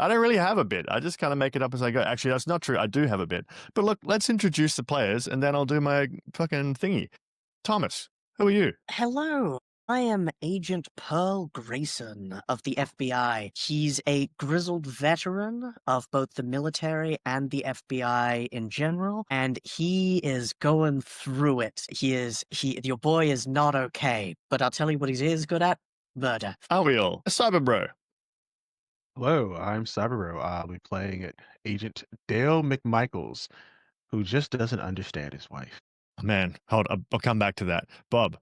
I don't really have a bit. I just kind of make it up as I go. Actually, that's not true. I do have a bit. But look, let's introduce the players and then I'll do my fucking thingy. Thomas, who are you? Hello, I am Agent Pearl Grayson of the FBI. He's a grizzled veteran of both the military and the FBI in general, and he is going through it. Your boy is not okay, but I'll tell you what he is good at: murder. Aren't we all? A Cyberbro. Hello, I'm Cyberbro. I'll be playing Agent Dale McMichaels, who just doesn't understand his wife. Man, hold up. I'll come back to that. Bob.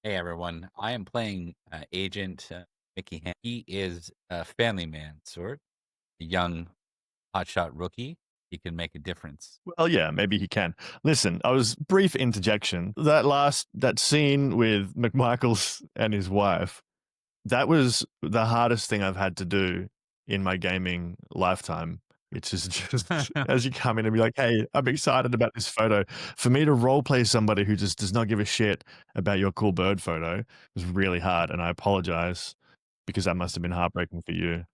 Hey everyone, I am playing Agent Mickey. He is a family man, sort, a young hotshot rookie. He can make a difference. Well, yeah, maybe he can. Listen, I was brief interjection. That scene with McMichaels and his wife, that was the hardest thing I've had to do in my gaming lifetime. It's just as you come in and be like, hey, I'm excited about this photo. For me to role play somebody who just does not give a shit about your cool bird photo was really hard. And I apologize because that must have been heartbreaking for you.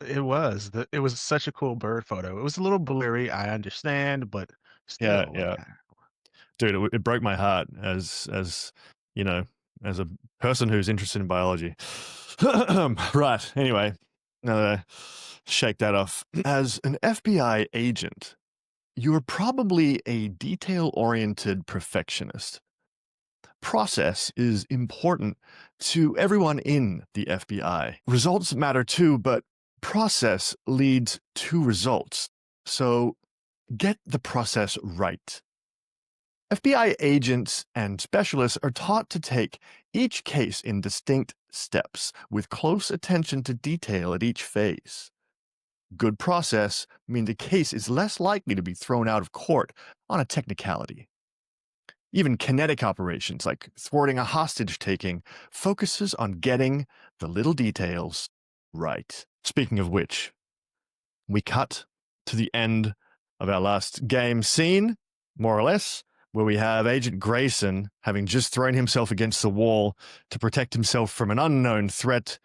It was. It was such a cool bird photo. It was a little blurry, I understand, but Yeah, still, yeah. Dude, it broke my heart as you know, as a person who's interested in biology. Right. Anyway, now that I shake that off, as an FBI agent, you are probably a detail-oriented perfectionist. Process is important to everyone in the FBI. Results matter too, but process leads to results. So get the process right. FBI agents and specialists are taught to take each case in distinct steps with close attention to detail at each phase. Good process means a case is less likely to be thrown out of court on a technicality. Even kinetic operations like thwarting a hostage taking focuses on getting the little details right. Speaking of which, we cut to the end of our last game scene, more or less, where we have Agent Grayson having just thrown himself against the wall to protect himself from an unknown threat,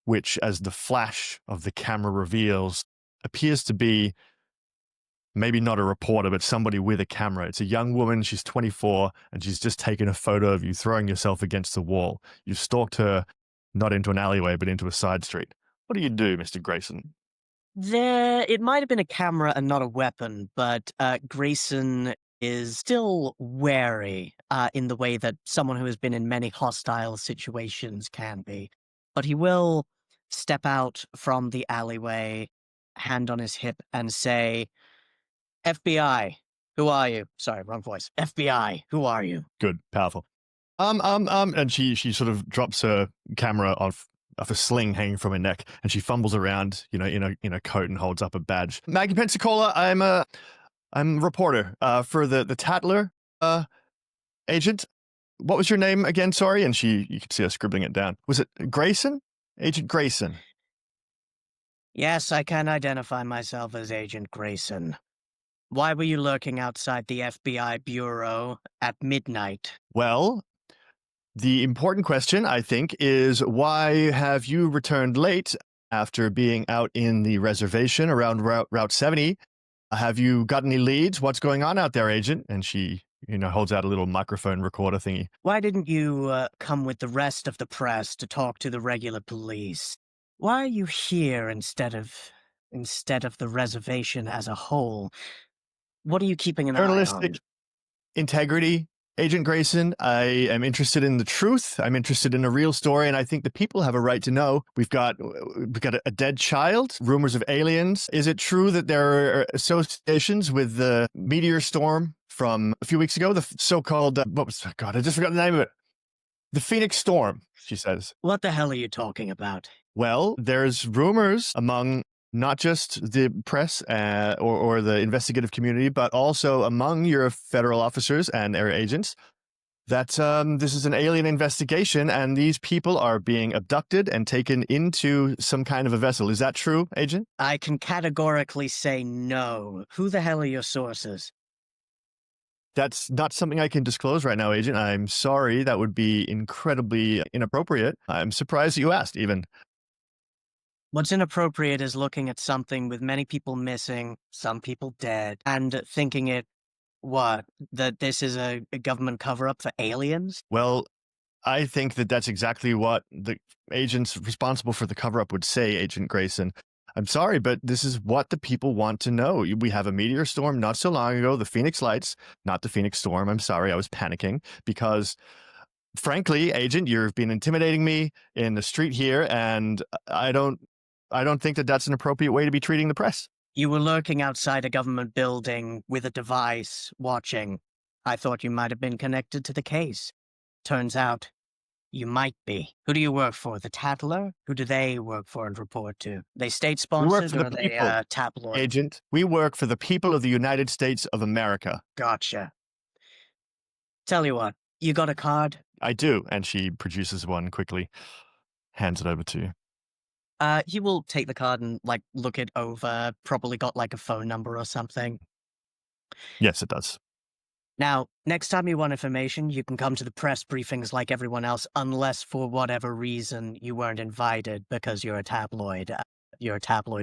which, as the flash of the camera reveals, appears to be maybe not a reporter, but somebody with a camera. It's a young woman, she's 24, and she's just taken a photo of you throwing yourself against the wall. You've stalked her, not into an alleyway, but into a side street. What do you do, Mr. Grayson? It might have been a camera and not a weapon, but Grayson is still wary in the way that someone who has been in many hostile situations can be. But he will step out from the alleyway, hand on his hip, and say, FBI, who are you? Sorry, wrong voice. FBI, who are you? Good, powerful. And she sort of drops her camera off a sling hanging from her neck, and she fumbles around, in a coat and holds up a badge. Maggie Pensacola, I'm a reporter for the Tattler agent. What was your name again? Sorry, and you could see her scribbling it down. Was it Grayson? Agent Grayson. Yes, I can identify myself as Agent Grayson. Why were you lurking outside the FBI bureau at midnight? Well, the important question, I think, is why have you returned late after being out in the reservation around Route 70? Have you got any leads? What's going on out there, Agent? And she, holds out a little microphone recorder thingy. Why didn't you come with the rest of the press to talk to the regular police? Why are you here instead of the reservation as a whole? What are you keeping an eye on? Journalistic integrity, Agent Grayson. I am interested in the truth. I'm interested in a real story, and I think the people have a right to know. We've got a dead child, rumors of aliens. Is it true that there are associations with the meteor storm from a few weeks ago? The so-called, I just forgot the name of it. The Phoenix Storm, she says. What the hell are you talking about? Well, there's rumors among not just the press or the investigative community, but also among your federal officers and their agents that this is an alien investigation and these people are being abducted and taken into some kind of a vessel. Is that true, Agent? I can categorically say no. Who the hell are your sources? That's not something I can disclose right now, Agent. I'm sorry. That would be incredibly inappropriate. I'm surprised that you asked, even. What's inappropriate is looking at something with many people missing, some people dead, and thinking that this is a government cover-up for aliens? Well, I think that that's exactly what the agents responsible for the cover-up would say, Agent Grayson. I'm sorry, but this is what the people want to know. We have a meteor storm not so long ago, the Phoenix Lights, not the Phoenix Storm. I'm sorry, I was panicking because, frankly, Agent, you've been intimidating me in the street here, and I don't think that that's an appropriate way to be treating the press. You were lurking outside a government building with a device, watching. I thought you might have been connected to the case. Turns out, you might be. Who do you work for? The Tattler? Who do they work for and report to? They state-sponsored, for or the are they people, tabloid? Agent, we work for the people of the United States of America. Gotcha. Tell you what, you got a card? I do, and she produces one quickly, hands it over to you. He will take the card and, look it over, probably got, a phone number or something. Yes, it does. Now, next time you want information, you can come to the press briefings like everyone else, unless for whatever reason you weren't invited because you're a tabloid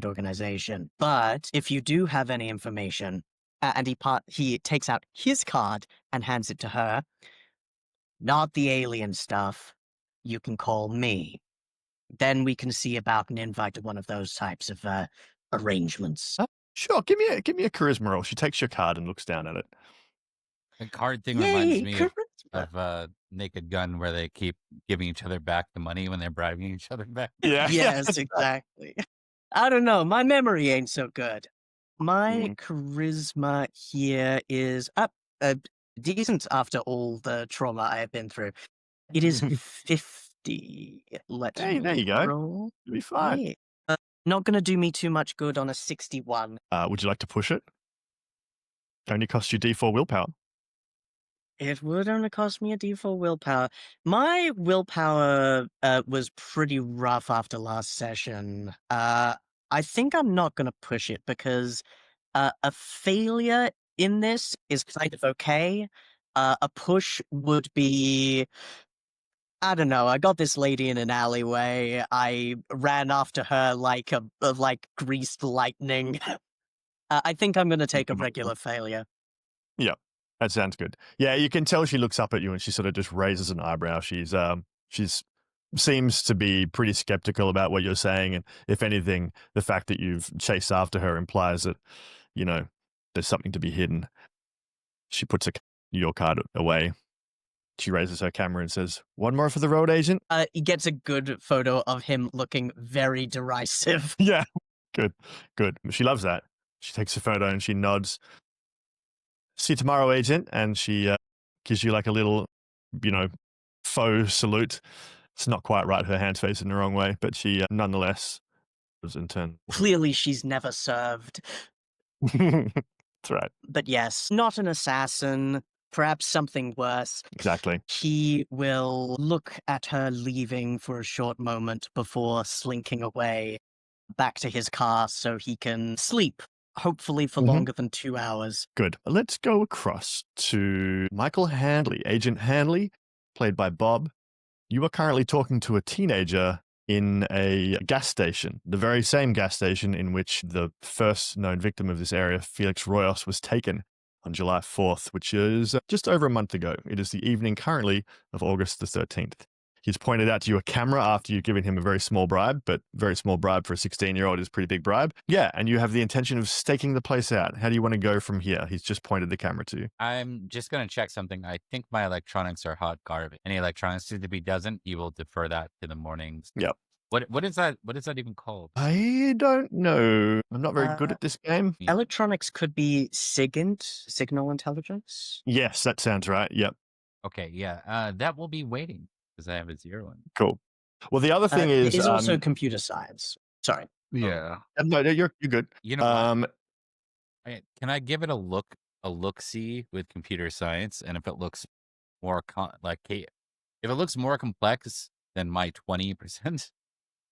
organization. But if you do have any information, and he takes out his card and hands it to her, not the alien stuff, you can call me. Then we can see about an invite to one of those types of arrangements. Sure, give me a charisma roll. She takes your card and looks down at it. The card thing Yay, reminds me charisma. of Naked Gun, where they keep giving each other back the money when they're bribing each other back. Yeah. Yes, exactly. I don't know. My memory ain't so good. My Mm. charisma here is up decent after all the trauma I have been through. It is 50. Let Hey, there me you go. roll. You'll be fine. Yeah. Not going to do me too much good on a 61. Would you like to push it? Only costs you D4 willpower. It would only cost me a D4 willpower. My willpower was pretty rough after last session. I think I'm not going to push it because a failure in this is kind of okay. A push would be, I don't know. I got this lady in an alleyway. I ran after her like greased lightning. I think I'm going to take a regular failure. Yeah, that sounds good. Yeah, you can tell she looks up at you and she sort of just raises an eyebrow. She's seems to be pretty skeptical about what you're saying, and if anything, the fact that you've chased after her implies that, there's something to be hidden. She puts your card away. She raises her camera and says, "One more for the road, Agent?" He gets a good photo of him looking very derisive. Yeah, good. She loves that. She takes a photo and she nods. "See you tomorrow, Agent," and she gives you like a little, faux salute. It's not quite right. Her hand's facing the wrong way, but she nonetheless was in turn. Clearly, she's never served. That's right. But yes, not an assassin, perhaps something worse. Exactly. He will look at her leaving for a short moment before slinking away back to his car so he can sleep, hopefully for longer than 2 hours. Good. Let's go across to Michael Handley. Agent Handley, played by Bob. You are currently talking to a teenager in a gas station, the very same gas station in which the first known victim of this area, Felix Royos, was taken on July 4th, which is just over a month ago. It is the evening currently of August the 13th. He's pointed out to you a camera after you've given him a very small bribe, but very small bribe for a 16-year-old is a pretty big bribe. Yeah, and you have the intention of staking the place out. How do you want to go from here? He's just pointed the camera to you. I'm just going to check something. I think my electronics are hot garbage. Any electronics to be doesn't, you will defer that to the mornings. Yep. What is that? What is that even called? I don't know. I'm not very good at this game. Electronics could be SIGINT, signal intelligence. Yes, that sounds right. Yep. Okay, yeah. That will be waiting because I have a 0 in. Cool. Well, the other thing It is is also computer science. Sorry. Yeah. no, you're good. You know what? Can I give it a look-see with computer science, and if it looks more if it looks more complex than my 20%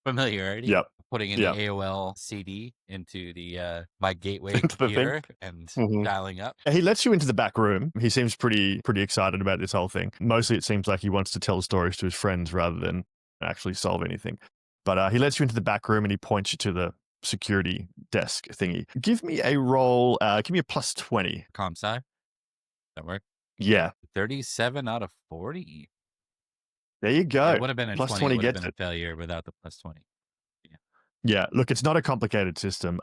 familiarity, Yep. putting in Yep. the AOL CD into the my gateway Into the computer and dialing up. He lets you into the back room. He seems pretty excited about this whole thing. Mostly it seems like he wants to tell stories to his friends rather than actually solve anything. But he lets you into the back room and he points you to the security desk thingy. Give me a roll. Give me a plus 20. Comp sci. That work? Yeah. 37 out of 40. There you go. It would have been a Plus 20. 20 It would have gets been it. a failure without the plus 20. Yeah, look, it's not a complicated system.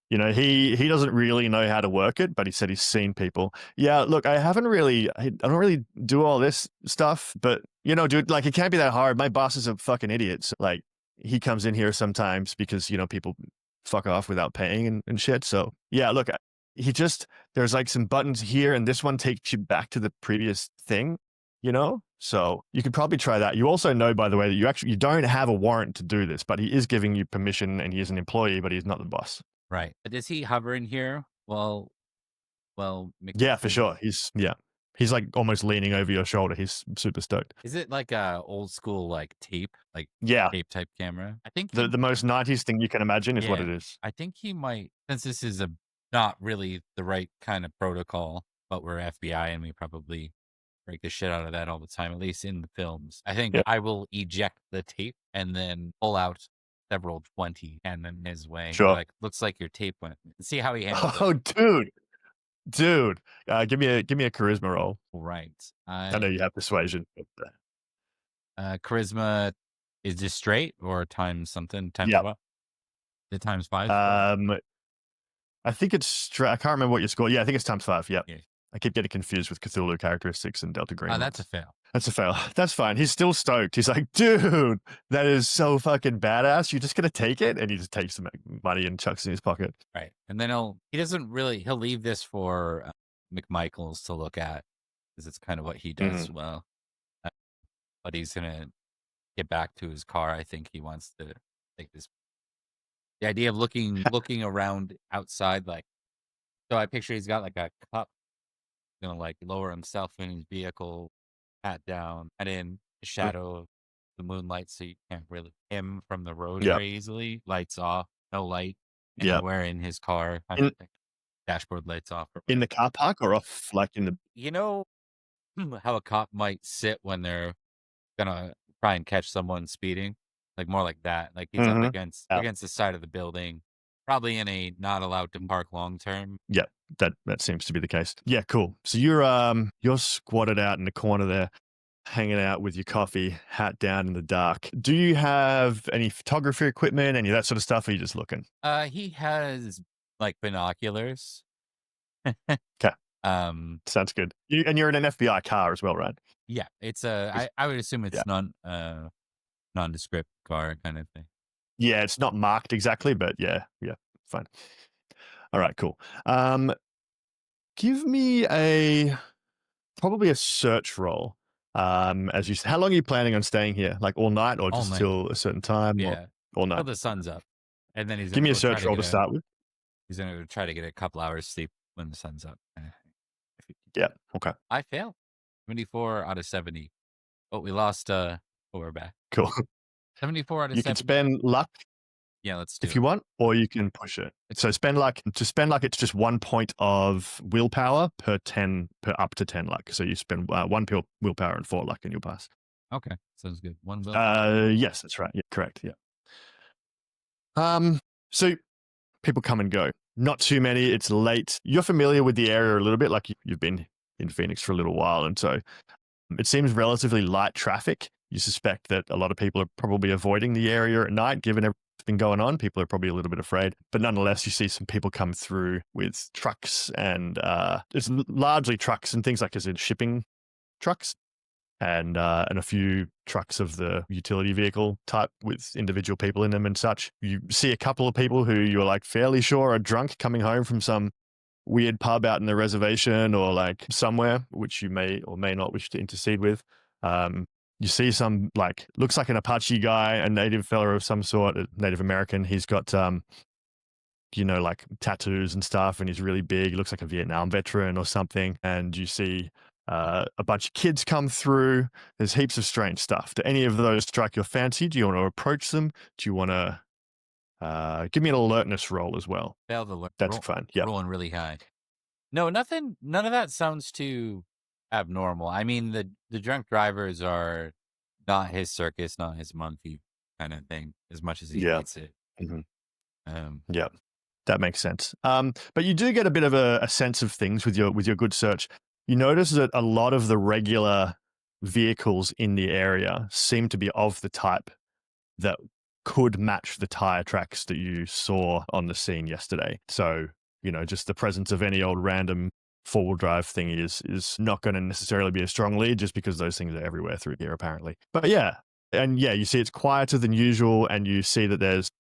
He doesn't really know how to work it, but he said he's seen people. Yeah, look, I don't really do all this stuff, but dude, like it can't be that hard. My boss is a fucking idiot. So, like he comes in here sometimes because people fuck off without paying and shit. So yeah, look, there's like some buttons here, and this one takes you back to the previous thing. So you could probably try that. You also know, by the way, that you don't have a warrant to do this, but he is giving you permission, and he is an employee, but he's not the boss. Right. Is he hovering here? Well, Yeah, for sure. He's like almost leaning over your shoulder. He's super stoked. Is it like a old school like tape, Yeah, tape type camera? I think the most 90s thing you can imagine is what Yeah. it is. I think he might, since this is not really the right kind of protocol, but we're FBI and we probably break the shit out of that all the time, at least in the films. I think Yeah. I will eject the tape and then pull out several 20 and then his way. Sure. Like, looks like your tape went. See how he handles Oh, it. dude, give me a charisma roll. Right. I know you have persuasion. But, charisma is just straight or times something? Times Yep. what? The times 5? I think it's I can't remember what you scored. Yeah, I think it's times 5. Yep. Yeah. I keep getting confused with Cthulhu characteristics and Delta Green. That's a fail. That's a fail. That's fine. He's still stoked. He's like, dude, that is so fucking badass. You're just going to take it? And he just takes some money and chucks it in his pocket. Right. And then he'll leave this for McMichaels to look at because it's kind of what he does well. But he's going to get back to his car. I think he wants to take this. The idea of looking around outside, like, so I picture he's got like a cup, going to like lower himself in his vehicle, hat down, and in the shadow of the moonlight, so you can't really him from the road very easily. Lights off, no light anywhere in his car. Dashboard lights off. In the car park or off, like in the... You know how a cop might sit when they're gonna try and catch someone speeding? Like more like that. Like he's up against the side of the building, probably in a not allowed to park long term. Yeah, that seems to be the case. Yeah, cool. So you're squatted out in the corner there, hanging out with your coffee, hat down in the dark. Do you have any photography equipment, any of that sort of stuff, or are you just looking? He has like binoculars. Okay. Sounds good. You're in an FBI car as well, right? Yeah, it's I would assume it's nondescript car kind of thing. Yeah, it's not marked exactly, but yeah, fine. All right, cool. Give me probably a search roll. As you said, how long are you planning on staying here? Like all night, or just till a certain time? Yeah, all night. Till the sun's up, and then he's give me a search roll to start with. He's gonna try to get a couple hours sleep when the sun's up. Yeah. Okay. I failed. 74 out of 70. But we lost. We're back. Cool. 74 out of 70. You can spend luck. Yeah, let's do if you want, or you can push it. So spend luck. To spend luck, it's just 1 point of willpower per up to 10 luck. So you spend 1 willpower and 4 luck, and you'll pass. Okay, sounds good. 1 willpower. Yes, that's right. Yeah, correct. Yeah. So people come and go. Not too many. It's late. You're familiar with the area a little bit, like you've been in Phoenix for a little while, and so it seems relatively light traffic. You suspect that a lot of people are probably avoiding the area at night, given everything been going on. People are probably a little bit afraid, but nonetheless, you see some people come through with trucks, and it's largely trucks and things like as in shipping trucks, and a few trucks of the utility vehicle type with individual people in them and such. You see a couple of people who you're like fairly sure are drunk, coming home from some weird pub out in the reservation or like somewhere, which you may or may not wish to intercede with. You see some, like, looks like an Apache guy, a native fella of some sort, a Native American. He's got, like tattoos and stuff, and he's really big. He looks like a Vietnam veteran or something. And you see a bunch of kids come through. There's heaps of strange stuff. Do any of those strike your fancy? Do you want to approach them? Do you want to give me an alertness roll as well? Fail the alert. That's fine. Yeah. Rolling really high. No, nothing. None of that sounds too abnormal. I mean, the drunk drivers are not his circus, not his monkey. kind of thing as much as he Yeah. hates it. Mhm. Um, Yeah, that makes sense. But you do get a bit of a sense of things with your good search. You notice that a lot of the regular vehicles in the area seem to be of the type that could match the tire tracks that you saw on the scene yesterday. So, just the presence of any old random four-wheel drive thing is not going to necessarily be a strong lead, just because those things are everywhere through here, apparently. But yeah, you see it's quieter than usual, and you see that there's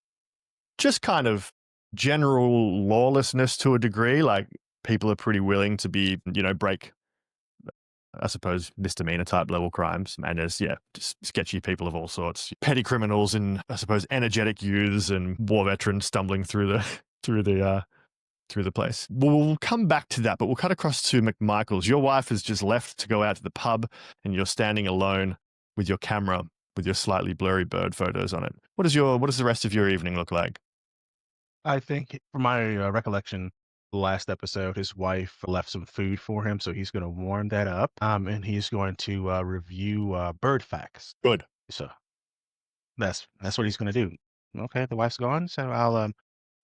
just kind of general lawlessness to a degree. Like, people are pretty willing to be, break, I suppose, misdemeanor type level crimes. And there's, just sketchy people of all sorts, petty criminals and, I suppose, energetic youths and war veterans stumbling through the through the place. We'll come back to that, but we'll cut across to McMichaels. Your wife has just left to go out to the pub, and you're standing alone with your camera with your slightly blurry bird photos on it. What does the rest of your evening look like? I think, from my recollection, last episode, his wife left some food for him, so he's going to warm that up, and he's going to review bird facts. Good. So that's what he's going to do. Okay, the wife's gone, so I'll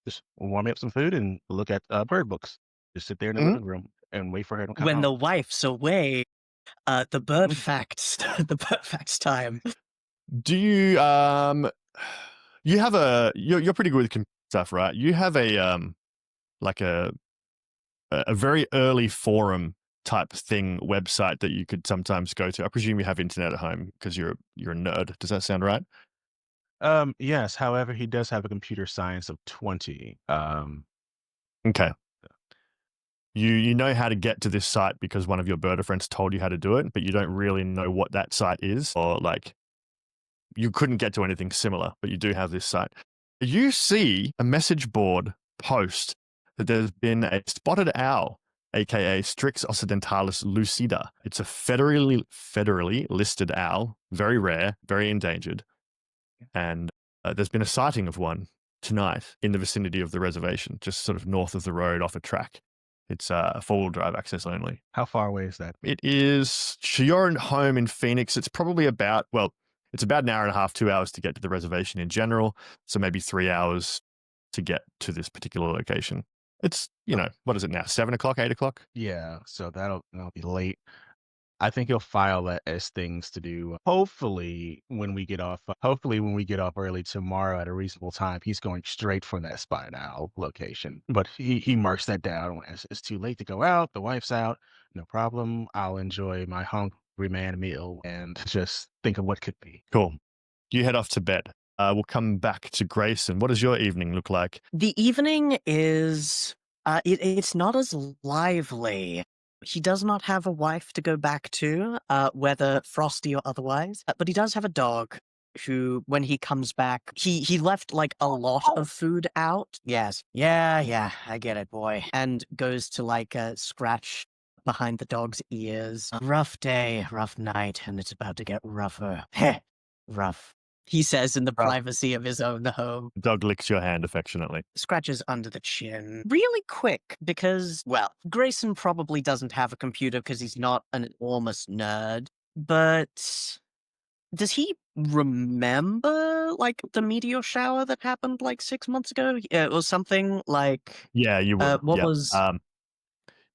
just warm up some food and look at bird books. Just sit there in the Mhm. living room and wait for her to come When home. the wife's away, the bird facts, the bird facts time. Do you you have you're pretty good with computer stuff, right? You have a like a very early forum type thing website that you could sometimes go to. I presume you have internet at home because you're a nerd. Does that sound right? Yes. However, he does have a computer science of 20. Okay. You know how to get to this site because one of your birder friends told you how to do it, but you don't really know what that site is, or like you couldn't get to anything similar, but you do have this site. You see a message board post that there's been a spotted owl, aka Strix occidentalis lucida. It's a federally listed owl, very rare, very endangered, and there's been a sighting of one tonight in the vicinity of the reservation, just sort of north of the road off a track. It's four-wheel drive access only. How far away is that? It is, so you're at home in Phoenix. It's probably about, it's about an hour and a half, 2 hours to get to the reservation in general. So maybe 3 hours to get to this particular location. It's, what is it now? 7 o'clock, 8 o'clock? Yeah, so that'll be late. I think he'll file that as things to do. Hopefully, when we get off early tomorrow at a reasonable time, he's going straight for that spotted owl location. But he marks that down as it's too late to go out. The wife's out. No problem. I'll enjoy my hungry man meal and just think of what could be. Cool. You head off to bed. We'll come back to Grayson. What does your evening look like? The evening is it's not as lively. He does not have a wife to go back to, whether frosty or otherwise, but he does have a dog who, when he comes back, he left like a lot of food out. Yes. Yeah, I get it, boy. And goes to like scratch behind the dog's ears. Rough day, rough night, and it's about to get rougher. Heh, rough. He says in the privacy of his own home. The dog licks your hand affectionately. Scratches under the chin. Really quick, because, well, Grayson probably doesn't have a computer because he's not an enormous nerd. But does he remember, like, the meteor shower that happened, like, 6 months ago? Or something like... Yeah, you would. what yeah. was...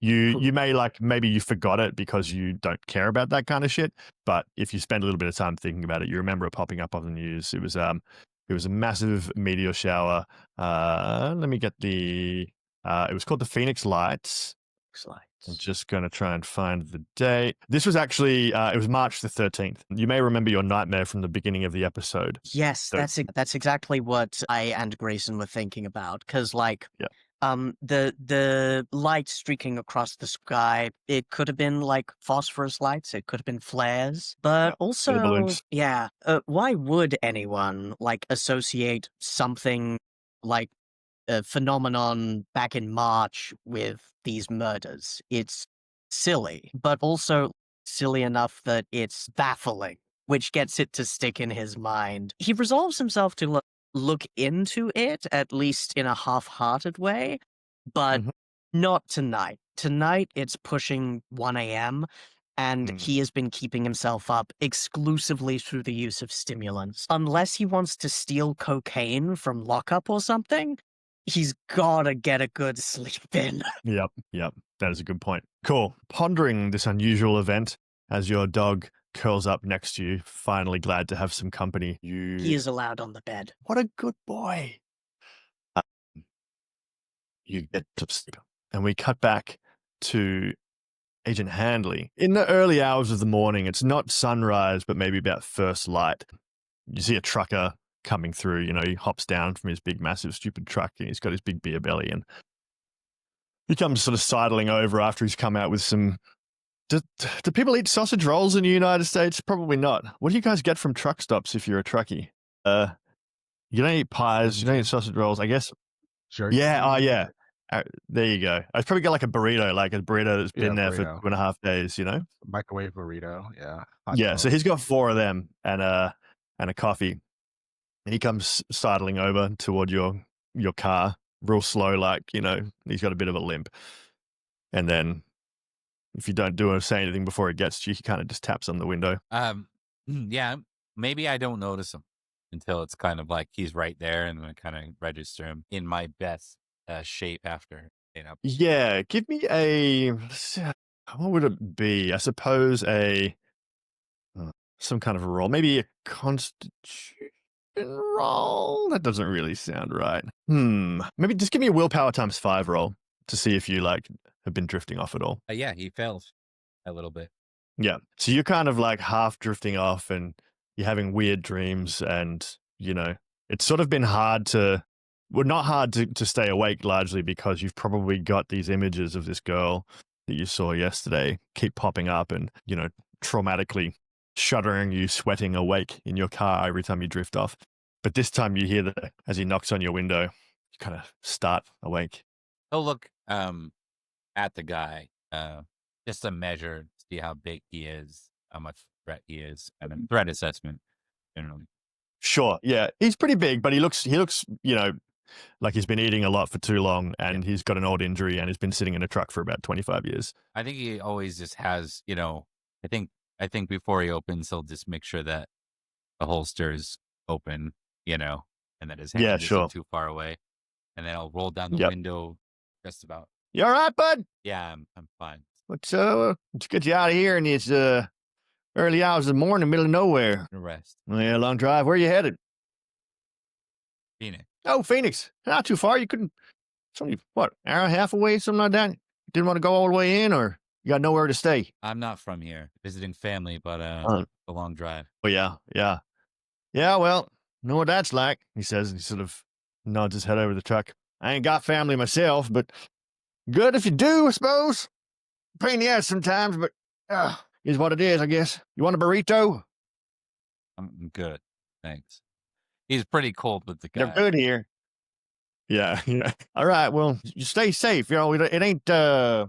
You may maybe you forgot it because you don't care about that kind of shit. But if you spend a little bit of time thinking about it, you remember it popping up on the news. It was a massive meteor shower. Let me get the. It was called the Phoenix Lights. I'm just going to try and find the date. This was actually it was March the 13th. You may remember your nightmare from the beginning of the episode. Yes, that's exactly what I and Grayson were thinking about. Because, like, the light streaking across the sky, it could have been like phosphorus lights, it could have been flares, but also, balloons. why would anyone like associate something like a phenomenon back in March with these murders? It's silly, but also silly enough that it's baffling, which gets it to stick in his mind. He resolves himself to look into it, at least in a half-hearted way, but not tonight. Tonight, it's pushing 1 a.m., and he has been keeping himself up exclusively through the use of stimulants. Unless he wants to steal cocaine from lockup or something, he's gotta get a good sleep in. Yep. That is a good point. Cool. Pondering this unusual event as your dog curls up next to you, finally glad to have some company. He is allowed on the bed. What a good boy. You get to sleep. And we cut back to Agent Handley. In the early hours of the morning, it's not sunrise, but maybe about first light. You see a trucker coming through, he hops down from his big, massive, stupid truck, and he's got his big beer belly, and he comes sort of sidling over after he's come out with some... Do people eat sausage rolls in the United States? Probably not. What do you guys get from truck stops if you're a truckie? You don't eat pies, you don't eat sausage rolls, I guess. Jerky. Yeah. There you go. I'd probably get like a burrito that's been there for burrito. 2.5 days, Microwave burrito. Yeah. Hot Yeah, dog. so he's got 4 of them and a coffee. And he comes sidling over toward your car, real slow, like, he's got a bit of a limp. And then if you don't say anything before he gets to you, he kind of just taps on the window. Yeah, maybe I don't notice him until it's kind of like he's right there, and I kind of register him in my best shape after. Yeah, give me what would it be? I suppose some kind of a roll, maybe a constitution roll. That doesn't really sound right. Maybe just give me a willpower times 5 roll to see if you have been drifting off at all. Yeah, he fails a little bit. Yeah, so you're kind of like half drifting off, and you're having weird dreams, and it's sort of been hard to. Well, not hard to stay awake, largely because you've probably got these images of this girl that you saw yesterday keep popping up and, traumatically shuddering you, sweating awake in your car every time you drift off. But this time you hear that as he knocks on your window, you kind of start awake. Oh, look at the guy, just a measure, see how big he is, how much threat he is, and a threat assessment generally. Sure, yeah. He's pretty big, but he looks, like he's been eating a lot for too long, and he's got an old injury, and he's been sitting in a truck for about 25 years. I think he always just has, I think before he opens, he'll just make sure that the holster is open, and that his hand isn't too far away. And then I'll roll down the window just about. You all right, bud? Yeah, I'm fine. Let's get you out of here in these early hours of the morning, middle of nowhere. Rest. Yeah, long drive. Where are you headed? Phoenix. Oh, Phoenix. Not too far. You couldn't. It's only, hour and a half away, something like that? Didn't want to go all the way in, or you got nowhere to stay? I'm not from here. Visiting family, but a long drive. Oh, yeah. Yeah, well, know what that's like, he says, and he sort of nods his head over the truck. I ain't got family myself, but good if you do, I suppose. Pain in the ass sometimes, but is what it is, I guess. You want a burrito? I'm good. Thanks. He's pretty cold with the guy. They're good here. Yeah. All right, well, you stay safe. It ain't, I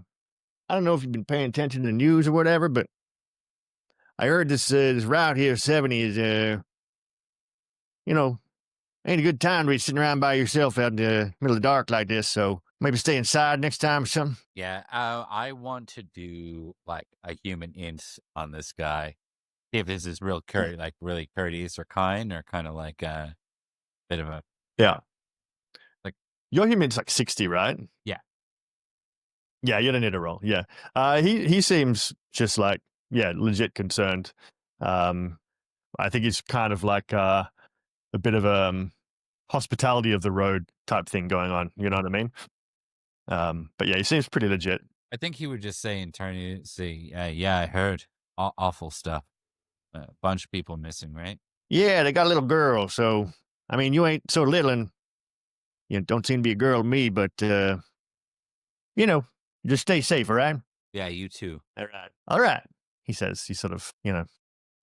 don't know if you've been paying attention to the news or whatever, but I heard this route here, 70 is, ain't a good time to be sitting around by yourself out in the middle of the dark like this, so maybe stay inside next time or something. Yeah, I want to do like a human int on this guy. See if this is really courteous or kind, or kind of like a bit of a... Yeah. Like... Your human's like 60, right? Yeah. Yeah, you don't need a roll. Yeah. He seems just like, legit concerned. I think he's kind of like a bit of a hospitality of the road type thing going on. You know what I mean? But yeah, he seems pretty legit. I think he would just say in turn, yeah, I heard awful stuff. A bunch of people missing, right? Yeah, they got a little girl. So, I mean, you ain't so little, and you don't seem to be a girl to me, but, just stay safe, all right? Yeah, you too. All right. He says, he sort of,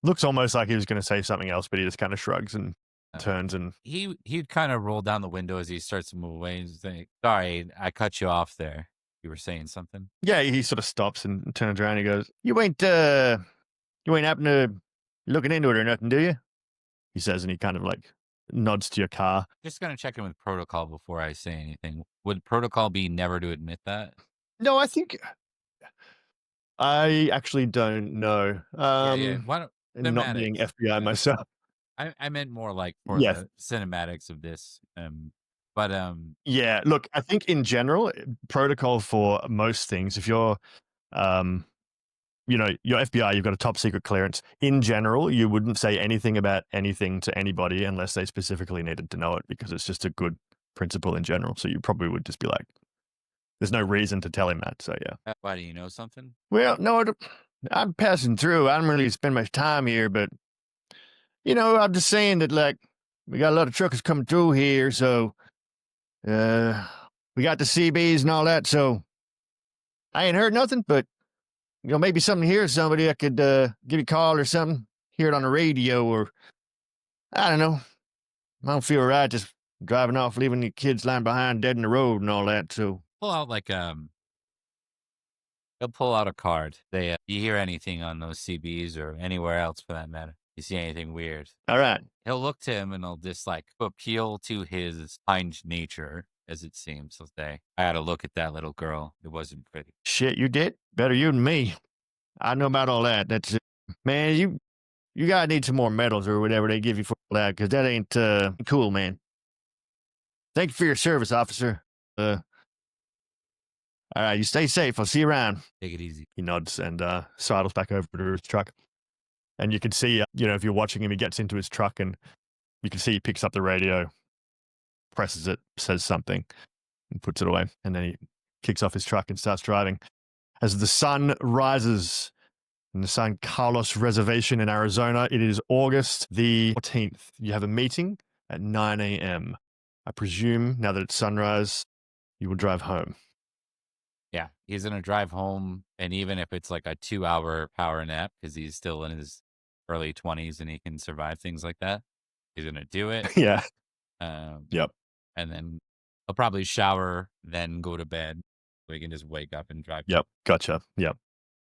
looks almost like he was going to say something else, but he just kind of shrugs and turns, and he'd kind of roll down the window as he starts to move away and say, sorry, I cut you off there. You were saying something? Yeah, he sort of stops and turns around and he goes, you ain't happen to looking into it or nothing, do you? He says, and he kind of like nods to your car. Just going to check in with protocol before I say anything. Would protocol be never to admit that? No, I think I actually don't know. Yeah. Why don't And not being cinematics? FBI myself. I meant more like for Yes. the cinematics of this. But Yeah. Look, I think in general, protocol for most things, if you're, your FBI, you've got a top secret clearance. In general, you wouldn't say anything about anything to anybody unless they specifically needed to know it, because it's just a good principle in general. So you probably would just be like, there's no reason to tell him that. So yeah. why do you know something? Well, no, I'm passing through. I don't really spend much time here, but I'm just saying that, like, we got a lot of truckers coming through here, so we got the CBs and all that. So I ain't heard nothing, but maybe something here. Somebody I could give you a call or something. Hear it on the radio, or I don't know. I don't feel right just driving off, leaving the kids lying behind dead in the road and all that. So Pull out like he'll pull out a card. They you hear anything on those CBs or anywhere else for that matter? You see anything weird? all right. He'll look to him and he'll just like appeal to his kind nature, as it seems. He'll say, "I had to look at that little girl. It wasn't pretty." Shit, you did better you than me. I know about all that. That's man. You gotta need some more medals or whatever they give you for that, because that ain't cool, man. Thank you for your service, officer. All right, you stay safe. I'll see you around. Take it easy. He nods and sidles back over to his truck. And you can see, if you're watching him, he gets into his truck and you can see he picks up the radio, presses it, says something, and puts it away. And then he kicks off his truck and starts driving. As the sun rises in the San Carlos Reservation in Arizona, it is August the 14th. You have a meeting at 9 a.m. I presume, now that it's sunrise, you will drive home. Yeah, he's gonna drive home, and even if it's like a 2-hour power nap, because he's still in his early 20s and he can survive things like that, he's gonna do it. Yeah. Yep. And then he'll probably shower, then go to bed, so he can just wake up and drive. Yep. Gotcha. Yep.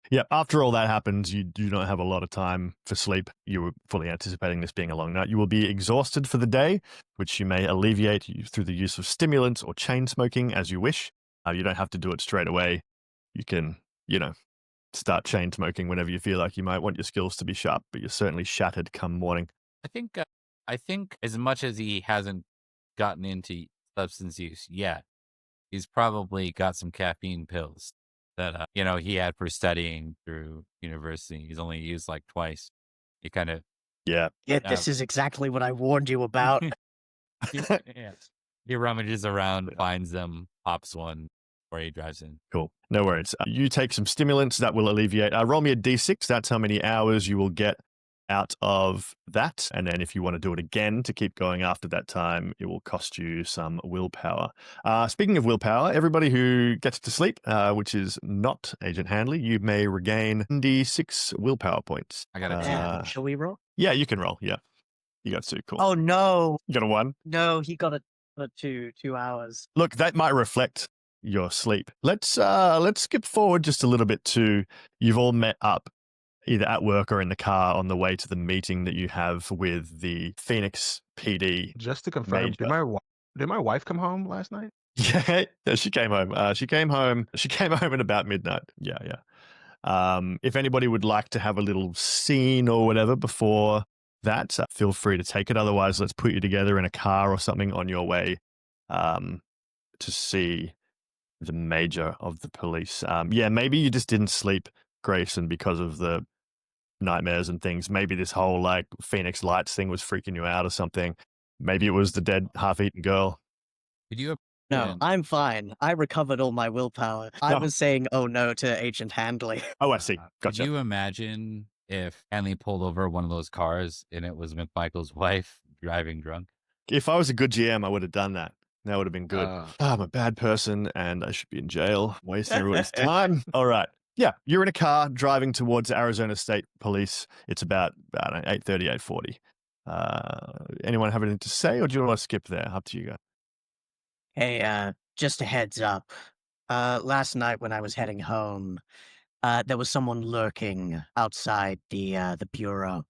Yeah, after all that happens, you do not have a lot of time for sleep. You were fully anticipating this being a long night. You will be exhausted for the day, which you may alleviate through the use of stimulants or chain smoking as you wish. You don't have to do it straight away. You can, start chain smoking whenever you feel like you might want your skills to be sharp, but you're certainly shattered come morning. I think as much as he hasn't gotten into substance use yet, he's probably got some caffeine pills that he had for studying through university. He's only used like twice. He kind of Yeah. This is exactly what I warned you about. he rummages around, finds them, pops one before he drives in. Cool. No worries. You take some stimulants that will alleviate. Roll me a d6. That's how many hours you will get out of that. And then if you want to do it again to keep going after that time, it will cost you some willpower. Speaking of willpower, everybody who gets to sleep, which is not Agent Handley, you may regain d6 willpower points. I got a 2. Shall we roll? Yeah, you can roll. Yeah. You got 2. Cool. Oh, no. You got a 1? No, he got a 2 hours. Look, that might reflect your sleep. Let's skip forward just a little bit to you've all met up either at work or in the car on the way to the meeting that you have with the Phoenix PD. Just to confirm, Major. did my wife come home last night? Yeah, she came home. She came home at about midnight. Yeah. If anybody would like to have a little scene or whatever before that, feel free to take it. Otherwise, let's put you together in a car or something on your way to see the major of the police. Maybe you just didn't sleep, Grayson, because of the nightmares and things. Maybe this whole like Phoenix Lights thing was freaking you out or something. Maybe it was the dead half-eaten girl. Did you? No, I'm fine. I recovered all my willpower. I was saying oh no to Agent Handley. Oh, I see. Gotcha. Could you imagine if Hanley pulled over one of those cars and it was McMichael's wife driving drunk? If I was a good GM, I would have done that. That would have been good. I'm a bad person and I should be in jail, wasting everyone's time. All right. Yeah, you're in a car driving towards Arizona State Police. It's about 8:30, 8:40. Anyone have anything to say, or do you want to skip there? Up to you guys. Hey, just a heads up. Last night when I was heading home, there was someone lurking outside the bureau.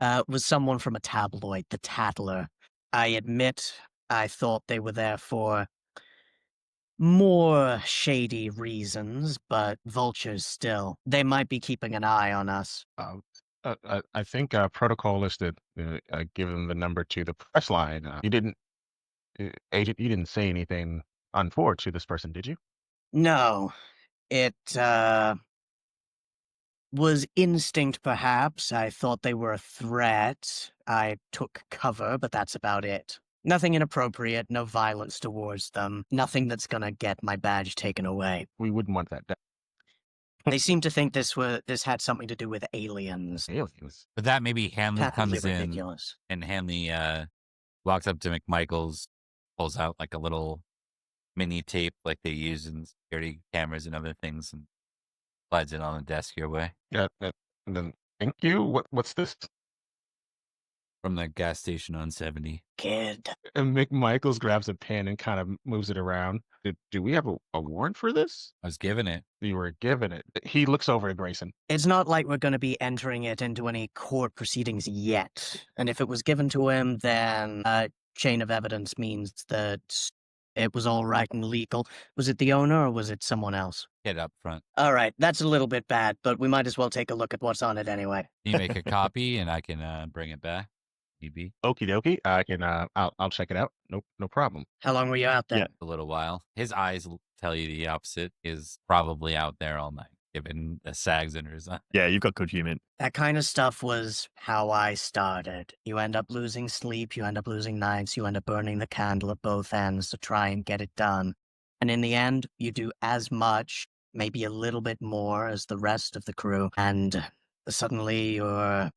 It was someone from a tabloid, The Tattler. I admit I thought they were there for more shady reasons, but vultures still. They might be keeping an eye on us. I think protocol is to give him the number to the press line. You didn't, Agent, you didn't say anything untoward to this person, did you? No, it, was instinct, perhaps. I thought they were a threat. I took cover, but that's about it. Nothing inappropriate, no violence towards them, nothing that's gonna get my badge taken away. We wouldn't want that. They seem to think this had something to do with aliens. Aliens. But that maybe Hanley Patently comes in ridiculous. and Hanley walks up to McMichaels, pulls out like a little mini tape like they use in security cameras and other things, and slides it on the desk your way Yeah. And then, thank you. What's this? from the gas station on 70. Kid. And McMichaels grabs a pen and kind of moves it around. Do we have a warrant for this? I was given it. You were given it. He looks over at Grayson. It's not like we're going to be entering it into any court proceedings yet. And if it was given to him, then chain of evidence means that it was all right and legal. Was it the owner or was it someone else? Kid up front. All right, that's a little bit bad, but we might as well take a look at what's on it anyway. Can you make a copy and I can bring it back? Maybe Okie dokie. I can. I'll check it out. No problem. How long were you out there? Yeah. a little while. His eyes tell you the opposite. Is probably out there all night, given the sags under his eye. Yeah, you've got good humor. That kind of stuff was how I started. You end up losing sleep, you end up losing nights, you end up burning the candle at both ends to try and get it done. And in the end, you do as much, maybe a little bit more as the rest of the crew, and suddenly you're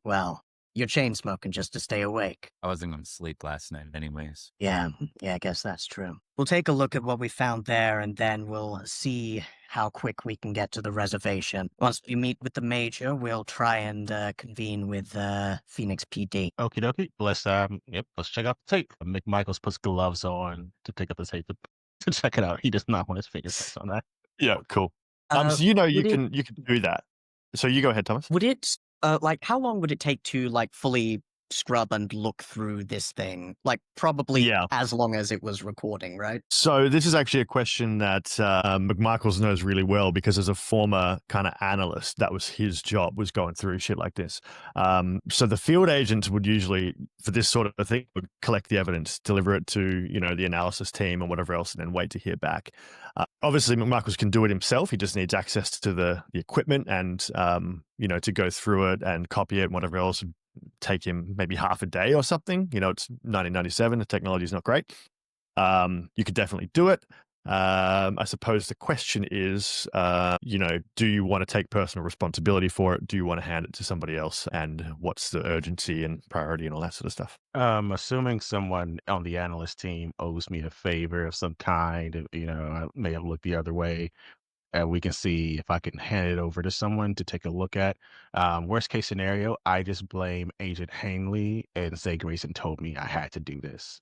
chain smoking just to stay awake. I wasn't going to sleep last night anyways. Yeah, I guess that's true. We'll take a look at what we found there, and then we'll see how quick we can get to the reservation. Once we meet with the major, we'll try and convene with Phoenix PD. Okie dokie. Let's check out the tape. McMichaels puts gloves on to pick up the tape to check it out. He does not want his fingerprints on that. Yeah, cool. So you can do that. So you go ahead, Thomas. Would it how long would it take to fully scrub and look through this thing? Probably as long as it was recording, right? So this is actually a question that McMichaels knows really well, because as a former kind of analyst, that was his job, was going through shit like this. So the field agent would usually, for this sort of thing, would collect the evidence, deliver it to the analysis team and whatever else, and then wait to hear back. Obviously, McMichaels can do it himself. He just needs access to the equipment and to go through it and copy it and whatever else. Take him maybe half a day or something. It's 1997. The technology is not great. You could definitely do it. I suppose the question is, do you want to take personal responsibility for it? Do you want to hand it to somebody else? And what's the urgency and priority and all that sort of stuff? Assuming someone on the analyst team owes me a favor of some kind, I may have looked the other way. We can see if I can hand it over to someone to take a look at. Worst case scenario, I just blame Agent Hanley and say Grayson told me I had to do this.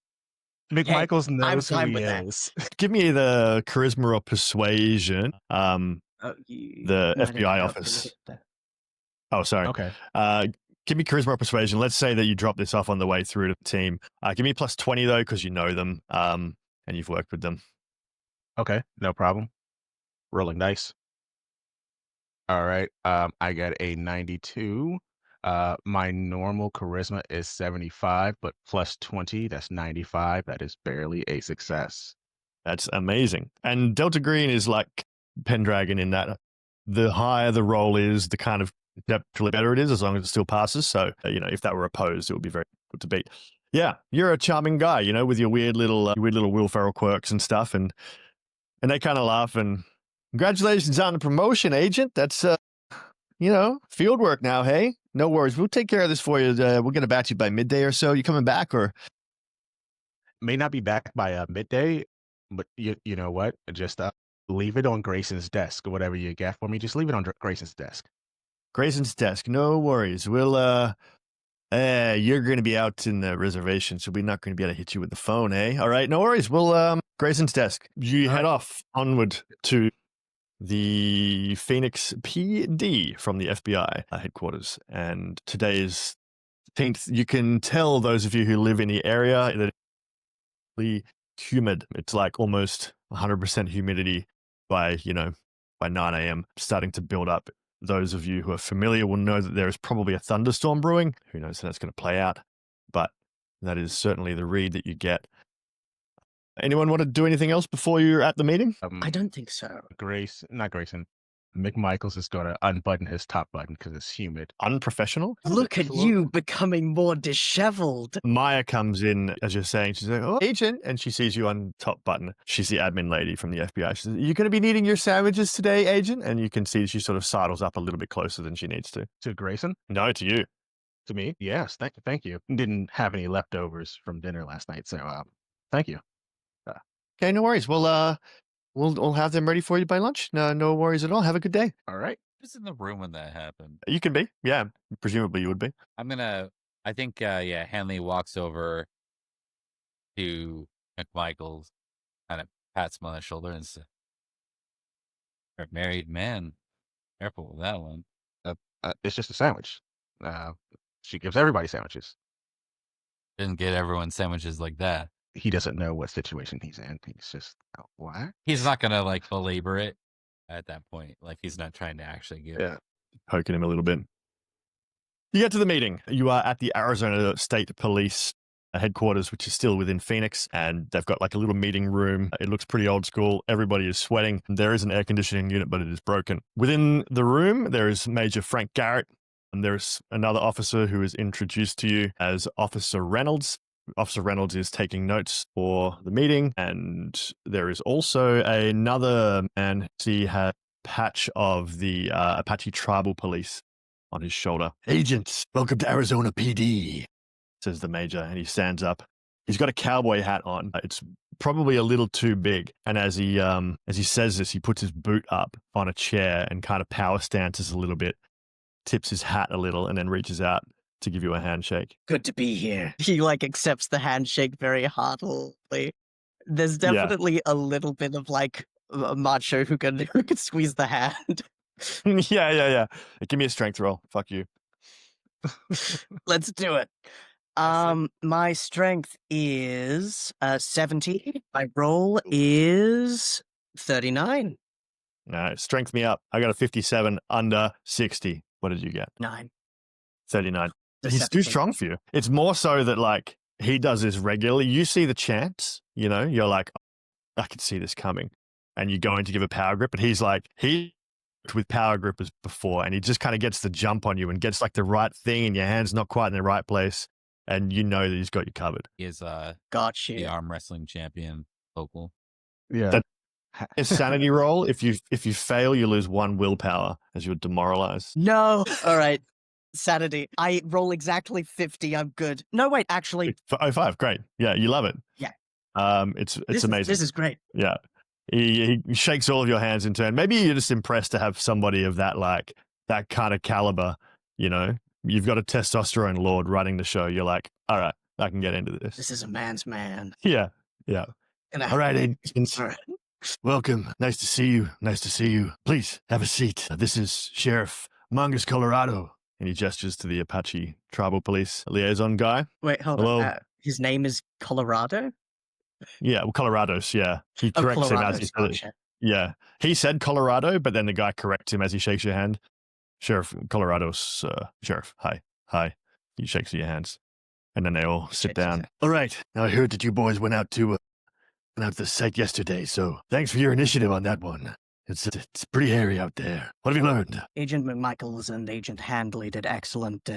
McMichaels knows who he is. Give me the charisma or persuasion. The FBI office. Oh, sorry. Okay. Give me charisma or persuasion. Let's say that you drop this off on the way through to the team. Give me plus 20 though, because you know them and you've worked with them. Okay, no problem. Rolling dice. All right. I got a 92. My normal charisma is 75, but plus 20, that's 95. That is barely a success. That's amazing. And Delta Green is like Pendragon in that the higher the roll is, the kind of conceptually better it is, as long as it still passes. So, if that were opposed, it would be very good to beat. Yeah, you're a charming guy, with your weird little Will Ferrell quirks and stuff. And they kind of laugh and, congratulations on the promotion, Agent. That's, field work now, hey? No worries. We'll take care of this for you. We're going to batch you by midday or so. You coming back or? May not be back by midday, but you know what? Just leave it on Grayson's desk or whatever you get for me. Just leave it on Grayson's desk. Grayson's desk. No worries. We'll, you're going to be out in the reservation, so we're not going to be able to hit you with the phone, eh? All right. No worries. We'll, Grayson's desk. You head off onward to the Phoenix PD from the FBI headquarters. And today's 10th, you can tell those of you who live in the area that humid. It's like almost 100% humidity by 9 a.m. starting to build up. Those of you who are familiar will know that there is probably a thunderstorm brewing. Who knows how that's going to play out, but that is certainly the read that you get. Anyone want to do anything else before you're at the meeting? I don't think so. Not Grayson. McMichaels is going to unbutton his top button because it's humid. Unprofessional? Look at you becoming more disheveled. Maya comes in as you're saying, she's like, "Oh, agent," and she sees you on top button. She's the admin lady from the FBI. She says, "Are you going to be needing your sandwiches today, agent?" And you can see she sort of sidles up a little bit closer than she needs to. To Grayson? No, to you. To me? Yes. Thank you. Didn't have any leftovers from dinner last night, so thank you. Okay, no worries. Well, we'll have them ready for you by lunch. No worries at all. Have a good day. All right. Who's in the room when that happened? You can be. Yeah, presumably you would be. I think, Hanley walks over to McMichaels, kind of pats him on the shoulder and says, "You're a married man. Careful with that one." It's just a sandwich. She gives everybody sandwiches. Didn't get everyone sandwiches like that. He doesn't know what situation he's in. He's just, what? He's not going to, like, belabor it at that point. Like, he's not trying to actually give Yeah. Poking him a little bit. You get to the meeting. You are at the Arizona State Police headquarters, which is still within Phoenix, and they've got like a little meeting room. It looks pretty old school. Everybody is sweating. There is an air conditioning unit, but it is broken. Within the room, there is Major Frank Garrett, and there's another officer who is introduced to you as Officer Reynolds. Officer Reynolds is taking notes for the meeting, and there is also another man. He has a patch of the Apache Tribal Police on his shoulder. "Agents, welcome to Arizona PD," says the major, and he stands up. He's got a cowboy hat on. It's probably a little too big. And as he says this, he puts his boot up on a chair and kind of power stances a little bit, tips his hat a little, and then reaches out to give you a handshake. Good to be here. He like accepts the handshake very heartily. There's definitely a little bit of like a macho who can squeeze the hand. Yeah. Give me a strength roll. Fuck you. Let's do it. My strength is 70. My roll is 39. All right, strength me up. I got a 57 under 60. What did you get? 9. 39. He's too Deception. strong for you. It's more so that like he does this regularly. You see the chance, you're like, I could see this coming. And you go in to give a power grip, and he's like, he with power grippers before, and he just kind of gets the jump on you and gets like the right thing, and your hand's not quite in the right place, and you know that he's got you covered. He is Got the you. arm wrestling champion local. Yeah. That- A sanity roll. If you fail, you lose 1 willpower as you're demoralized. No. All right. Sanity. I roll exactly 50. I'm good. No, wait. Actually, 05, great. Yeah, you love it. Yeah. It's this amazing. This is great. Yeah. He shakes all of your hands in turn. Maybe you're just impressed to have somebody of that kind of caliber. You've got a testosterone lord running the show. You're like, all right, I can get into this. This is a man's man. Yeah. All right, agents. All right. Welcome. Nice to see you. Please have a seat. This is Sheriff Mangus Colorado. And he gestures to the Apache Tribal Police liaison guy. Wait, hold Hello? on. His name is Colorado? Yeah, well, Colorado's, yeah. He Oh, corrects him as he Colorado's. says it. Gotcha. Yeah. He said Colorado, but then the guy corrects him as he shakes your hand. Sheriff Colorado's, Sheriff, hi. He shakes your hands. And then they all sit Shakes his down. hand. All right. Now I heard that you boys went out to the site yesterday, so thanks for your initiative on that one. It's pretty hairy out there. What have you learned? Agent McMichaels and Agent Handley did excellent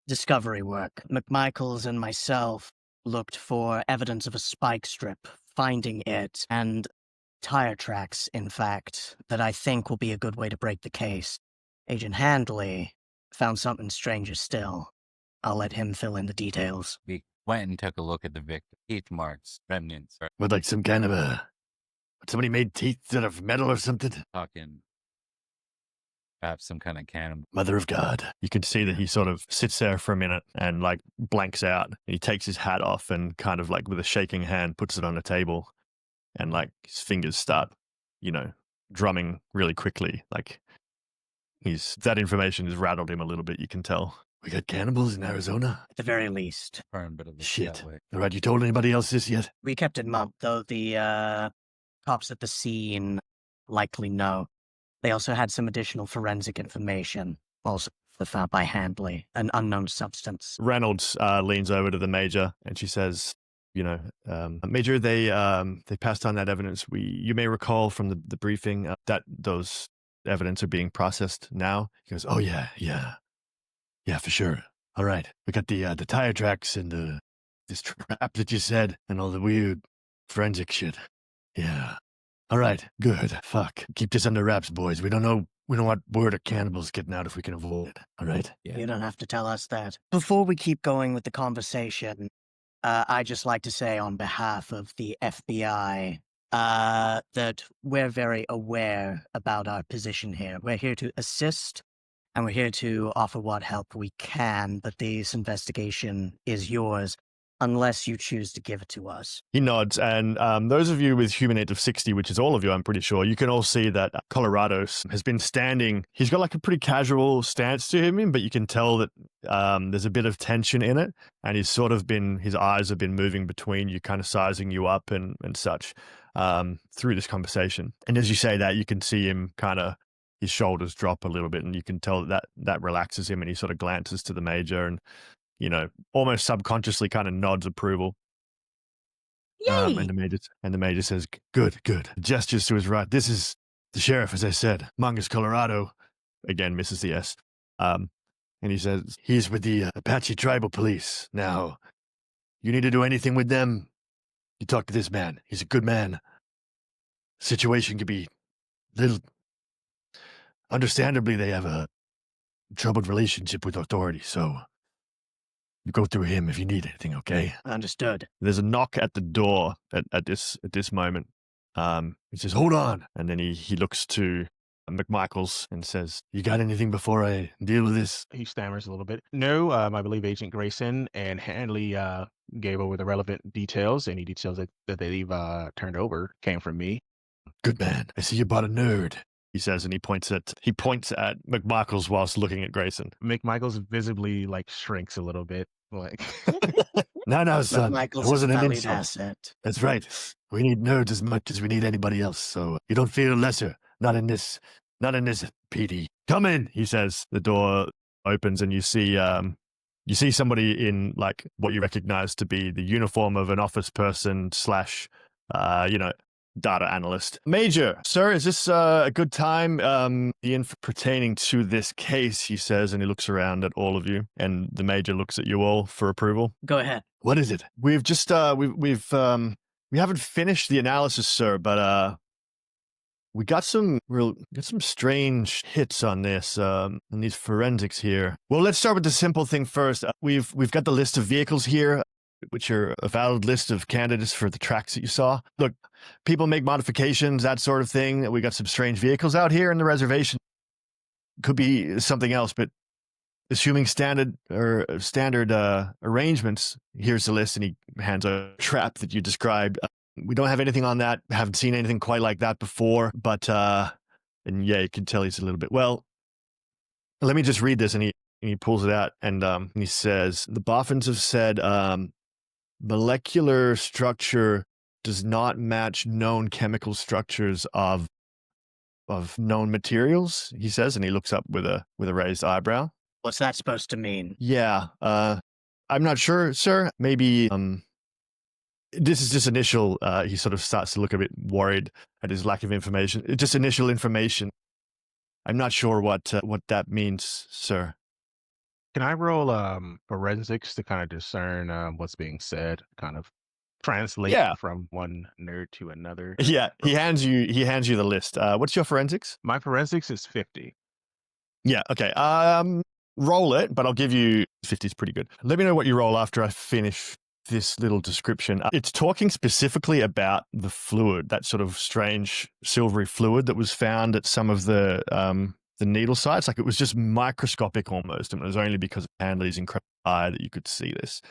discovery work. McMichaels and myself looked for evidence of a spike strip, finding it, and tire tracks, in fact, that I think will be a good way to break the case. Agent Handley found something stranger still. I'll let him fill in the details. We went and took a look at the victim. Teeth marks, remnants, or With like some kind of somebody made teeth out of metal or something? talking perhaps some kind of cannibal. Mother of God. You can see that he sort of sits there for a minute and like blanks out. He takes his hat off and kind of like with a shaking hand puts it on the table, and like his fingers start, drumming really quickly. Like that information has rattled him a little bit, you can tell. We got cannibals in Arizona? At the very least. Confirmed, but it looks Shit. that way. All right, you told anybody else this yet? We kept it mum, though the cops at the scene likely know. They also had some additional forensic information, also found by Handley, an unknown substance. Reynolds leans over to the major and she says, Major, they passed on that evidence. You may recall from the briefing that those evidence are being processed now. He goes, oh yeah, for sure. All right, we got the tire tracks and this trap that you said and all the weird forensic shit. Yeah. All right, good. Fuck. Keep this under wraps, boys. We don't want word of cannibals getting out if we can avoid it. All right? Yeah. You don't have to tell us that. Before we keep going with the conversation, I'd just like to say on behalf of the FBI that we're very aware about our position here. We're here to assist, and we're here to offer what help we can, but this investigation is yours unless you choose to give it to us. He nods, and those of you with human age of 60, which is all of you, I'm pretty sure, you can all see that Colorado's has been standing. He's got like a pretty casual stance to him, but you can tell that there's a bit of tension in it, and his eyes have been moving between you, kind of sizing you up and such through this conversation. And as you say that, you can see him kind of, his shoulders drop a little bit, and you can tell that relaxes him, and he sort of glances to the major and, almost subconsciously kind of nods approval. Yay! And the major says, good. Gestures to his right. This is the sheriff, as I said. Mongus, Colorado. Again, misses the S. And he says, he's with the Apache tribal police. Now, you need to do anything with them, you talk to this man. He's a good man. Situation could be little... Understandably, they have a troubled relationship with authority, so... You go through him if you need anything, okay? Understood. There's a knock at the door at this moment. He says, hold on. And then he looks to McMichaels and says, you got anything before I deal with this? He stammers a little bit. No, I believe Agent Grayson and Handley gave over the relevant details. Any details that they've turned over came from me. Good man. I see you bought a nerd, he says, and he points at McMichaels whilst looking at Grayson. McMichaels visibly shrinks a little bit. No, son. Michael's It wasn't an valued insult. asset. That's right. We need nerds as much as we need anybody else, so you don't feel lesser. Not in this PD. Come in, he says. The door opens and you see somebody in what you recognize to be the uniform of an office person / data analyst. Major, sir, is this a good time? The info pertaining to this case, he says, and he looks around at all of you, and the major looks at you all for approval. Go ahead. What is it? We've just we haven't finished the analysis, sir, but we got some strange hits on this on these forensics here. Well, let's start with the simple thing first. We've got the list of vehicles here, which are a valid list of candidates for the tracks that you saw. Look, people make modifications, that sort of thing. We got some strange vehicles out here in the reservation. Could be something else, but assuming standard arrangements, here's the list, and he hands a trap that you described. We don't have anything on that. Haven't seen anything quite like that before, but and yeah, you can tell he's a little bit. Well, let me just read this, and he pulls it out, and he says the Boffins have said molecular structure does not match known chemical structures of known materials, he says, and he looks up with a raised eyebrow. What's that supposed to mean? Yeah, I'm not sure, sir. Maybe this is just initial. He sort of starts to look a bit worried at his lack of information. It's just initial information. I'm not sure what that means, sir. Can I roll forensics to kind of discern what's being said, kind of translate from one nerd to another? Yeah, he hands you the list. What's your forensics? My forensics is 50. Yeah, okay. Roll it, but I'll give you 50 is pretty good. Let me know what you roll after I finish this little description. It's talking specifically about the fluid, that sort of strange silvery fluid that was found at some of the needle sites. Like it was just microscopic almost, and it was only because of Handley's incredible eye that you could see this.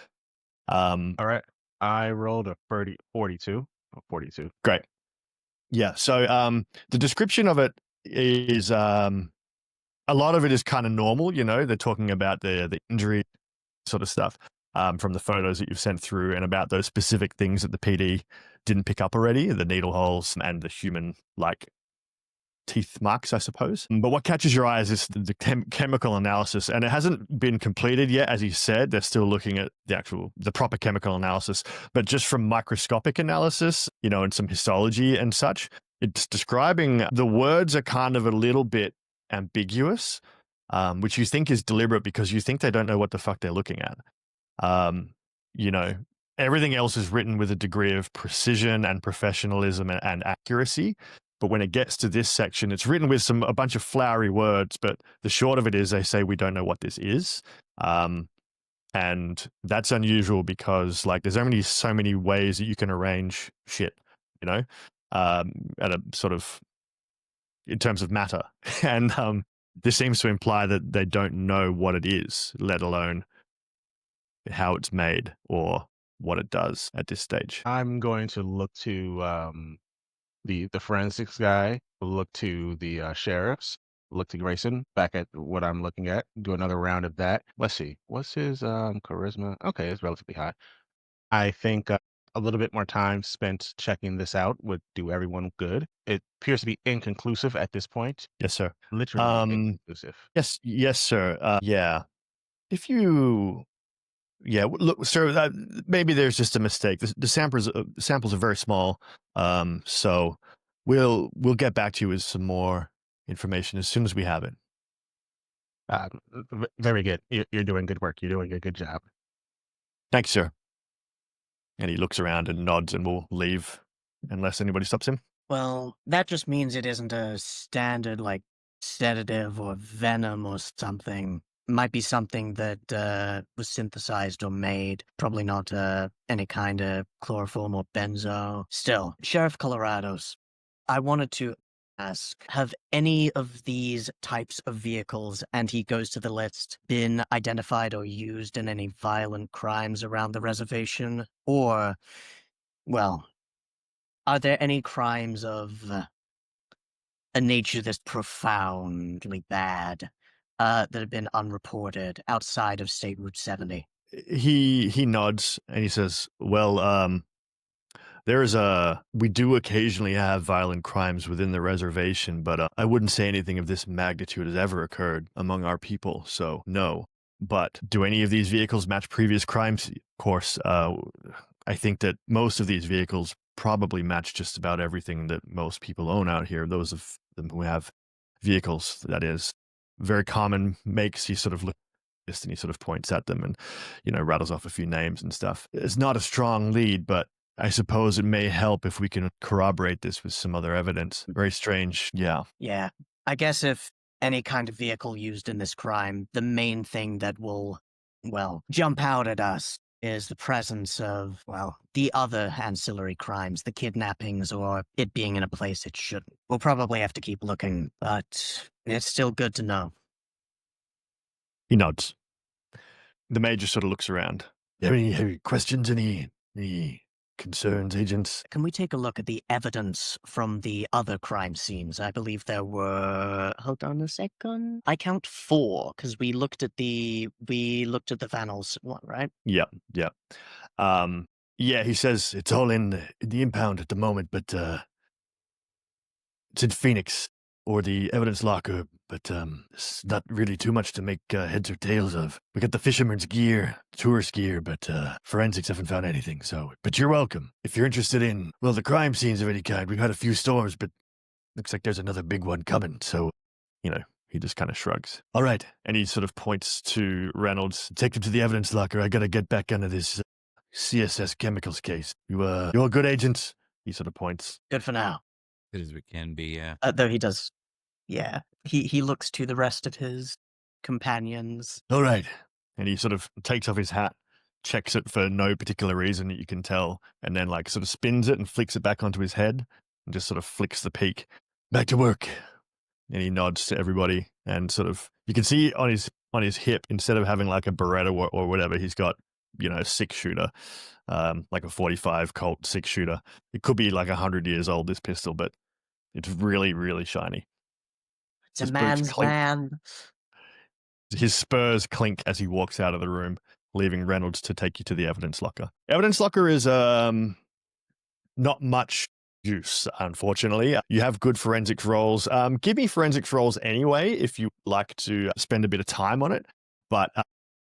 All right. I rolled a 42. Great. Yeah. So the description of it is a lot of it is kind of normal. You know, they're talking about the injury sort of stuff from the photos that you've sent through, and about those specific things that the PD didn't pick up already, the needle holes and the human like teeth marks, I suppose. But what catches your eye is this, the chemical analysis, and it hasn't been completed yet. As you said, they're still looking at the proper chemical analysis, but just from microscopic analysis, you know, and some histology and such, it's describing, the words are kind of a little bit ambiguous, which you think is deliberate because you think they don't know what the fuck they're looking at. You know, everything else is written with a degree of precision and professionalism and accuracy. But when it gets to this section, it's written with a bunch of flowery words. But the short of it is they say, we don't know what this is. And that's unusual because like there's only so many ways that you can arrange shit, you know, at a sort of, in terms of matter. And this seems to imply that they don't know what it is, let alone how it's made or what it does at this stage. I'm going to look to the forensics guy, look to the sheriffs, look to Grayson, back at what I'm looking at, do another round of that. Let's see, what's his charisma? Okay, it's relatively high. I think a little bit more time spent checking this out would do everyone good. It appears to be inconclusive at this point. Yes, sir. Literally inconclusive. Yes, sir. Yeah. If you, yeah, look, sir, maybe there's just a mistake. The samples are very small, so we'll get back to you with some more information as soon as we have it. Very good. You're doing good work. You're doing a good job. Thanks, sir. And he looks around and nods and will leave unless anybody stops him. Well, that just means it isn't a standard, like, sedative or venom or something. Might be something that was synthesized or made. Probably not any kind of chloroform or benzo. Still, Sheriff Colorado's, I wanted to ask, have any of these types of vehicles, and he goes to the list, been identified or used in any violent crimes around the reservation? Or, well, are there any crimes of a nature that's profoundly bad that have been unreported outside of State Route 70? He nods and he says, well, we do occasionally have violent crimes within the reservation, but I wouldn't say anything of this magnitude has ever occurred among our people, so no. But do any of these vehicles match previous crimes? Of course, I think that most of these vehicles probably match just about everything that most people own out here, those of them who have vehicles, that is. Very common makes. He sort of looks and he sort of points at them and, you know, rattles off a few names and stuff. It's not a strong lead, but I suppose it may help if we can corroborate this with some other evidence. Very strange. Yeah. Yeah. I guess if any kind of vehicle used in this crime, the main thing that will, well, jump out at us is the presence of, well, the other ancillary crimes, the kidnappings, or it being in a place it shouldn't. We'll probably have to keep looking, but it's still good to know. He nods. The major sort of looks around. Any questions? Any concerns, agents? Can we take a look at the evidence from the other crime scenes? I believe there were, hold on a second, I count 4, because we looked at the Vanels one, right? Yeah. Yeah, he says it's all in the impound at the moment, but it's in Phoenix or the evidence locker, but it's not really too much to make heads or tails of. We got the fisherman's gear, tourist gear, but forensics haven't found anything, so. But you're welcome. If you're interested in, well, the crime scenes of any kind, we've had a few storms, but looks like there's another big one coming, so, you know, he just kind of shrugs. All right, and he sort of points to Reynolds. Take him to the evidence locker. I gotta get back under this CSS chemicals case. You all good, agents? He sort of points. Good for now. Good as we can be, yeah. Though he does, yeah. He looks to the rest of his companions. All right. And he sort of takes off his hat, checks it for no particular reason that you can tell, and then like sort of spins it and flicks it back onto his head and just sort of flicks the peak. Back to work. And he nods to everybody and sort of, you can see on his hip, instead of having like a Beretta or whatever, he's got, you know, a 6-shooter, like a 45 Colt 6-shooter. It could be like 100 years old, this pistol, but it's really, really shiny. It's a His boots man's clink. man. His spurs clink as he walks out of the room, leaving Reynolds to take you to the evidence locker. Evidence locker is not much use, unfortunately. You have good forensics rolls. Give me forensics rolls anyway if you like to spend a bit of time on it. But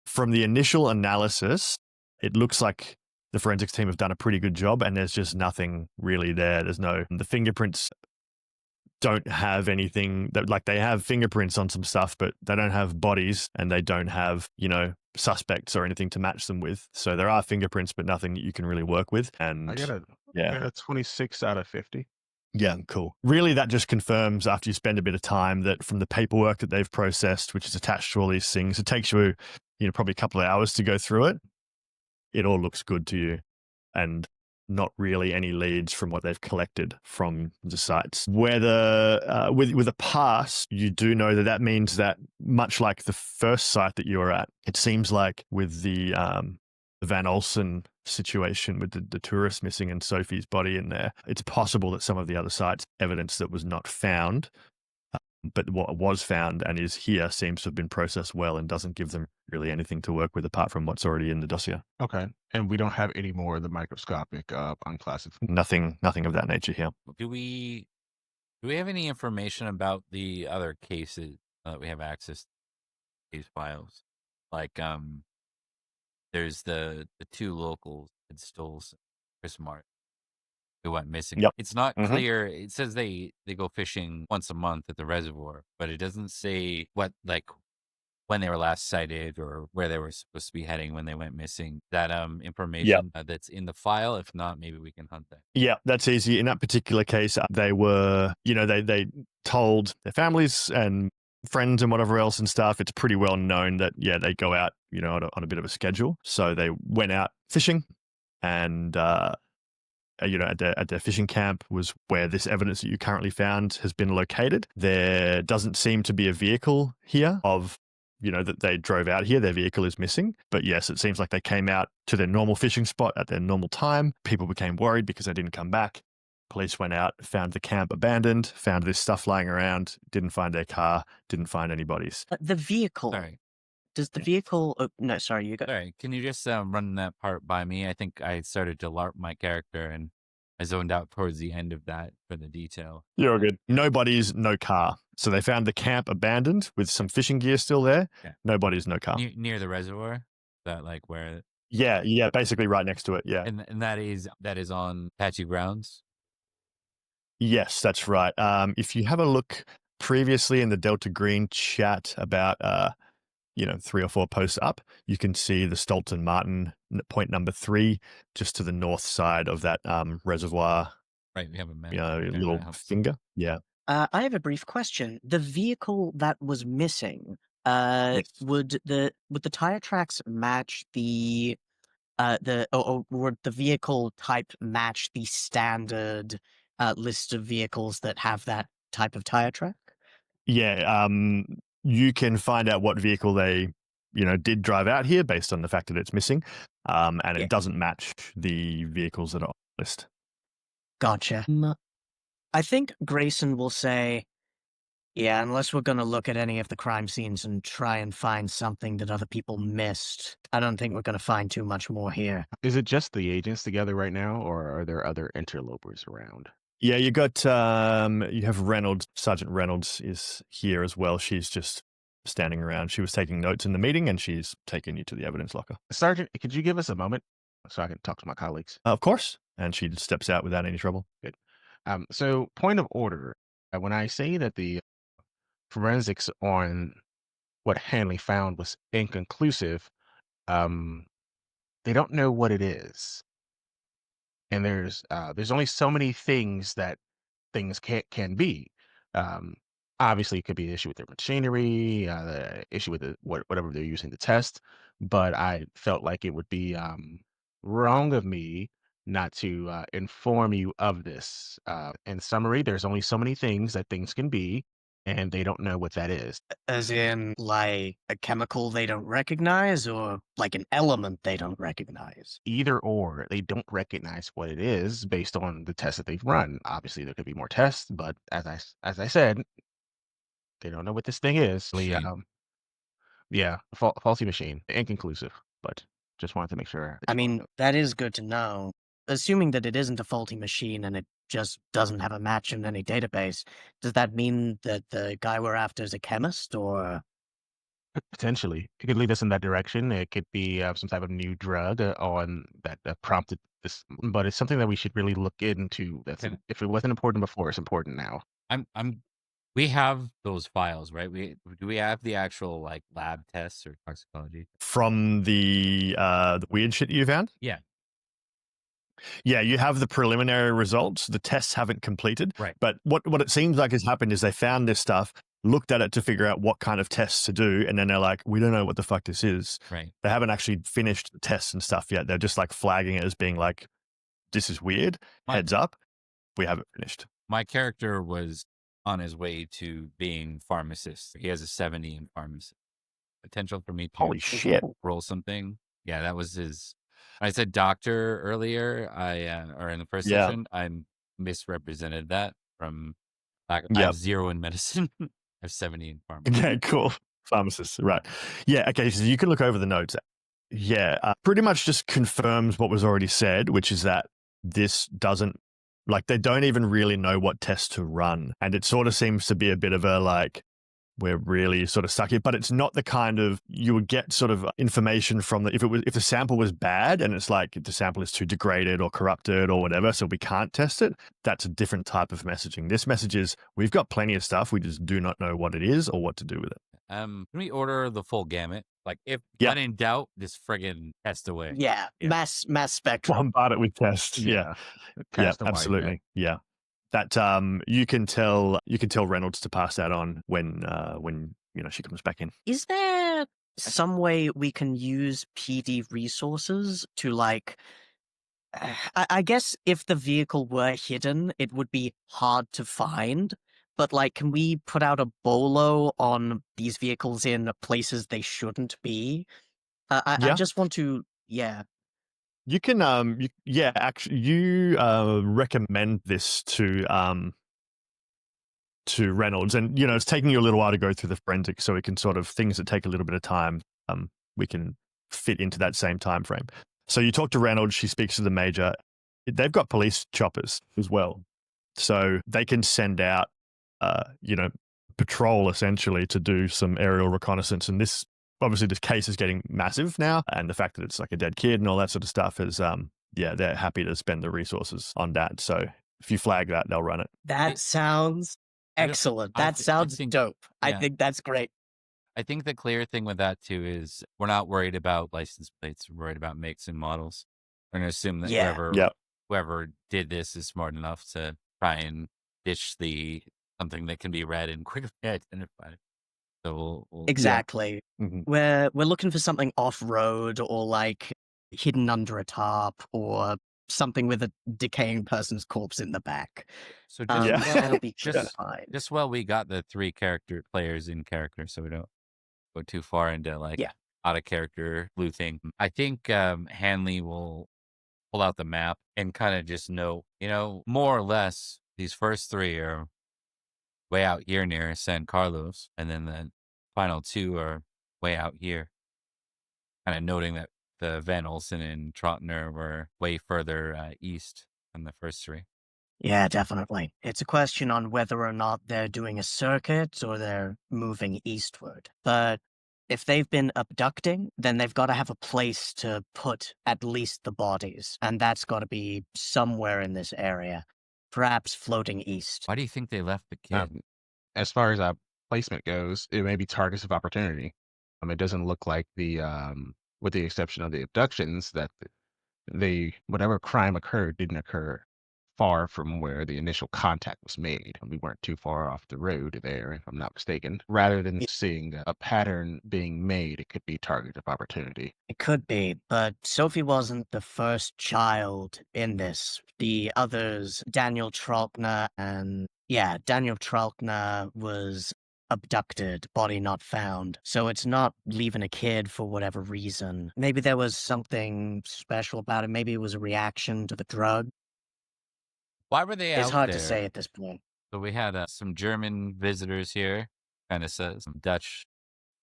from the initial analysis, it looks like the forensics team have done a pretty good job, and there's just nothing really there. The fingerprints don't have anything that, like, they have fingerprints on some stuff, but they don't have bodies, and they don't have, suspects or anything to match them with. So there are fingerprints, but nothing that you can really work with. And I got yeah. a 26 out of 50. Yeah, cool. Really, that just confirms after you spend a bit of time that from the paperwork that they've processed, which is attached to all these things, it takes you, probably a couple of hours to go through it. It all looks good to you, and not really any leads from what they've collected from the sites. With a pass, you do know that means that, much like the first site that you were at, it seems like with the Van Olsen situation with the tourist missing and Sophie's body in there, it's possible that some of the other sites, evidence that was not found, but what was found and is here, seems to have been processed well and doesn't give them really anything to work with apart from what's already in the dossier. Okay. And we don't have any more of the microscopic unclassified. Nothing of that nature here. Do we have any information about the other cases that we have access to these files? Like, there's the two locals, Ed Stoles, Chris Martin, who went missing. Yep. It's not Mhm. clear. It says they go fishing once a month at the reservoir, but it doesn't say when they were last sighted or where they were supposed to be heading when they went missing. That information that's in the file. If not, maybe we can hunt that. Yeah, that's easy. In that particular case, they were, they told their families and friends and whatever else and stuff. It's pretty well known that, they go out, on a bit of a schedule. So they went out fishing, and, at their fishing camp was where this evidence that you currently found has been located. There doesn't seem to be a vehicle here that they drove out here. Their vehicle is missing. But yes, it seems like they came out to their normal fishing spot at their normal time. People became worried because they didn't come back. Police went out, found the camp abandoned, found this stuff lying around, didn't find their car, didn't find any bodies. The vehicle. Sorry. Does the vehicle... Oh, no, sorry, you go. Sorry, can you just run that part by me? I think I started to LARP my character and I zoned out towards the end of that for the detail. You're all good. No bodies, no car. So they found the camp abandoned with some fishing gear still there. Yeah. No bodies, no car. Near the reservoir? Is that like where? Yeah, basically right next to it. Yeah. And that is on Apache grounds? Yes, that's right. If you have a look previously in the Delta Green chat about 3 or 4 posts up, you can see the Stolton Martin point number 3 just to the north side of that reservoir. Right, we have a map. Little finger. Yeah. I have a brief question. The vehicle that was missing, Yes. would the tire tracks match would the vehicle type match the standard list of vehicles that have that type of tire track? Yeah. You can find out what vehicle they, did drive out here based on the fact that it's missing. And Yeah. it doesn't match the vehicles that are on the list. Gotcha. I think Grayson will say, yeah, unless we're going to look at any of the crime scenes and try and find something that other people missed, I don't think we're going to find too much more here. Is it just the agents together right now, or are there other interlopers around? Yeah, you got you have Reynolds. Sergeant Reynolds is here as well. She's just standing around. She was taking notes in the meeting, and she's taken you to the evidence locker. Sergeant, could you give us a moment so I can talk to my colleagues? Of course. And she steps out without any trouble. Good. So, point of order. When I say that the forensics on what Hanley found was inconclusive, they don't know what it is, and there's only so many things that things can be. Obviously, it could be an issue with their machinery, the issue with whatever they're using to test. But I felt like it would be wrong of me not to inform you of this. In summary, there's only so many things that things can be, and they don't know what that is. As in, like, a chemical they don't recognize, or like an element they don't recognize? Either or, they don't recognize what it is based on the tests that they've run. Obviously, there could be more tests, but as I said, They don't know what this thing is. Machine. Yeah, faulty machine, inconclusive, but just wanted to make sure that I you all mean, know. that is good to know. Assuming that it isn't a faulty machine and it just doesn't have a match in any database, does that mean that the guy we're after is a chemist or? Potentially, it could lead us in that direction. It could be some type of new drug on that prompted this, but it's something that we should really look into. Can If it wasn't important before, it's important now. I'm we have those files, right? Do we have the actual like lab tests or toxicology? From the weird shit you found? Yeah. Yeah, you have the preliminary results. The tests haven't completed. Right. But what it seems like has happened is they found this stuff, looked at it to figure out what kind of tests to do, and then they're like, we don't know what the fuck this is. Right. They haven't actually finished the tests and stuff yet. They're just like flagging it as being like, this is weird. My- Heads up. We haven't finished. My character was on his way to being pharmacist. He has a 70 in pharmacy. Potential for me to Holy shit. roll something. Yeah, that was his. I said doctor earlier. Or in the first Yeah. session, I misrepresented that from I Yep. have 0 in medicine. I have 70 in pharmacy. Okay, cool. Pharmacist, right. Yeah, okay, so you can look over the notes. Yeah, pretty much just confirms what was already said, which is that this doesn't, like, they don't even really know what tests to run. And it sort of seems to be a bit of a, like, we're really sort of stuck here, but it's not the kind of, you would get sort of information from if the sample was bad and it's like the sample is too degraded or corrupted or whatever, so we can't test it. That's a different type of messaging. This message is, we've got plenty of stuff, we just do not know what it is or what to do with it. Can we order the full gamut? Like, if Yeah. when in doubt, just friggin' test away. Yeah, mass spectrum. Bombard it with tests. Yeah, Cast a wide net. absolutely. Yeah. That you can tell Reynolds to pass that on when she comes back in. Is there some way we can use PD resources to like? I guess if the vehicle were hidden, it would be hard to find. But like, can we put out a bolo on these vehicles in places they shouldn't be? I Yeah. just want to, yeah. You can actually recommend this to Reynolds, and it's taking you a little while to go through the forensics, so we can sort of, things that take a little bit of time, we can fit into that same time frame. So you talk to Reynolds, she speaks to the major. They've got police choppers as well, so they can send out patrol essentially to do some aerial reconnaissance. And this, obviously, this case is getting massive now, and the fact that it's like a dead kid and all that sort of stuff is they're happy to spend the resources on that. So if you flag that, they'll run it. That sounds excellent. That sounds dope. I think that's great. I think the clear thing with that too is we're not worried about license plates. We're worried about makes and models. We're going to assume that whoever did this is smart enough to try and ditch something that can be read and quickly identified. So we'll Exactly. Mhm. We're looking for something off road or like hidden under a tarp or something with a decaying person's corpse in the back. So That'll be just fine. we got the 3 character players in character, so we don't go too far into like out of character blue thing. I think Hanley will pull out the map and kind of just know, more or less these first 3 are way out here near San Carlos, and then the final 2 are way out here. Kind of noting that the Van Olsen and Trotner were way further east than the first 3. Yeah, definitely. It's a question on whether or not they're doing a circuit or they're moving eastward. But if they've been abducting, then they've got to have a place to put at least the bodies. And that's got to be somewhere in this area, perhaps floating east. Why do you think they left the kid? As far as placement goes, it may be targets of opportunity. It doesn't look like with the exception of the abductions, that whatever crime occurred didn't occur far from where the initial contact was made. We weren't too far off the road there, if I'm not mistaken. Rather than seeing a pattern being made, it could be target of opportunity. It could be, but Sophie wasn't the first child in this. The others, Daniel Tralkner Daniel Tralkner was abducted, body not found. So it's not leaving a kid for whatever reason. Maybe there was something special about it. Maybe it was a reaction to the drug. Why were they out there? It's hard to say at this point. So we had some German visitors here. kind of says. Some Dutch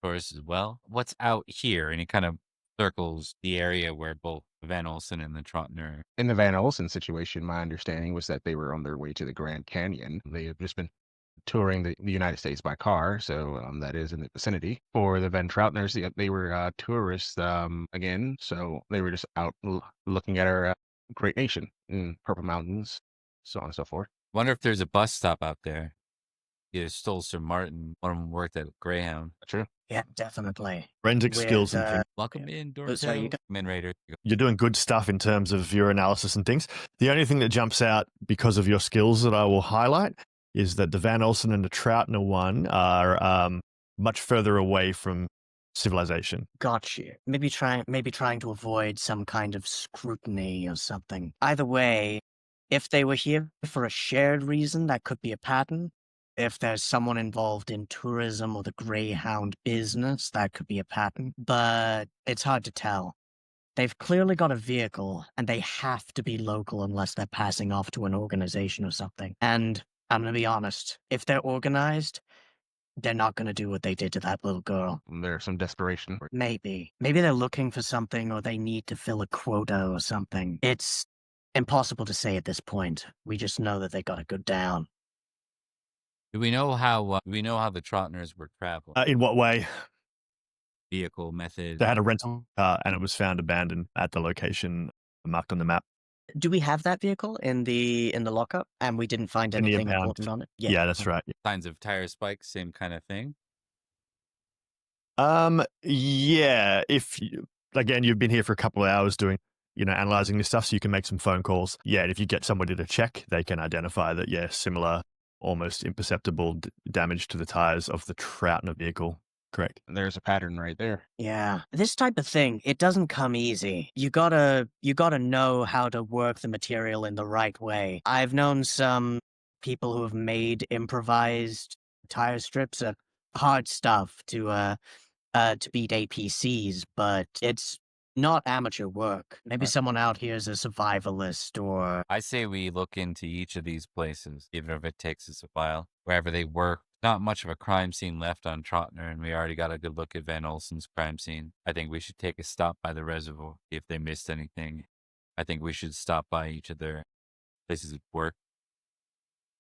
tourists as well. What's out here? And he kind of circles the area where both Van Olsen and the Trotner. In the Van Olsen situation, my understanding was that they were on their way to the Grand Canyon. They have just been touring the United States by car, so that is in the vicinity. For the Van Troutners, they were tourists again, so they were just out looking at our great nation in Purple Mountains, so on and so forth. Wonder if there's a bus stop out there. Either stole Sir Martin. One of them worked at Greyhound. True. Yeah, definitely. Forensic With, skills and things. Welcome in, Dorothy. sorry, you Come in, Raider. You're doing good stuff in terms of your analysis and things. The only thing that jumps out because of your skills that I will highlight is that the Van Olsen and the Troutner one are much further away from civilization. Got you. Maybe trying to avoid some kind of scrutiny or something. Either way, if they were here for a shared reason, that could be a pattern. If there's someone involved in tourism or the Greyhound business, that could be a pattern. But it's hard to tell. They've clearly got a vehicle, and they have to be local unless they're passing off to an organization or something. And I'm going to be honest, if they're organized, they're not going to do what they did to that little girl. There's some desperation. Maybe they're looking for something, or they need to fill a quota or something. It's impossible to say at this point. We just know that they got to go down. Do we know how the Trotners were traveling? In what way? Vehicle method. They had a rental car and it was found abandoned at the location marked on the map. Do we have that vehicle in the lockup, and we didn't find In the anything impound. important on it? Yeah, that's right. Signs of tire spikes, same kind of thing. Yeah. If you, again, you've been here for a couple of hours doing, analyzing this stuff, so you can make some phone calls. Yeah, and if you get somebody to check, they can identify that, yeah, similar, almost imperceptible damage to the tires of the Troutner vehicle. Correct. There's a pattern right there. Yeah. This type of thing, it doesn't come easy. You gotta know how to work the material in the right way. I've known some people who have made improvised tire strips. Hard stuff to beat APCs, but it's not amateur work. Maybe Right. someone out here is a survivalist, or I say we look into each of these places, even if it takes us a while. Wherever they work, not much of a crime scene left on Trotner, and we already got a good look at Van Olsen's crime scene. I think we should take a stop by the reservoir, see if they missed anything. I think we should stop by each of their places of work.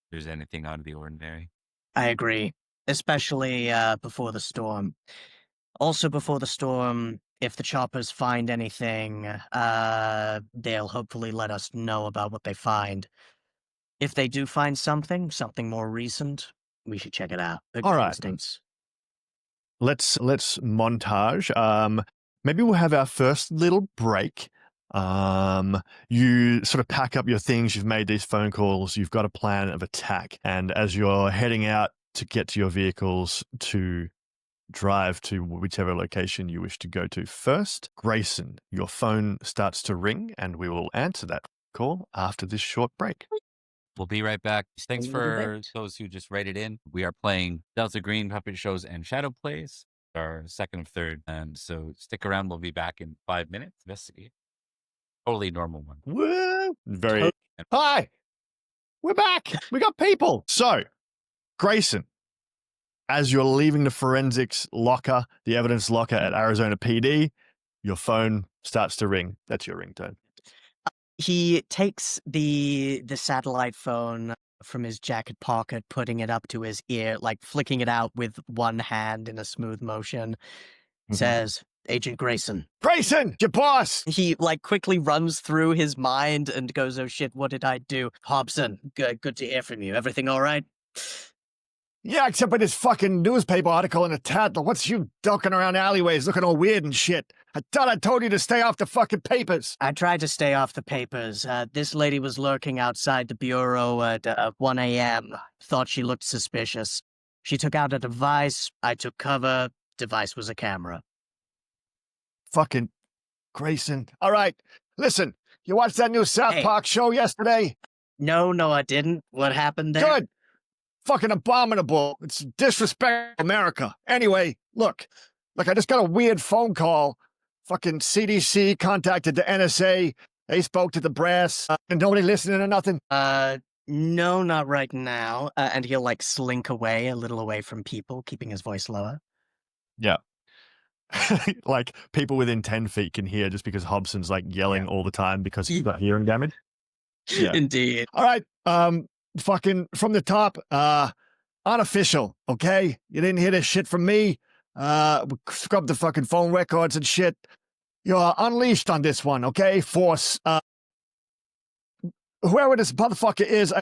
If there's anything out of the ordinary. I agree, especially before the storm. Also, before the storm, if the choppers find anything, they'll hopefully let us know about what they find. If they do find something more recent, we should check it out. All right. Instincts. Let's montage. Maybe we'll have our first little break. You sort of pack up your things. You've made these phone calls. You've got a plan of attack. And as you're heading out to get to your vehicles to drive to whichever location you wish to go to first, Grayson, your phone starts to ring, and we will answer that call after this short break. We'll be right back. Thanks a little for bit. those who just rated in. We are playing Delta Green Puppet Shows and Shadow Plays, our second and third. So stick around. We'll be back in 5 minutes. Investigate. Totally normal one. Woo! Very. Hi, we're back. We got people. So, Grayson, as you're leaving the forensics locker, the evidence locker at Arizona PD, your phone starts to ring. That's your ringtone. He takes the satellite phone from his jacket pocket, putting it up to his ear, like flicking it out with one hand in a smooth motion. Says, "Agent Grayson." Grayson, your boss. He quickly runs through his mind and goes, "Oh shit, what did I do?" "Hobson, good to hear from you. Everything all right?" Yeah, except for this fucking newspaper article in a tattle. What's you ducking around alleyways looking all weird and shit? I thought I told you to stay off the fucking papers. I tried to stay off the papers. This lady was lurking outside the bureau at 1 a.m. Thought she looked suspicious. She took out a device. I took cover. Device was a camera. Fucking Grayson. All right, listen, you watched that new South Hey. Park show yesterday? No, I didn't. What happened there? Good. Fucking abominable. It's disrespect to America. Anyway, look, I just got a weird phone call. Fucking CDC contacted the NSA. They spoke to the brass. And nobody listening to nothing. No, not right now. And he'll like slink away a little away from people, keeping his voice lower. Yeah. Like people within 10 feet can hear just because Hobson's like yelling all the time because he's got hearing damage. Yeah. Indeed. All right. Fucking from the top, unofficial, okay? You didn't hear this shit from me. Scrub the fucking phone records and shit. You're unleashed on this one, okay? Force, whoever this motherfucker is,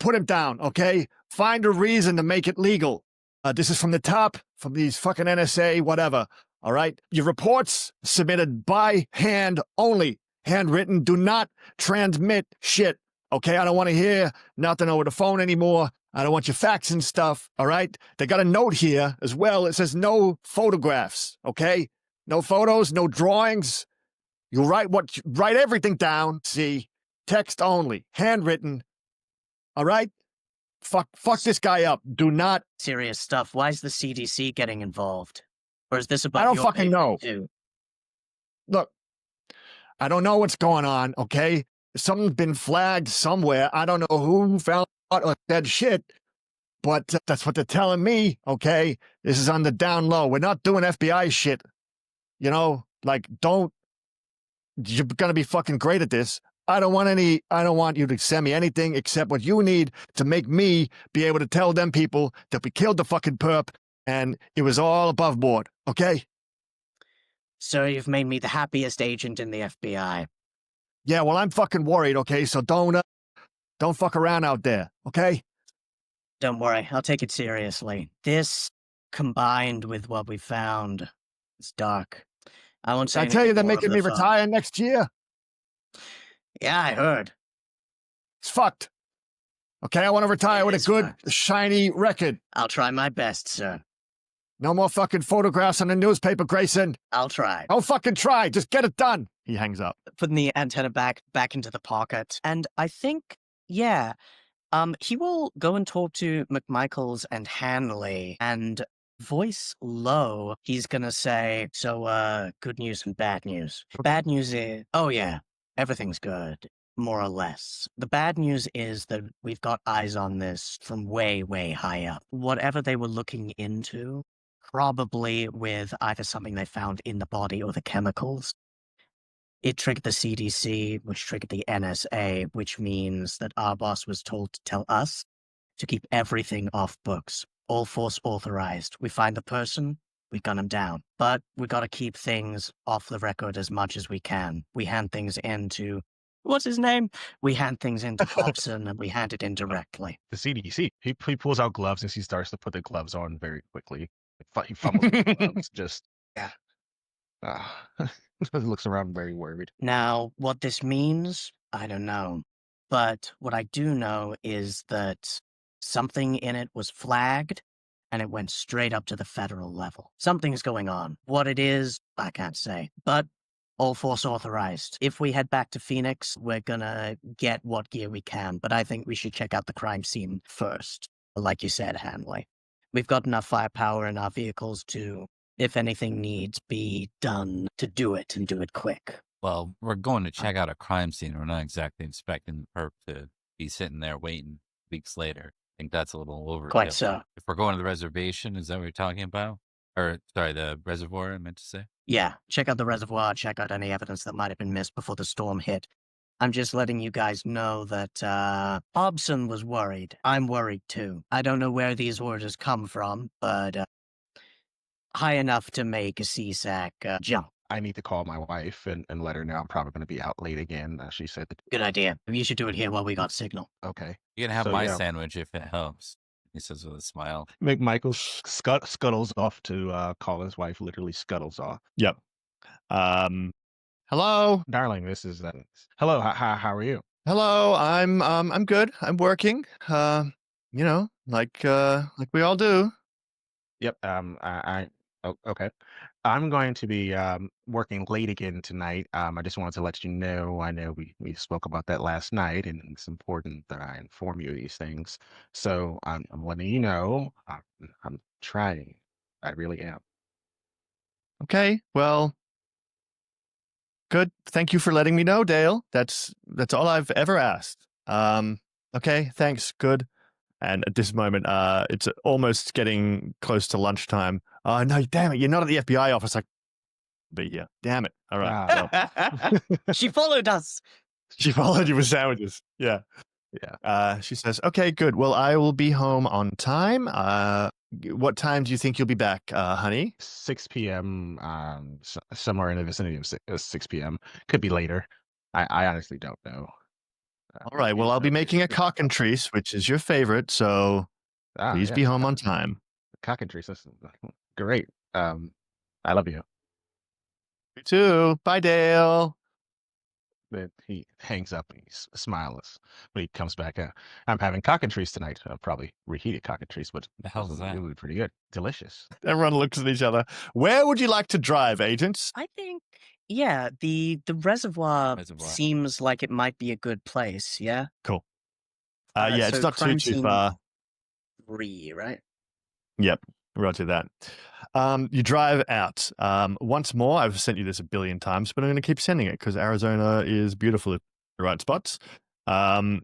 put him down, okay? Find a reason to make it legal. This is from the top, from these fucking NSA, whatever. All right? Your reports submitted by hand only. Handwritten. Do not transmit shit. Okay? I don't want to hear nothing over the phone anymore. I don't want your facts and stuff. All right? They got a note here as well. It says no photographs. Okay? No photos, no drawings. You write everything down. See? Text only. Handwritten. All right? Fuck this guy up. Do not. Serious stuff. Why is the CDC getting involved? Or is this about I don't your fucking know. too? Look, I don't know what's going on, okay? Something's been flagged somewhere. I don't know who found out or said shit, but that's what they're telling me, okay? This is on the down low. We're not doing FBI shit. You know, like, you're gonna be fucking great at this. I don't want you to send me anything except what you need to make me be able to tell them people that we killed the fucking perp and it was all above board, okay? So you've made me the happiest agent in the FBI. Yeah, well, I'm fucking worried, okay? So don't fuck around out there, okay? Don't worry, I'll take it seriously. This, combined with what we found, it's dark. I won't say I tell you, they're anything more making over me the phone. retire next year. Yeah, I heard. It's fucked. Okay, I want to retire It with a is good, fucked. shiny record. I'll try my best, sir. No more fucking photographs on the newspaper, Grayson. I'll try. Don't fucking try. Just get it done. He hangs up. Putting the antenna back into the pocket. And I think, yeah, he will go and talk to McMichaels and Hanley, and voice low, he's gonna say, so, good news and bad news. Bad news is, oh yeah, everything's good, more or less. The bad news is that we've got eyes on this from way, way high up. Whatever they were looking into, probably with either something they found in the body or the chemicals, it triggered the CDC, which triggered the NSA, which means that our boss was told to tell us to keep everything off books. All force authorized. We find the person, we gun him down. But we gotta keep things off the record as much as we can. We hand things into, what's his name? We hand things into Hobson and we hand it in directly. The CDC. He pulls out gloves and he starts to put the gloves on very quickly. He fumbles with the gloves. Just Yeah. He looks around very worried. Now, what this means, I don't know. But what I do know is that something in it was flagged and it went straight up to the federal level. Something's going on. What it is, I can't say. But all force authorized. If we head back to Phoenix, we're gonna get what gear we can, but I think we should check out the crime scene first. Like you said, Hanley. We've got enough firepower in our vehicles to, if anything needs be done, to do it and do it quick. Well, we're going to check out a crime scene. We're not exactly expecting the perp to be sitting there waiting weeks later. I think that's a little overkill. Quite so. If we're going to the reservation, is that what you're talking about? Or, sorry, the reservoir, I meant to say? Yeah, check out the reservoir, check out any evidence that might have been missed before the storm hit. I'm just letting you guys know that, Hobson was worried. I'm worried too. I don't know where these orders come from, but, high enough to make a CSAC jump. I need to call my wife and let her know I'm probably going to be out late again. She said that. Good idea. You should do it here while we got signal. Okay. You can have So, my yeah. sandwich if it helps, he says with a smile. McMichael scuttles off to call his wife. Literally scuttles off. Yep. Hello. Darling, this is hello. How are you? Hello. I'm good. I'm working. Like we all do. Yep. Okay. I'm going to be working late again tonight. I just wanted to let you know. I know we spoke about that last night, and it's important that I inform you of these things. So I'm letting you know. I'm trying. I really am. Okay. Well, good. Thank you for letting me know, Dale. That's all I've ever asked. Okay, thanks. Good. And at this moment, it's almost getting close to lunchtime. Oh, no, damn it. You're not at the FBI office. I be here. Damn it. All right. Well, She followed us. she followed you with sandwiches. Yeah. Yeah. She says, okay, good. Well, I will be home on time. What time do you think you'll be back, honey? 6 p.m. Somewhere in the vicinity of 6 p.m. Could be later. I honestly don't know. All right. Well, I'll be making a cockatrice, which is your favorite. So please be yes, home on time. cockatrice. That's great. I love you. You too. Bye, Dale. Then he hangs up and he's smiles when he comes back. I'm having cockatrice tonight. Probably reheated cockatrice, but The hell's it that? would be pretty good. Delicious. Everyone looks at each other. Where would you like to drive, agents? I think, yeah, the reservoir Reservoir. seems like it might be a good place. Yeah. Cool. Yeah, it's so not crime too scene far. 3, right? Yep, roger that. You drive out. Once more, I've sent you this a billion times, but I'm going to keep sending it because Arizona is beautiful at the right spots.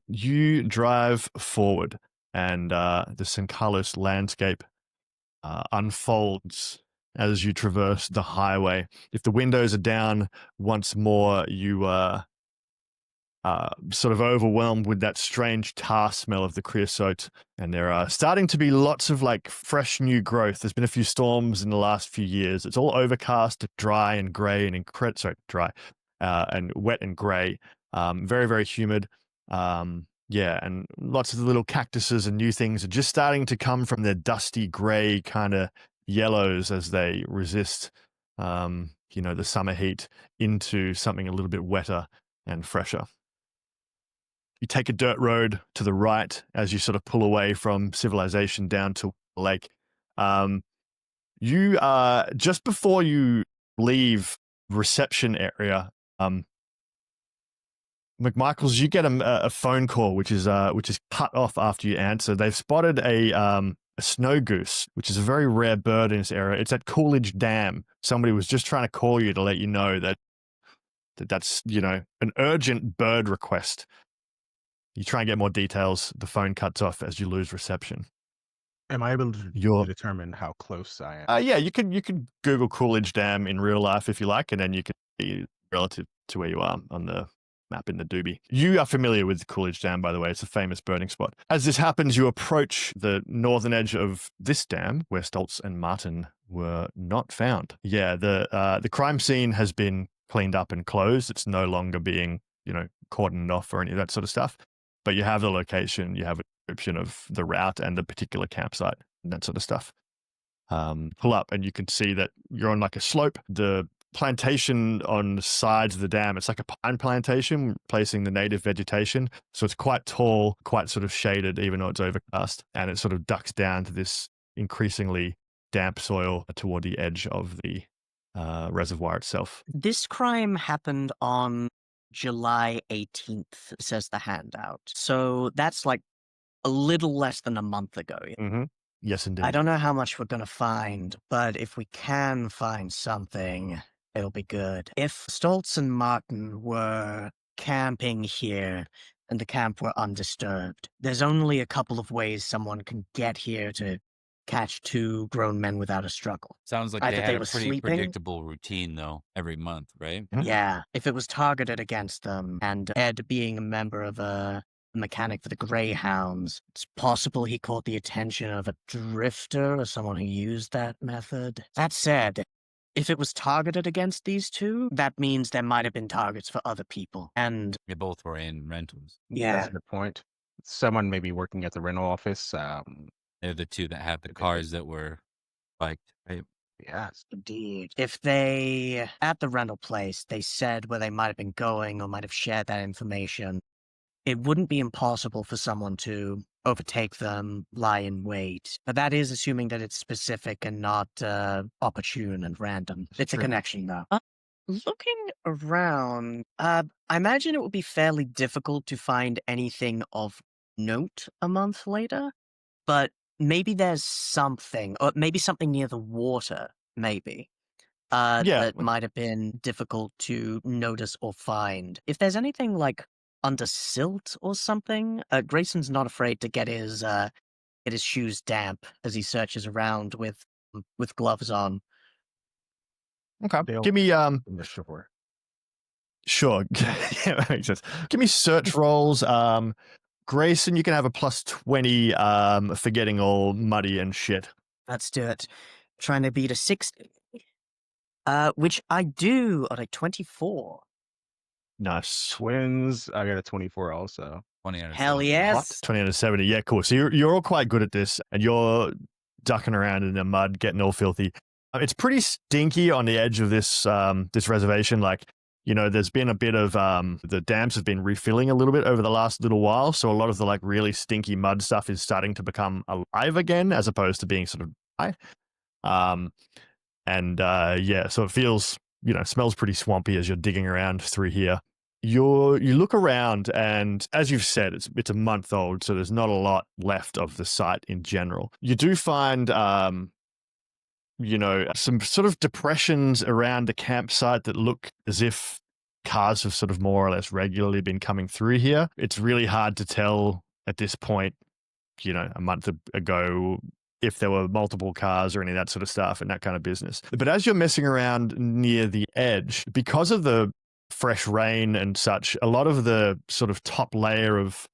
You drive forward, and the San Carlos landscape unfolds as you traverse the highway. If the windows are down, once more, you sort of overwhelmed with that strange tar smell of the creosote. And there are starting to be lots of like fresh new growth. There's been a few storms in the last few years. It's all overcast, dry and gray and and wet and gray. Very, very humid. Yeah, and lots of the little cactuses and new things are just starting to come from their dusty gray kind of yellows as they resist, the summer heat into something a little bit wetter and fresher. You take a dirt road to the right as you sort of pull away from civilization down to the lake. You just before you leave reception area, McMichaels, you get a phone call which is cut off after you answer. They've spotted a snow goose, which is a very rare bird in this area. It's at Coolidge Dam. Somebody was just trying to call you to let you know that's an urgent bird request. You try and get more details. The phone cuts off as you lose reception. Am I able to determine how close I am? Yeah, you can Google Coolidge Dam in real life if you like, and then you can see relative to where you are on the map in the doobie. You are familiar with Coolidge Dam, by the way. It's a famous birding spot. As this happens, you approach the northern edge of this dam where Stoltz and Martin were not found. Yeah, the crime scene has been cleaned up and closed. It's no longer being, cordoned off or any of that sort of stuff. But you have the location, you have a description of the route and the particular campsite and that sort of stuff. Pull up and you can see that you're on like a slope. The plantation on the sides of the dam, it's like a pine plantation replacing the native vegetation. So it's quite tall, quite sort of shaded, even though it's overcast. And it sort of ducks down to this increasingly damp soil toward the edge of the reservoir itself. This crime happened on July 18th, says the handout. So that's like a little less than a month ago. Mm-hmm. Yes, indeed. I don't know how much we're going to find, but if we can find something, it'll be good. If Stoltz and Martin were camping here and the camp were undisturbed, there's only a couple of ways someone can get here to catch 2 grown men without a struggle. Sounds like Either they they had a were pretty sleeping- predictable routine, though, every month, right? Yeah, if it was targeted against them, and Ed being a member of a mechanic for the Greyhounds, it's possible he caught the attention of a drifter or someone who used that method. That said, if it was targeted against these 2, that means there might have been targets for other people. And They both were in rentals. That's a good point. Someone may be working at the rental office. They're the 2 that had the cars that were biked, right? Yes. indeed, if they, at the rental place, they said where they might have been going or might have shared that information, it wouldn't be impossible for someone to overtake them, lie in wait. But that is assuming that it's specific and not opportune and random. It's a True. connection, though. Looking around, I imagine it would be fairly difficult to find anything of note a month later, but maybe there's something, or maybe something near the water, maybe. Yeah. That might have been difficult to notice or find. If there's anything like under silt or something. Grayson's not afraid to get his shoes damp as he searches around with gloves on. Okay. They'll- Give me Sure. sure. Yeah, that makes sense. Give me search rolls. Grayson, you can have a +20 for getting all muddy and shit. Let's do it. Trying to beat a 60. Which I do on a 24. Nice. Twins, I got a 24 also. 20 out of Hell 70. yes. 20 out of 70. Yeah, cool. So you're all quite good at this, and you're ducking around in the mud, getting all filthy. It's pretty stinky on the edge of this this reservation. Like, you know, there's been a bit of the dams have been refilling a little bit over the last little while, so a lot of the like really stinky mud stuff is starting to become alive again, as opposed to being sort of dry. Yeah, so it feels, you know, smells pretty swampy as you're digging around through here. You look around, and as you've said, it's a month old, so there's not a lot left of the site in general. You do find, you know, some sort of depressions around the campsite that look as if cars have sort of more or less regularly been coming through here. It's really hard to tell at this point, you know, a month ago, if there were multiple cars or any of that sort of stuff and that kind of business. But as you're messing around near the edge, because of the fresh rain and such, a lot of the sort of top layer of,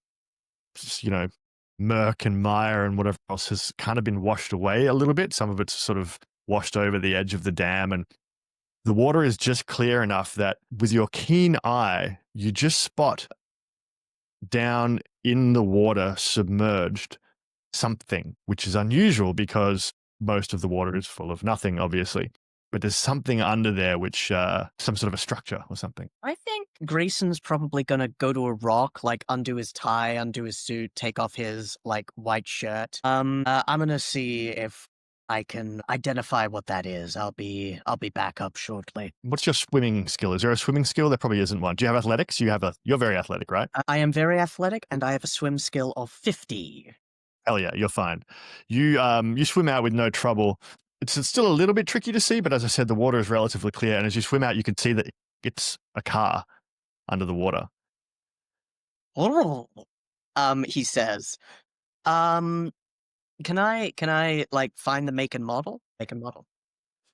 you know, murk and mire and whatever else has kind of been washed away a little bit. Some of it's sort of washed over the edge of the dam, and the water is just clear enough that with your keen eye, you just spot down in the water, submerged, something, which is unusual because most of the water is full of nothing, obviously. But there's something under there, which some sort of a structure or something. I think Grayson's probably gonna go to a rock, like undo his tie, undo his suit, take off his like white shirt. I'm gonna see if I can identify what that is. I'll be back up shortly. What's your swimming skill? Is there a swimming skill? There probably isn't one. Do you have athletics? You're very athletic, right? I am very athletic, and I have a swim skill of 50. Hell yeah, you're fine. You swim out with no trouble. It's still a little bit tricky to see, but as I said, the water is relatively clear, and as you swim out, you can see that it's a car under the water. Oh, he says, can I like find the make and model? Make and model.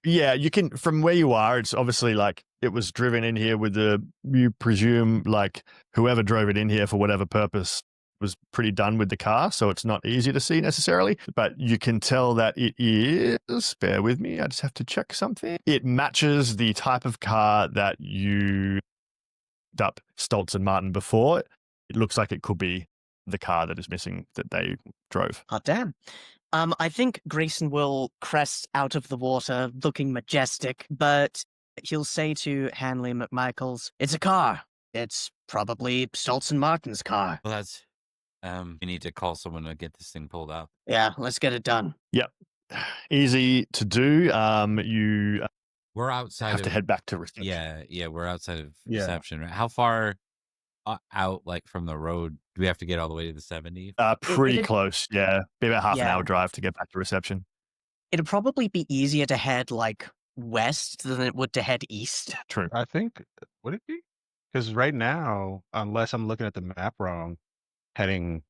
Yeah, you can, from where you are, it's obviously like it was driven in here with you presume like whoever drove it in here for whatever purpose was pretty done with the car, so it's not easy to see necessarily, but you can tell that it is, bear with me, I just have to check something. It matches the type of car that you up Stoltz and Martin before. It looks like it could be the car that is missing that they drove. Oh, damn. I think Grayson will crest out of the water, looking majestic, but he'll say to Hanley McMichaels, "It's a car. It's probably Stoltz and Martin's car." Well, that's we need to call someone to get this thing pulled out. Yeah, let's get it done. Yep. Easy to do. You We're outside have of to head back to reception. Yeah, we're outside of Yeah. reception. Right? How far out, like from the road, do we have to get all the way to the 70? Pretty It- close. Yeah. Be about half an Yeah. hour drive to get back to reception. It'd probably be easier to head like west than it would to head east. True. I think, would it be? Because right now, unless I'm looking at the map wrong, heading.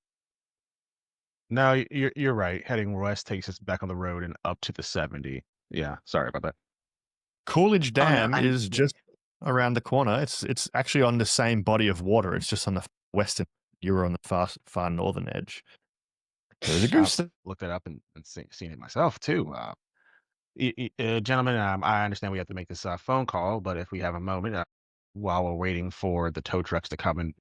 No, you're right. Heading west takes us back on the road and up to the 70. Yeah, sorry about that. Coolidge Oh, no, Dam I'm- is just around the corner. It's actually on the same body of water. It's just on the western. You were on the far northern edge. There's a goose. I've looked it up and seen it myself too. Gentlemen, I understand we have to make this phone call, but if we have a moment while we're waiting for the tow trucks to come and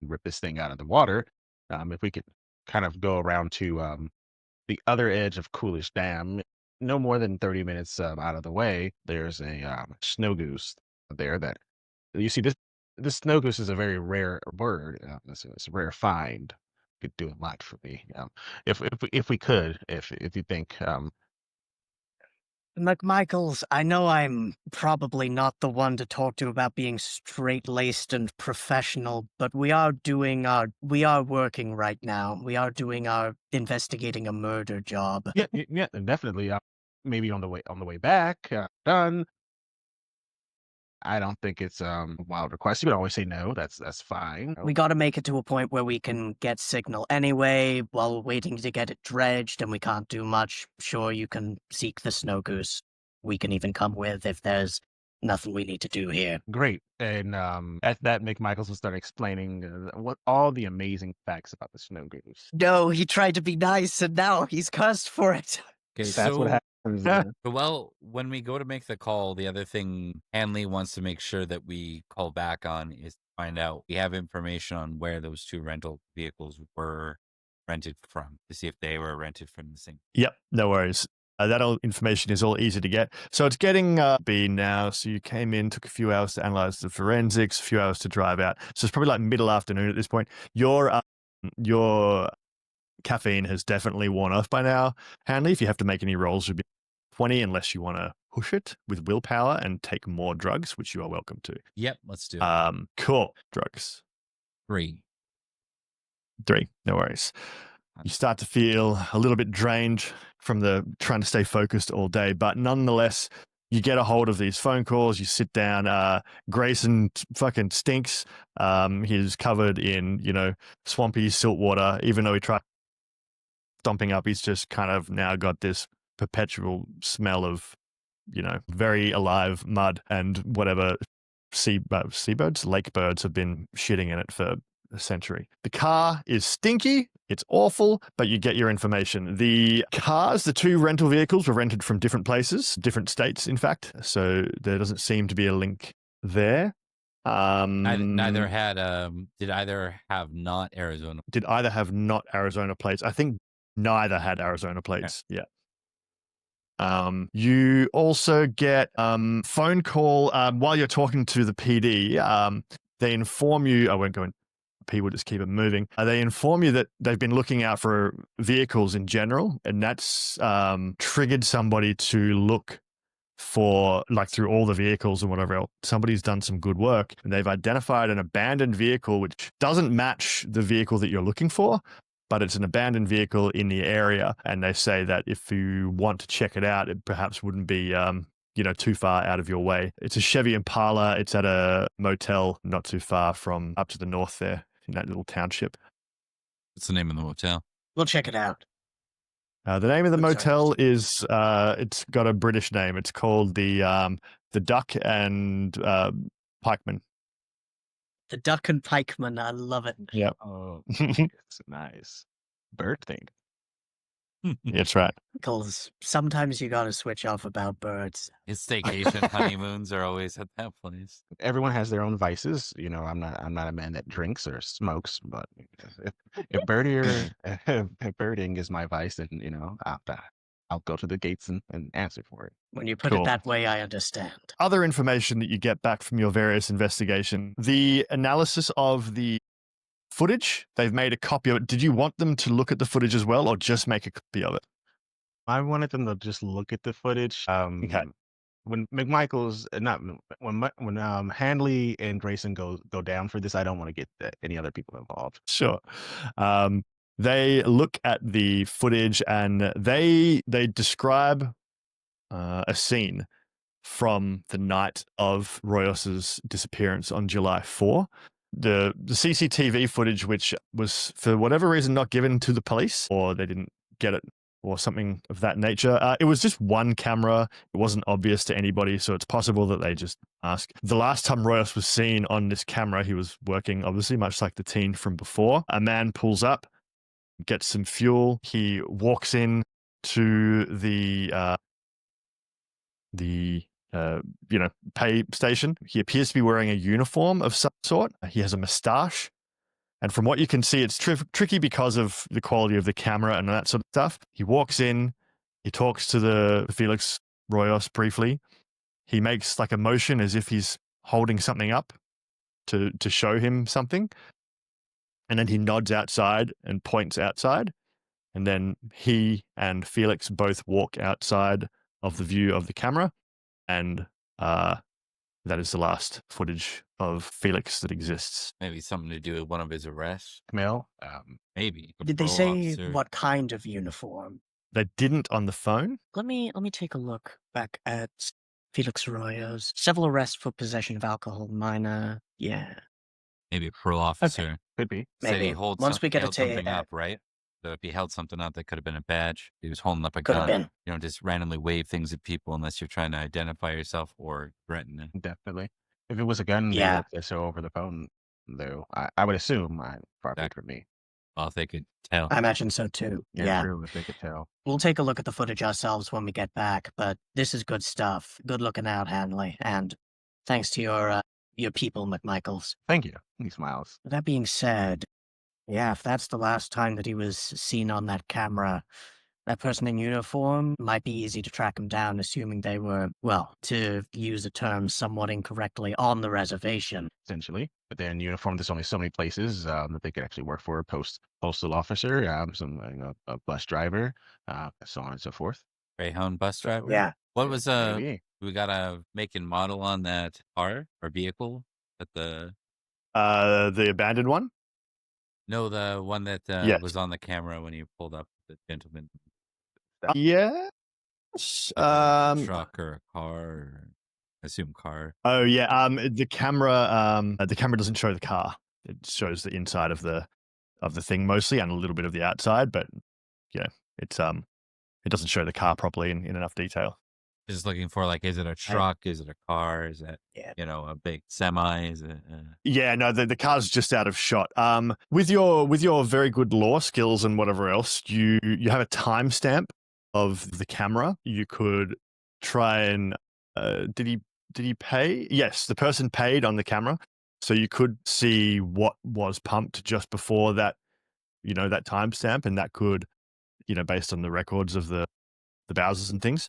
rip this thing out of the water, if we could kind of go around to the other edge of Coolidge Dam, no more than 30 minutes out of the way, there's a snow goose there that you see. This snow goose is a very rare bird. It's a rare find. Could do a lot for me. If we could, if you think McMichaels, I know I'm probably not the one to talk to about being straight-laced and professional, but we are working right now. We are doing our investigating a murder job. yeah, definitely. Maybe on the way back, done. I don't think it's a wild request. You can always say no. That's fine. We got to make it to a point where we can get signal anyway while waiting to get it dredged, and we can't do much. Sure, you can seek the snow goose. We can even come with if there's nothing we need to do here. Great. And at that, McMichaels will start explaining what all the amazing facts about the snow goose. No, he tried to be nice, and now he's cursed for it. Okay, That's what happens. well, when we go to make the call, the other thing Hanley wants to make sure that we call back on is to find out we have information on where those two rental vehicles were rented from, to see if they were rented from the same. Yep, no worries. That all information is all easy to get. So it's getting B now. So you came in, took a few hours to analyze the forensics, a few hours to drive out. So it's probably like middle afternoon at this point. Your caffeine has definitely worn off by now, Hanley. If you have to make any rolls, it would be 20 unless you want to push it with willpower and take more drugs, which you are welcome to. Yep, let's do it. Cool. Drugs. 3. 3. No worries. You start to feel a little bit drained from the trying to stay focused all day, but nonetheless, you get a hold of these phone calls. You sit down. Grayson fucking stinks. He's covered in, swampy silt water. Even though he tried stomping up, he's just kind of now got this perpetual smell of, very alive mud and whatever seabirds, lake birds have been shitting in it for a century. The car is stinky. It's awful, but you get your information. The cars, the two rental vehicles were rented from different places, different states, in fact. So there doesn't seem to be a link there. Neither had did either have not Arizona. Did either have not Arizona plates? I think neither had Arizona plates. Yeah. You also get phone call while you're talking to the PD. They inform you. I won't go in. P will just keep it moving. They inform you that they've been looking out for vehicles in general, and that's triggered somebody to look for, like, through all the vehicles and whatever else. Somebody's done some good work, and they've identified an abandoned vehicle which doesn't match the vehicle that you're looking for, but it's an abandoned vehicle in the area, and they say that if you want to check it out, it perhaps wouldn't be too far out of your way. It's a Chevy Impala. It's at a motel not too far from up to the north there in that little township. What's the name of the motel? We'll check it out. The name of the Sorry. motel is it's got a British name. It's called the Duck and Pikeman. The Duck and Pikeman, I love it. Yep. Oh, it's nice. Bird thing. That's right. Because sometimes you gotta switch off about birds. His staycation honeymoons are always at that place. Everyone has their own vices. I'm not a man that drinks or smokes, but if birding is my vice, then I'll go to the gates and answer for it. When you put Cool. it that way, I understand. Other information that you get back from your various investigation, the analysis of the footage, they've made a copy of it. Did you want them to look at the footage as well, or just make a copy of it? I wanted them to just look at the footage. Okay. When McMichaels, not when Hanley and Grayson go down for this, I don't want to get any other people involved. Sure. They look at the footage and they describe a scene from the night of Royos's disappearance on July 4. The CCTV footage, which was for whatever reason not given to the police, or they didn't get it, or something of that nature. It was just one camera. It wasn't obvious to anybody, so it's possible that they just asked. The last time Royos was seen on this camera, he was working, obviously, much like the teen from before. A man pulls up, gets some fuel. He walks in to the pay station. He appears to be wearing a uniform of some sort. He has a mustache. And from what you can see, it's tricky because of the quality of the camera and that sort of stuff. He walks in, he talks to the Felix Royos briefly. He makes like a motion as if he's holding something up to show him something. And then he nods outside and points outside. And then he and Felix both walk outside of the view of the camera. And that is the last footage of Felix that exists. Maybe something to do with one of his arrests. Camille, Maybe. A Did they parole say officer. what kind of uniform? They didn't on the phone. Let me take a look back at Felix Arroyo's. Several arrests for possession of alcohol, minor. Yeah, Maybe a parole officer Could be. said he maybe. holds Once we get held a something up, right? So if he held something up, that could have been a badge. He was holding up a could have gun. been. You don't just randomly wave things at people unless you're trying to identify yourself or threaten them. Definitely. If it was a gun, they Yeah. would show over the phone, though. I would assume probably That- for me. Well, if they could tell. I imagine so too. Yeah. True, if they could tell. We'll take a look at the footage ourselves when we get back, but this is good stuff. Good looking out, Hanley, and thanks to your people, McMichaels. Thank you. He smiles. That being said, yeah, if that's the last time that he was seen on that camera, that person in uniform might be easy to track him down, assuming they were, well, to use a term somewhat incorrectly, on the reservation. Essentially. But they're in uniform. There's only so many places that they could actually work for. Postal officer, a bus driver, so on and so forth. Greyhound bus driver. Yeah. What was Maybe. we got a make and model on that car or vehicle at the abandoned one. no the one that Yes. was on the camera when you pulled up the gentleman. Yes. Like a truck or a car, or I assume car. Oh yeah. The camera doesn't show the car. It shows the inside of the thing mostly and a little bit of the outside, but yeah, it doesn't show the car properly in enough detail. Just looking for like, is it a truck? Is it a car? Is it a big semi? Is it? Yeah, no, the car's just out of shot. With your very good law skills and whatever else, you have a timestamp of the camera. You could try and did he pay? Yes, the person paid on the camera, so you could see what was pumped just before that, that timestamp, and that could, based on the records of the Bowsers and things.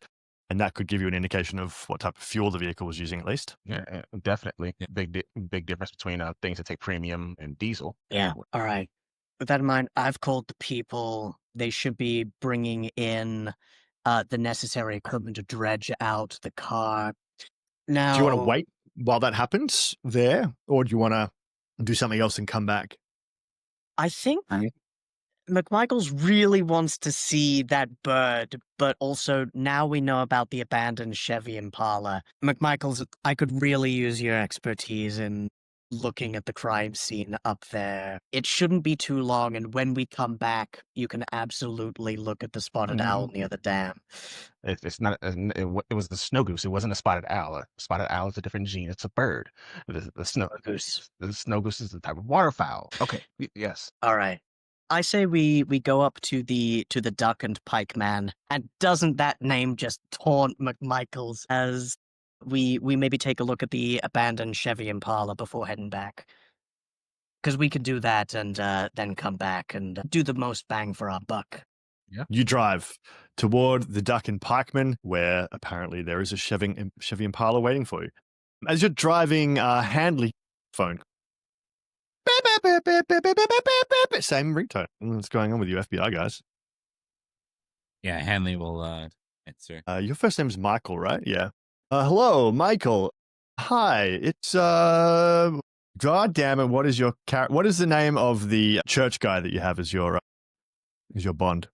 And that could give you an indication of what type of fuel the vehicle was using, at least. Yeah, definitely. Yeah. Big difference between things that take premium and diesel. Yeah. All right. With that in mind, I've called the people. They should be bringing in the necessary equipment to dredge out the car. Now, Do you want to wait while that happens there, or do you want to do something else and come back? I think McMichaels really wants to see that bird, but also now we know about the abandoned Chevy Impala. McMichaels, I could really use your expertise in looking at the crime scene up there. It shouldn't be too long, and when we come back, you can absolutely look at the spotted owl near the dam. It's not. It was the snow goose. It wasn't a spotted owl. A spotted owl is a different gene. It's a bird. The snow goose. The snow goose is the type of waterfowl. Okay. Yes. All right. I say we go up to the duck and pike man, and doesn't that name just taunt McMichaels as we maybe take a look at the abandoned Chevy Impala before heading back? Because we could do that and then come back and do the most bang for our buck. You drive toward the Duck and Pikeman, where apparently there is a Chevy Impala waiting for you. As you're driving, Handley phone. Same ringtone. What's going on with you, FBI guys? Yeah, Hanley will answer. Your first name is Michael, right? Yeah. Hello, Michael. Hi, it's God damn it! What is the name of the church guy that you have as your bond,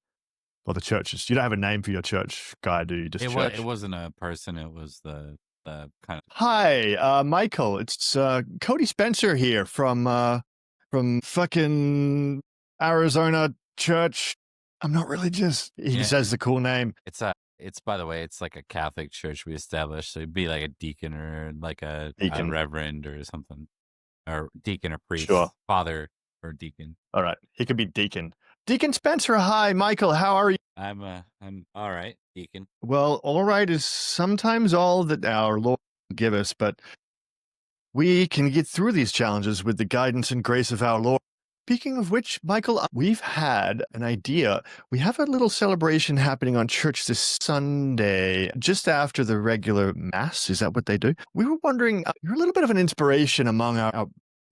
or the churches? You don't have a name for your church guy, do you? Just church. It wasn't a person. It was the kind of. Hi, Michael. It's Cody Spencer here from fucking Arizona Church. I'm not religious. He says the cool name. It's by the way, it's like a Catholic church we established. So it'd be like a deacon or like a reverend or something, or deacon or priest, Sure. father or deacon. All right, he could be deacon. Deacon Spencer. Hi, Michael. How are you? I'm all right, deacon. Well, all right is sometimes all that our Lord will give us, but we can get through these challenges with the guidance and grace of our Lord. Speaking of which, Michael, we've had an idea. We have a little celebration happening on church this Sunday, just after the regular Mass. Is that what they do? We were wondering, you're a little bit of an inspiration among our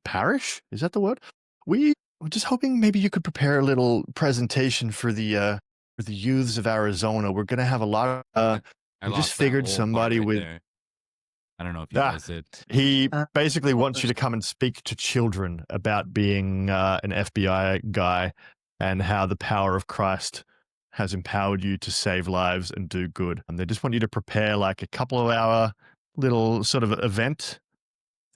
parish. Is that the word? We were just hoping maybe you could prepare a little presentation for the youths of Arizona. We're going to have a lot of... I we lost just that figured whole somebody part right with... there. I don't know if you guys did. He basically wants you to come and speak to children about being an FBI guy and how the power of Christ has empowered you to save lives and do good. And they just want you to prepare like a couple of hour little sort of event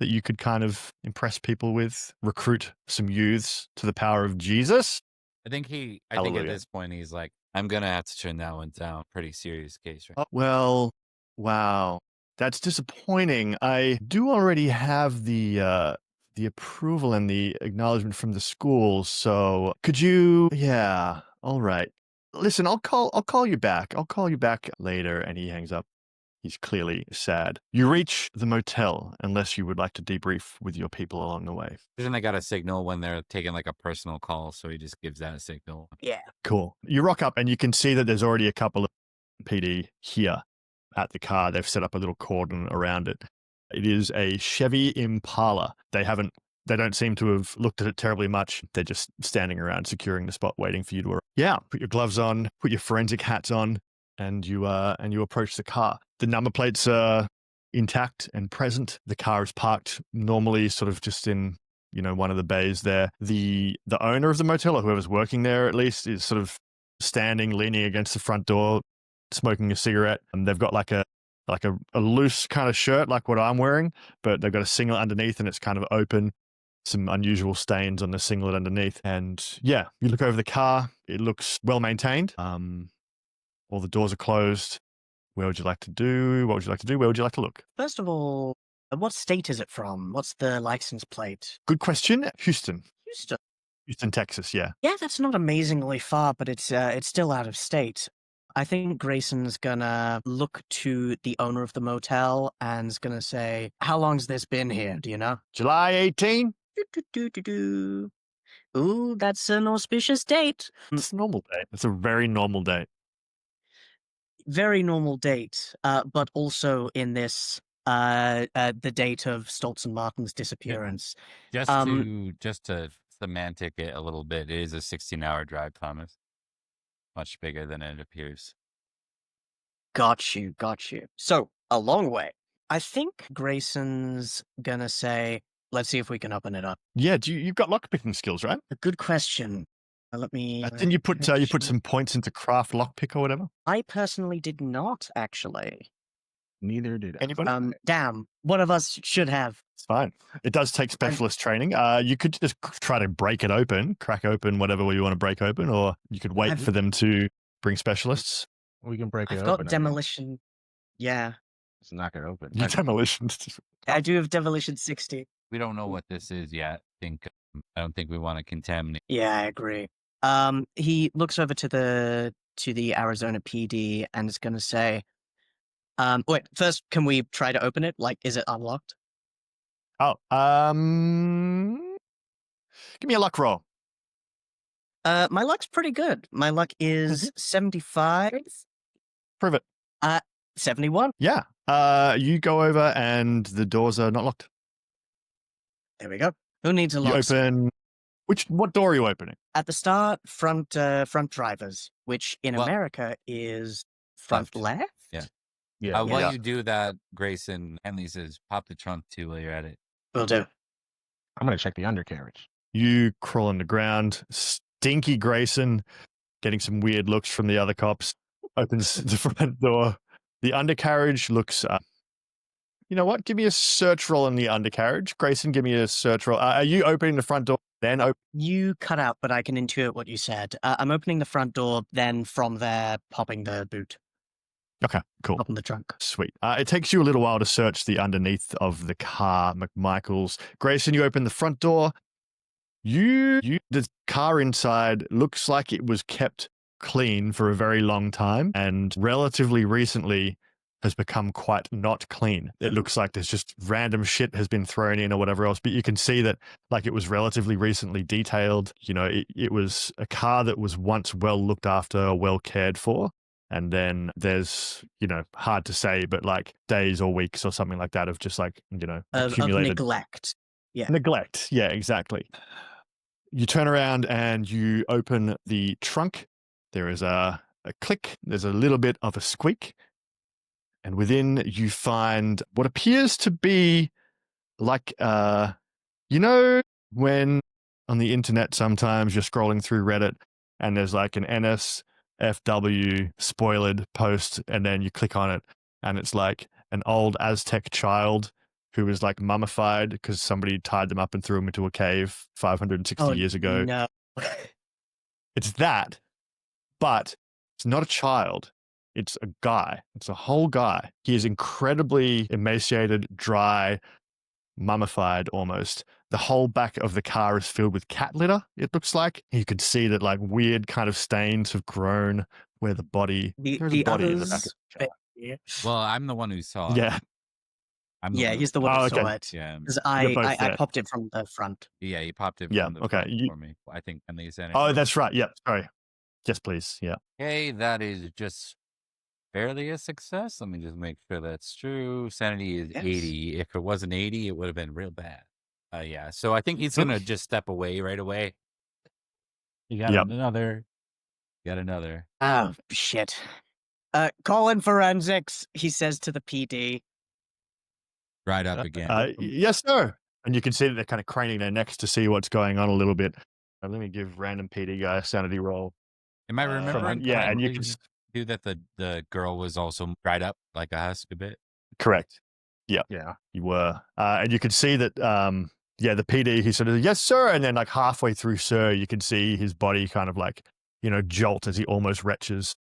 that you could kind of impress people with, recruit some youths to the power of Jesus. I think at Hallelujah. this point he's like, I'm gonna have to turn that one down. Pretty serious case, right? Oh, well, wow. That's disappointing. I do already have the approval and the acknowledgement from the school, so could you yeah, all right. Listen, I'll call you back. I'll call you back later. And he hangs up. He's clearly sad. You reach the motel unless you would like to debrief with your people along the way. Isn't they got a signal when they're taking like a personal call, so he just gives that a signal. Yeah. Cool. You rock up and you can see that there's already a couple of PD here at the car. They've set up a little cordon around it. It is a Chevy Impala. They don't seem to have looked at it terribly much. They're just standing around securing the spot waiting for you to arrive. Yeah, put your gloves on, put your forensic hats on, and you approach the car. The number plates are intact and present. The car is parked normally, sort of just in one of the bays there. The owner of the motel, or whoever's working there at least, is sort of standing, leaning against the front door, smoking a cigarette. And they've got like a loose kind of shirt, like what I'm wearing, but they've got a singlet underneath, and it's kind of open. Some unusual stains on the singlet underneath. And yeah, you look over the car. It looks well maintained. All the doors are closed. Where would you like to do? What would you like to do? Where would you like to look? First of all, what state is it from? What's the license plate? Good question. Houston, Houston. Texas. Yeah. Yeah, that's not amazingly far, but it's still out of state. I think Grayson's gonna look to the owner of the motel and is gonna say, "How long's this been here? Do you know?" July 18. Ooh, that's an auspicious date. It's a normal day. It's a very normal day. Very normal date, but also in this, the date of Stoltz and Martin's disappearance. Just to semantic it a little bit, it is a 16-hour drive, Thomas. Much bigger than it appears. Got you. So, a long way. I think Grayson's gonna say, let's see if we can open it up. Yeah. You've got lockpicking skills, right? A good question. Let me... Didn't you put some points into craft lockpick or whatever? I personally did not, actually. Neither did I. Anybody? Damn. One of us should have. It's fine. It does take specialist training. You could just try to break it open, crack open whatever you want to break open, or you could wait for them to bring specialists. We can break it I've open. got demolition. Yeah. Let's knock it open. You demolition. I do have demolition 60. We don't know what this is yet. I don't think we want to contaminate. Yeah, I agree. He looks over to the Arizona PD and is going to say, wait, first, can we try to open it? Like, is it unlocked? Oh, give me a luck roll. My luck's pretty good. My luck is 75. Prove it. 71. Yeah. You go over and the doors are not locked. There we go. Who needs a You lock? open. What door are you opening? At the start, front drivers, which in America is front left. Yeah. Yeah. While you do that, Grayson, Henley says, pop the trunk too while you're at it. Will do. I'm going to check the undercarriage. You crawl on the ground. Stinky Grayson, getting some weird looks from the other cops, opens the front door. The undercarriage looks... you know what? Give me a search roll in the undercarriage. Grayson, give me a search roll. Are you opening the front door, then open? You cut out, but I can intuit what you said. I'm opening the front door, then from there, popping the boot. Okay, cool. Popping the trunk. Sweet. It takes you a little while to search the underneath of the car, McMichaels. Grayson, you open the front door. The car inside looks like it was kept clean for a very long time and relatively recently has become quite not clean. It looks like there's just random shit has been thrown in or whatever else, but you can see that like it was relatively recently detailed. It was a car that was once well looked after or well cared for. And then there's, hard to say, but like days or weeks or something like that of just like, accumulated of neglect. Yeah. Neglect. Yeah, exactly. You turn around and you open the trunk. There is a click. There's a little bit of a squeak. And within you find what appears to be like, when on the internet sometimes you're scrolling through Reddit and there's like an NS FW spoiled post, and then you click on it, and it's like an old Aztec child who was like mummified because somebody tied them up and threw them into a cave 560 years ago. No. It's that, but it's not a child. It's a guy. It's a whole guy. He is incredibly emaciated, dry, mummified almost. The whole back of the car is filled with cat litter, it looks like. You could see that like weird kind of stains have grown where the body, there's a body in the back of the car. Well, I'm the one who saw it. Yeah. I'm the Yeah, one he's the one who saw okay. it. Yeah. Because You're both I there. popped it from the front. Yeah, you popped it Yeah, from the okay. front for me. I think Emily said it. Oh, that's right. Yeah, sorry. Yes, please. Yeah. Okay, that is just barely a success. Let me just make sure that's true. Sanity is Yes. 80. If it wasn't 80, it would have been real bad. Yeah, so I think he's going to just step away right away. You got Yep. another. Got another. Oh, shit. Call in forensics, he says to the PD. Dried up again. Yes, sir. And you can see that they're kind of craning their necks to see what's going on a little bit. Let me give random PD guy a sanity roll. Am I remembering? yeah, and you can do that. The girl was also dried up like a husk a bit. correct. Yeah, you were, and you could see that. The PD. He sort of yes, sir, and then like halfway through, sir, you can see his body kind of like jolt as he almost retches,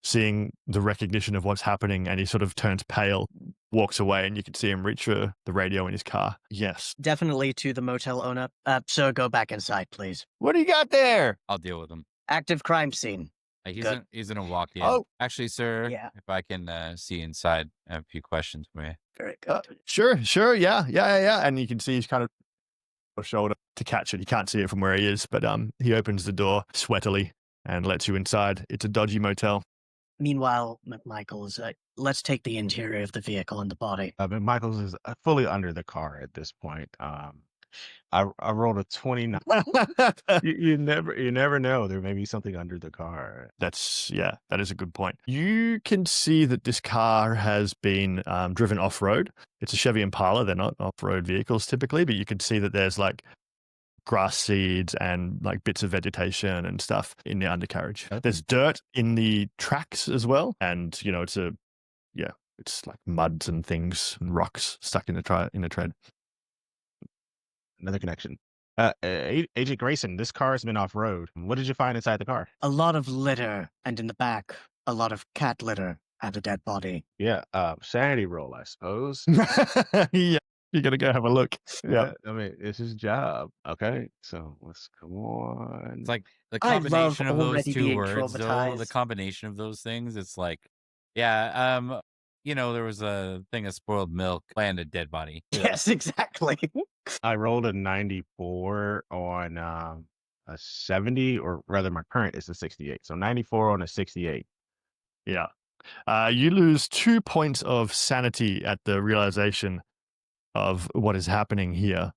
seeing the recognition of what's happening, and he sort of turns pale, walks away, and you can see him reach for the radio in his car. Yes. Definitely to the motel owner. Sir, go back inside, please. What do you got there? I'll deal with him. Active crime scene. He's gonna walk in. Oh. Actually, sir, Yeah. if I can see inside, I have a few questions for you. Very good. Sure. Yeah. And you can see he's kind of shoulder to catch it. You can't see it from where he is, but he opens the door sweatily and lets you inside. It's a dodgy motel. Meanwhile, McMichaels, let's take the interior of the vehicle and the body. McMichaels is fully under the car at this point. I rolled a 29. you never know. There may be something under the car. That is a good point. You can see that this car has been driven off-road. It's a Chevy Impala. They're not off-road vehicles typically, but you can see that there's like grass seeds and like bits of vegetation and stuff in the undercarriage. Okay. There's dirt in the tracks as well. And, it's like muds and things and rocks stuck in the tread. Another connection. Agent Grayson, this car has been off-road. What did you find inside the car? A lot of litter, and in the back, a lot of cat litter and a dead body. Yeah, sanity roll, I suppose. Yeah, you got to go have a look. Yeah. I mean, it's his job. Okay, so let's come on. It's like the I love combination of those already two being words, though. The traumatized. combination of those things, it's like, there was a thing of spoiled milk and a dead body. Yes, exactly. I rolled a 94 on a 70, or rather, my current is a 68. So 94 on a 68. Yeah. You lose 2 points of sanity at the realization of what is happening here.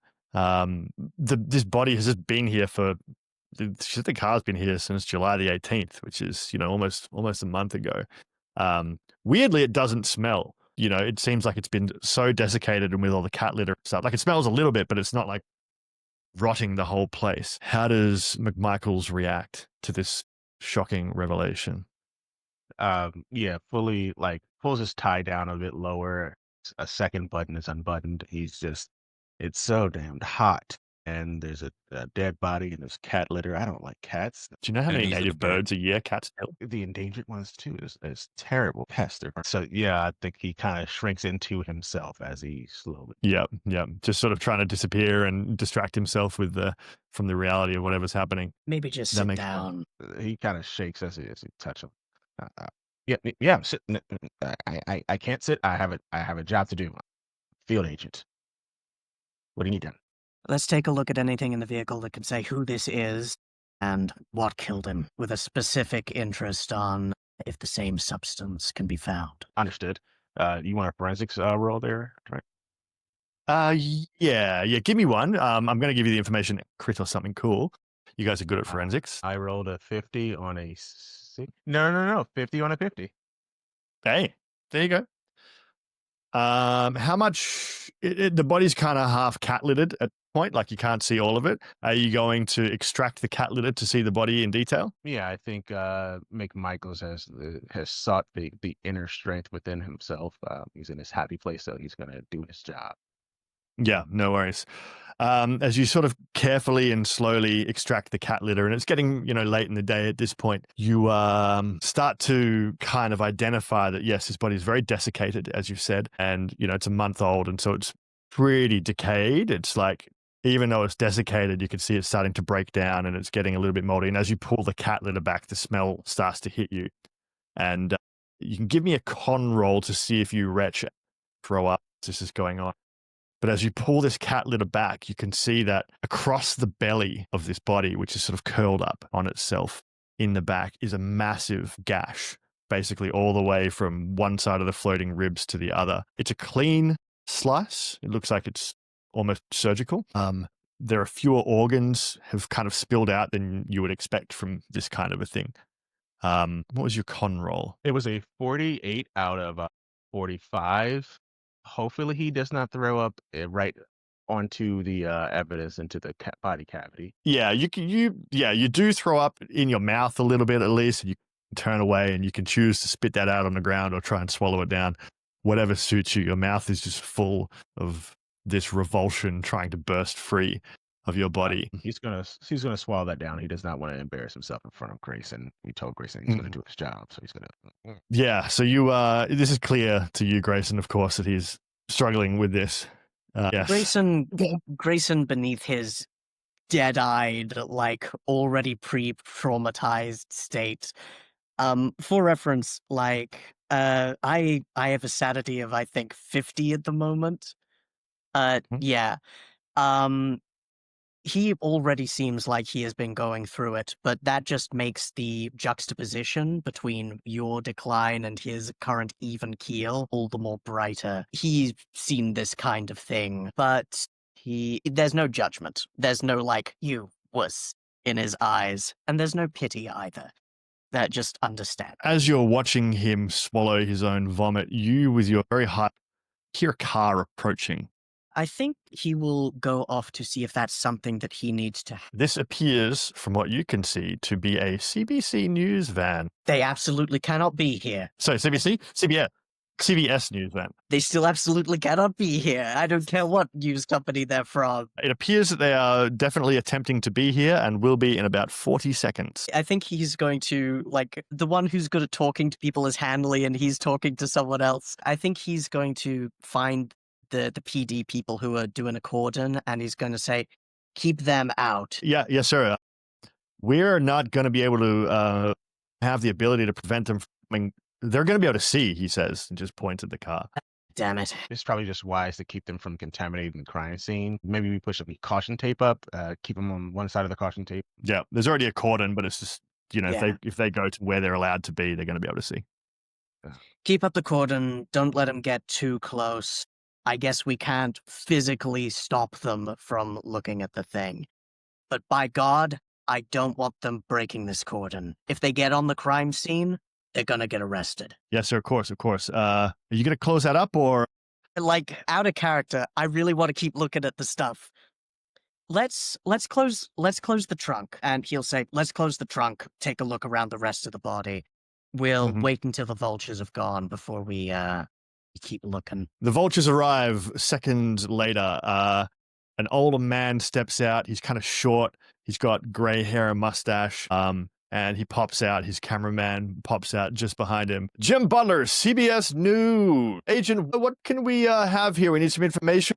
This body has just been here the car's been here since July the 18th, which is, almost a month ago. Weirdly, it doesn't smell. It seems like it's been so desiccated and with all the cat litter and stuff. Like it smells a little bit, but it's not like rotting the whole place. How does McMichaels react to this shocking revelation? Fully like pulls his tie down a bit lower. A second button is unbuttoned. It's so damned hot. And there's a dead body and there's cat litter. I don't like cats. Do you know how many Enemies of the native birds a year cats kill? The endangered ones too is terrible pest. So yeah, I think he kind of shrinks into himself as he slowly. Yeah. Just sort of trying to disappear and distract himself from the reality of whatever's happening. Maybe just That sit makes down. He kind of shakes as he touch him. Yeah. Sit. I can't sit. I have a job to do. Field agent. What do you need done? Let's take a look at anything in the vehicle that can say who this is and what killed him, with a specific interest on if the same substance can be found. Understood. You want a forensics roll there? Right. Yeah. Give me one. I'm going to give you the information crit or something cool. You guys are good at forensics. I rolled a 50 on a 6. No. 50 on a 50. Hey, there you go. How much? The body's kind of half cat littered at the point, like you can't see all of it. Are you going to extract the cat litter to see the body in detail? Yeah, I think McMichaels has sought the inner strength within himself. He's in his happy place, so he's gonna do his job. Yeah, no worries. As you sort of carefully and slowly extract the cat litter, and it's getting, late in the day at this point, you start to kind of identify that, yes, his body is very desiccated, as you said, and, it's a month old, and so it's pretty decayed. It's like, even though it's desiccated, you can see it's starting to break down and it's getting a little bit moldy. And as you pull the cat litter back, the smell starts to hit you. And you can give me a con roll to see if you retch throw up as this is going on. But as you pull this cat litter back, you can see that across the belly of this body, which is sort of curled up on itself in the back, is a massive gash, basically all the way from one side of the floating ribs to the other. It's a clean slice. It looks like it's almost surgical. There are fewer organs have kind of spilled out than you would expect from this kind of a thing. What was your con roll? It was a 48 out of 45. Hopefully he does not throw up right onto the evidence into the body cavity. Yeah, you do throw up in your mouth a little bit at least. And you can turn away and you can choose to spit that out on the ground or try and swallow it down. Whatever suits you. Your mouth is just full of this revulsion trying to burst free of your body. He's gonna swallow that down. He does not want to embarrass himself in front of Grayson. We told Grayson he's gonna do his job, so he's gonna. Yeah. So you, this is clear to you, Grayson, of course, that he's struggling with this. Yes. Grayson, beneath his dead-eyed, like already pre-traumatized state. For reference, like I have a sanity of I think 50 at the moment. Yeah. He already seems like he has been going through it, but that just makes the juxtaposition between your decline and his current even keel all the more brighter. He's seen this kind of thing, but there's no judgment. There's no like, you wuss in his eyes, and there's no pity either. That just understand. As you're watching him swallow his own vomit, you, with your very high, hear a car approaching. I think he will go off to see if that's something that he needs to. This appears, from what you can see, to be a CBC News van. They absolutely cannot be here. Sorry, CBS News van. They still absolutely cannot be here. I don't care what news company they're from. It appears that they are definitely attempting to be here and will be in about 40 seconds. I think he's going to, like, the one who's good at talking to people is Hanley and he's talking to someone else. I think he's going to find the PD people who are doing a cordon, and he's going to say, keep them out. Yes, sir. We're not going to be able to have the ability to prevent them from. They're going to be able to see, he says, and just points at the car. Damn it. It's probably just wise to keep them from contaminating the crime scene. Maybe we push a caution tape up, keep them on one side of the caution tape. Yeah, there's already a cordon, but it's just, if they go to where they're allowed to be, they're going to be able to see. Keep up the cordon. Don't let them get too close. I guess we can't physically stop them from looking at the thing. But by God, I don't want them breaking this cordon. If they get on the crime scene, they're gonna get arrested. Yes, sir, of course. Are you gonna close that up, or? Like, out of character, I really want to keep looking at the stuff. Let's close the trunk. And he'll say, let's close the trunk, take a look around the rest of the body. We'll wait until the vultures have gone before we keep looking. The vultures arrive seconds later. An older man steps out. He's kind of short. He's got gray hair and mustache. And he pops out. His cameraman pops out just behind him. Jim Butler, CBS News. Agent, what can we have here? We need some information.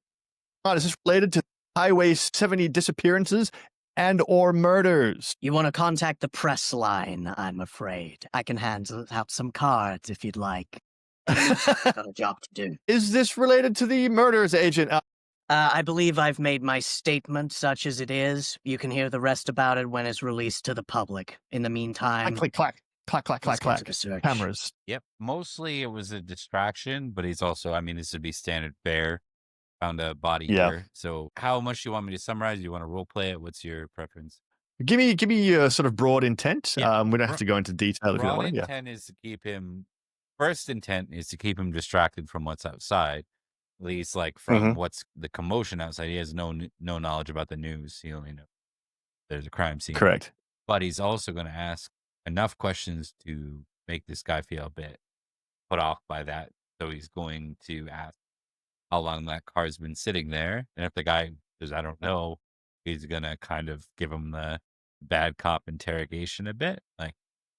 Is this related to Highway 70 disappearances and or murders? You want to contact the press line, I'm afraid. I can hand out some cards if you'd like. Got a job to do. Is this related to the murders, Agent? I believe I've made my statement, such as it is. You can hear the rest about it when it's released to the public. In the meantime... Clack, clack, clack, clack, clack, clack. Cameras. Yep. Mostly it was a distraction, but he's also, this would be standard fare. Found a body here. So how much do you want me to summarize? Do you want to role play it? What's your preference? Give me a sort of broad intent. We don't have to go into detail if you don't want to. Broad intent is to keep him first intent is to keep him distracted from what's outside. At least, like from what's the commotion outside. He has no knowledge about the news. He only knows there's a crime scene. Correct. But he's also going to ask enough questions to make this guy feel a bit put off by that. So he's going to ask how long that car's been sitting there. And if the guy says, I don't know, he's going to kind of give him the bad cop interrogation a bit. Like,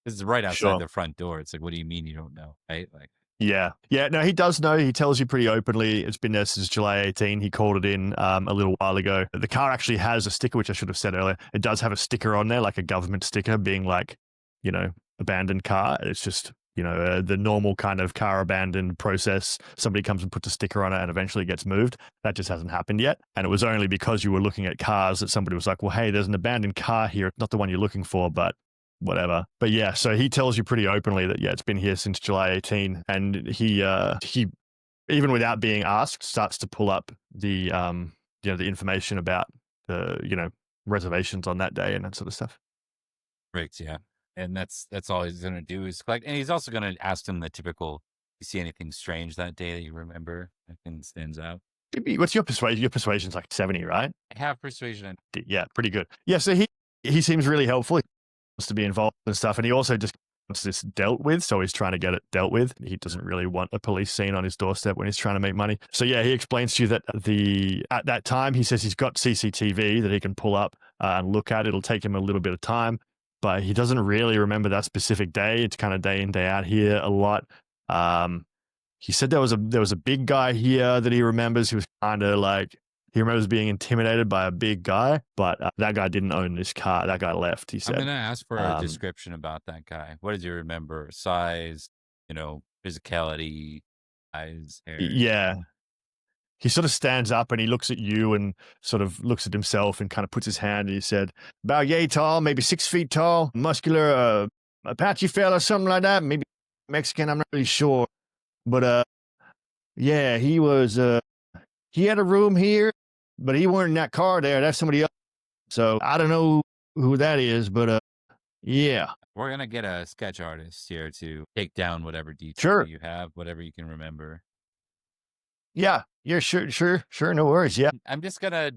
this is right outside Sure. the front door. It's like, what do you mean you don't know? Right? Like, Yeah. No, he does know. He tells you pretty openly. It's been there since July 18. He called it in a little while ago. The car actually has a sticker, which I should have said earlier. It does have a sticker on there, like a government sticker, being like, abandoned car. It's just, the normal kind of car abandoned process. Somebody comes and puts a sticker on it and eventually gets moved. That just hasn't happened yet. And it was only because you were looking at cars that somebody was like, well, hey, there's an abandoned car here. Not the one you're looking for, but whatever. But yeah, so he tells you pretty openly that, it's been here since July 18. And he even without being asked, starts to pull up the, the information about the, reservations on that day and that sort of stuff. right, yeah. And that's all he's going to do is collect. And he's also going to ask them the typical, you see anything strange that day that you remember? Anything stands out? What's your persuasion? Your persuasion's like 70, right? I have persuasion. Yeah, pretty good. Yeah, so he seems really helpful. He wants to be involved and stuff. And he also just wants this dealt with. So he's trying to get it dealt with. He doesn't really want a police scene on his doorstep when he's trying to make money. So yeah, he explains to you that at that time, he says he's got CCTV that he can pull up and look at. It'll take him a little bit of time, but he doesn't really remember that specific day. It's kind of day in, day out here a lot. He said there was a big guy here that he remembers. He was kind of like, he remembers being intimidated by a big guy, but that guy didn't own this car. That guy left, he said. I'm going to ask for a description about that guy. What did you remember? Size, physicality, eyes, hair? Yeah. He sort of stands up and he looks at you and sort of looks at himself and kind of puts his hand and he said, about yay tall, maybe 6 feet tall, muscular, Apache fella, something like that. Maybe Mexican, I'm not really sure. But yeah, he was he had a room here, but he weren't in that car there. That's somebody else. So I don't know who that is, but yeah. We're going to get a sketch artist here to take down whatever detail Sure. you have, whatever you can remember. Yeah, sure, no worries. Yeah. I'm just going to,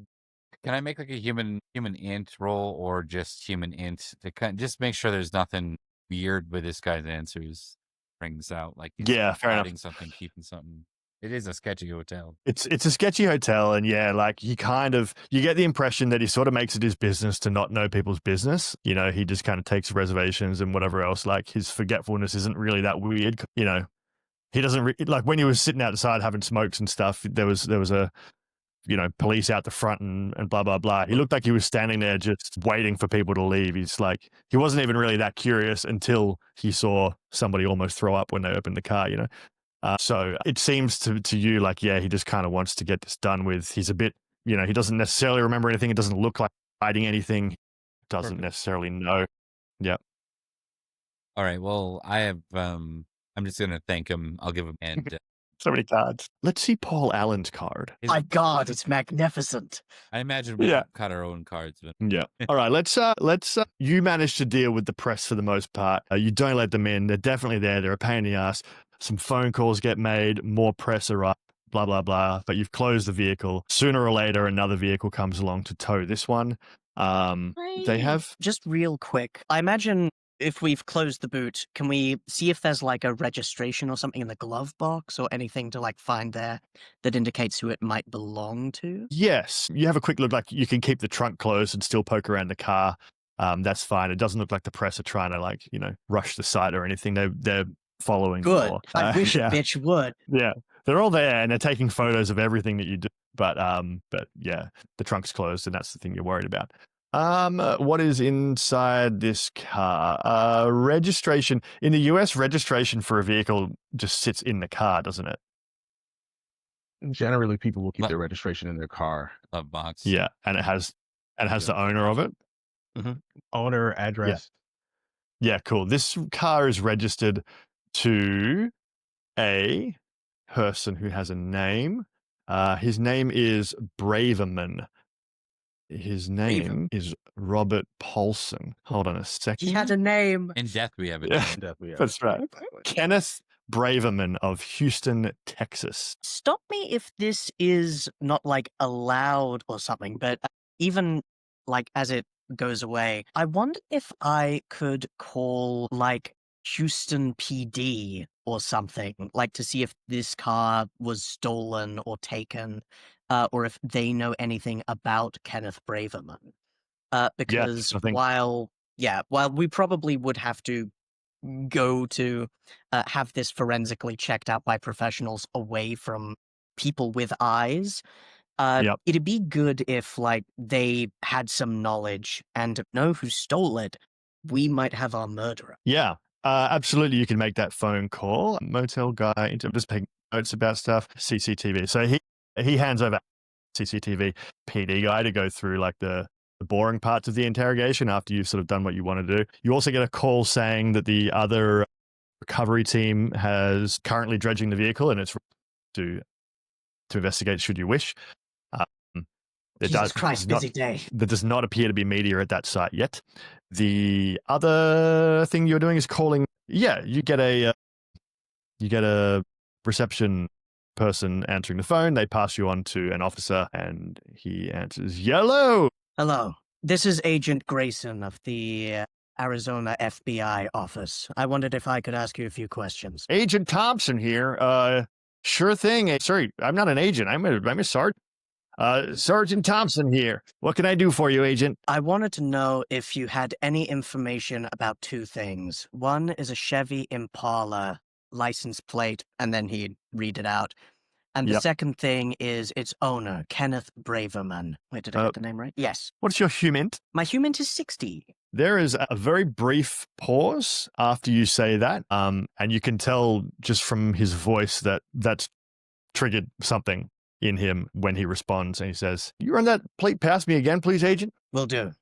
can I make like a human int roll or just human int to just make sure there's nothing weird with this guy's answers? Brings out like he's fair enough. hiding something, keeping something. It is a sketchy hotel. It's a sketchy hotel, and yeah, like you get the impression that he sort of makes it his business to not know people's business. He just kind of takes reservations and whatever else. Like his forgetfulness isn't really that weird. He doesn't like when he was sitting outside having smokes and stuff. There was a police out the front and blah blah blah. He looked like he was standing there just waiting for people to leave. He's like he wasn't even really that curious until he saw somebody almost throw up when they opened the car. So it seems to you like, yeah, he just kind of wants to get this done with. He's a bit, he doesn't necessarily remember anything. It doesn't look like hiding anything. Doesn't necessarily know. Yeah. All right. Well, I have, I'm just going to thank him. I'll give him, and so many cards. Let's see Paul Allen's card. My God, it's magnificent. I imagine we cut our own cards. But... Yeah. All right. Let's you manage to deal with the press for the most part. You don't let them in. They're definitely there. They're a pain in the ass. Some phone calls get made, more press are up, blah, blah, blah. But you've closed the vehicle. Sooner or later, another vehicle comes along to tow this one. They have... Just real quick, I imagine if we've closed the boot, can we see if there's like a registration or something in the glove box or anything to like find there that indicates who it might belong to? Yes. You have a quick look, like you can keep the trunk closed and still poke around the car. That's fine. It doesn't look like the press are trying to rush the site or anything. They're following. Good. More. I wish a bitch would. Yeah, they're all there and they're taking photos of everything that you do. But yeah, the trunk's closed and that's the thing you're worried about. What is inside this car? Registration in the US. Registration for a vehicle just sits in the car, doesn't it? Generally, people will keep their registration in their car. Glove box. Yeah, and it has the owner of it. Mm-hmm. Owner, address. Yeah, cool. This car is registered to a person who has a name. His name is Braverman. His name is Robert Paulson. Hold on a second. He had a name. In death, we have it. Yeah, that's right. Kenneth Braverman of Houston, Texas. Stop me if this is not like allowed or something, but even like as it goes away, I wonder if I could call like Houston PD or something, like to see if this car was stolen or taken, or if they know anything about Kenneth Braverman. Because I think while we probably would have to go to have this forensically checked out by professionals away from people with eyes, Yep. it'd be good if like they had some knowledge and know who stole it. We might have our murderer. Yeah, absolutely. You can make that phone call. Motel guy, I'm just taking notes about stuff. CCTV. So he hands over CCTV PD guy to go through like the boring parts of the interrogation after you've sort of done what you want to do. You also get a call saying that the other recovery team has currently dredging the vehicle and it's to investigate should you wish. Jesus Christ, busy day. There does not appear to be media at that site yet. The other thing you're doing is calling. Yeah, you get a reception person answering the phone. They pass you on to an officer, and he answers, "Yellow." Hello, this is Agent Grayson of the Arizona FBI office. I wondered if I could ask you a few questions. Agent Thompson here. Sure thing. Sorry, I'm not an agent. I'm a sergeant. Sergeant Thompson here. What can I do for you, Agent? I wanted to know if you had any information about two things. One is a Chevy Impala license plate, and then he'd read it out. And the second thing is its owner, Kenneth Braverman. Wait, did I get the name right? Yes. What's your humint? My humint is 60. There is a very brief pause after you say that, and you can tell just from his voice that that's triggered something in him when he responds, and he says, "You run that plate past me again, please, Agent?" Will do.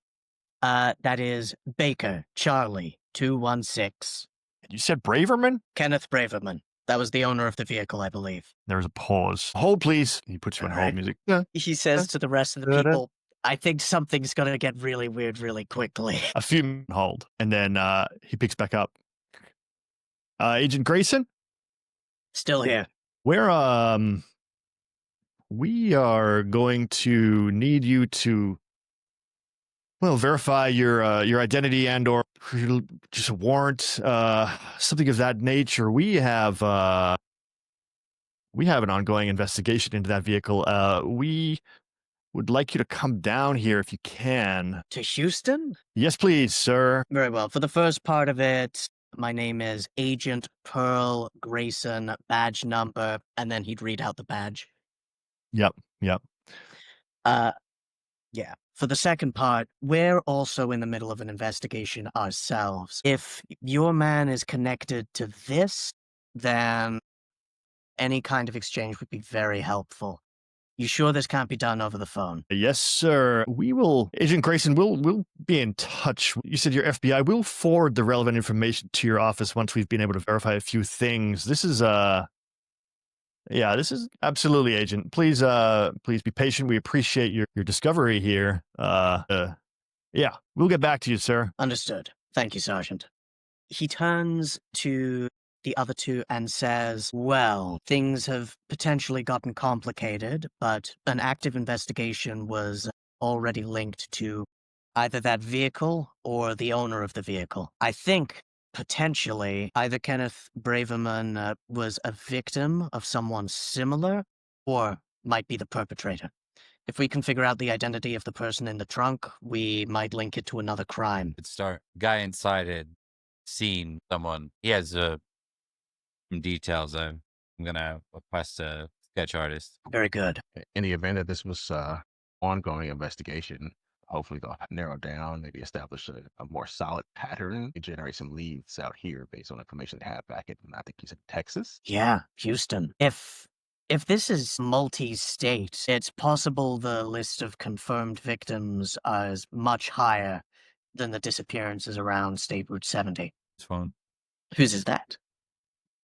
That is Baker Charlie 216. You said Braverman? Kenneth Braverman. That was the owner of the vehicle, I believe. There is a pause. Hold, please. He puts you on hold music. Yeah. He says to the rest of the people, I think something's going to get really weird really quickly. A few hold, and then he picks back up. Agent Grayson? Still here. We are going to need you to, well, verify your identity and or just warrant something of that nature. We have an ongoing investigation into that vehicle. We would like you to come down here if you can. To Houston? Yes, please, sir. Very well. For the first part of it, my name is Agent Pearl Grayson, badge number, and then he'd read out the badge. Yep. Yeah. For the second part, we're also in the middle of an investigation ourselves. If your man is connected to this, then any kind of exchange would be very helpful. You sure this can't be done over the phone? Yes, sir. We will, Agent Grayson, we'll be in touch. You said you're FBI. We'll forward the relevant information to your office once we've been able to verify a few things. This is this is absolutely, Agent. Please be patient. We appreciate your discovery here. We'll get back to you, sir. Understood. Thank you, Sergeant. He turns to the other two and says, well, things have potentially gotten complicated, but an active investigation was already linked to either that vehicle or the owner of the vehicle. I think potentially either Kenneth Braverman was a victim of someone similar or might be the perpetrator. If we can figure out the identity of the person in the trunk, we might link it to another crime. Good start. Guy inside had seen someone. He has some details. I'm going to request a sketch artist. Very good. In the event that this was ongoing investigation, hopefully they'll narrow down, maybe establish a more solid pattern, generate some leads out here based on information they have back in, I think he's in Texas. Yeah, Houston. If this is multi-state, it's possible the list of confirmed victims is much higher than the disappearances around State Route 70. His phone. Whose is that?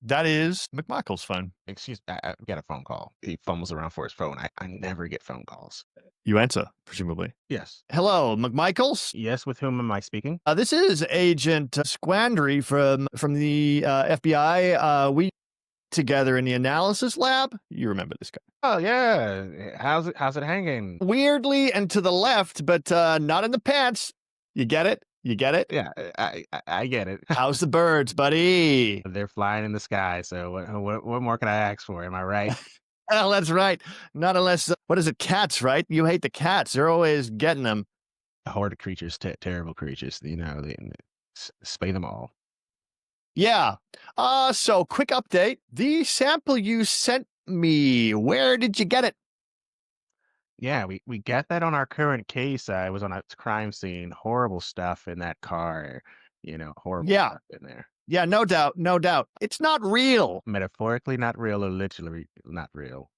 That is McMichael's phone. Excuse me, I got a phone call. He fumbles around for his phone. I never get phone calls. You answer, presumably. Yes. Hello, McMichaels? Yes, with whom am I speaking? This is Agent Squandry from the FBI. together in the analysis lab. You remember this guy. Oh yeah. How's it hanging? Weirdly and to the left, but not in the pants. You get it? You get it? Yeah, I get it. How's the birds, buddy? They're flying in the sky. So what more can I ask for? Am I right? Well, that's right. Not unless, what is it, cats, right? You hate the cats. They're always getting them. A horde of creatures, terrible creatures. You know, they spay them all. Yeah. So quick update. The sample you sent me, where did you get it? Yeah, we got that on our current case. I was on a crime scene. Horrible stuff in that car. You know, horrible Yeah. stuff in there. Yeah, no doubt. No doubt. It's not real. Metaphorically not real or literally not real.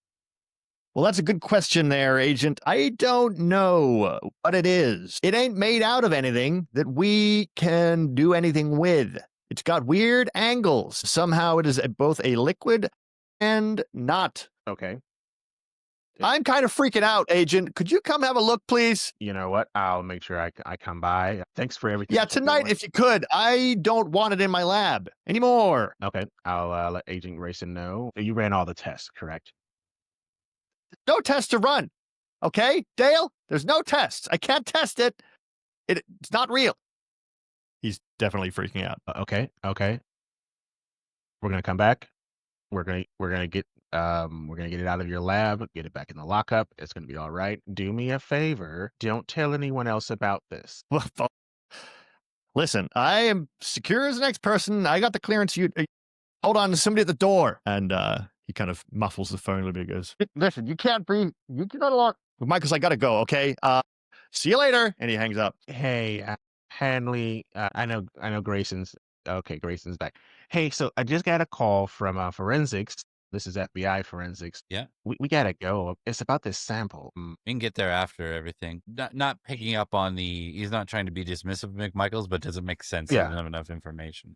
Well, that's a good question there, Agent. I don't know what it is. It ain't made out of anything that we can do anything with. It's got weird angles. Somehow it is both a liquid and not. Okay. I'm kind of freaking out, Agent. Could you come have a look, please? You know what? I'll make sure I come by. Thanks for everything. Yeah, you're tonight, doing. if you could. I don't want it in my lab anymore. Okay, I'll let Agent Grayson know. You ran all the tests, correct? No test to run. Okay, Dale? There's no tests. I can't test it. It's not real. He's definitely freaking out. Okay. We're gonna come back. We're gonna get it out of your lab, get it back in the lockup. It's gonna be all right. Do me a favor. Don't tell anyone else about this. Listen, I am secure as the next person. I got the clearance. You hold on to somebody at the door. And he kind of muffles the phone a little bit. He goes, listen, you cannot unlock. Michael's, I gotta go. Okay. See you later. And he hangs up. Hey, Hanley. I know Grayson's. Okay, Grayson's back. Hey, so I just got a call from forensics. This is FBI forensics. Yeah. We gotta go. It's about this sample. We can get there after everything. Not picking up on he's not trying to be dismissive of McMichaels, but does it make sense? Yeah. He doesn't have enough information.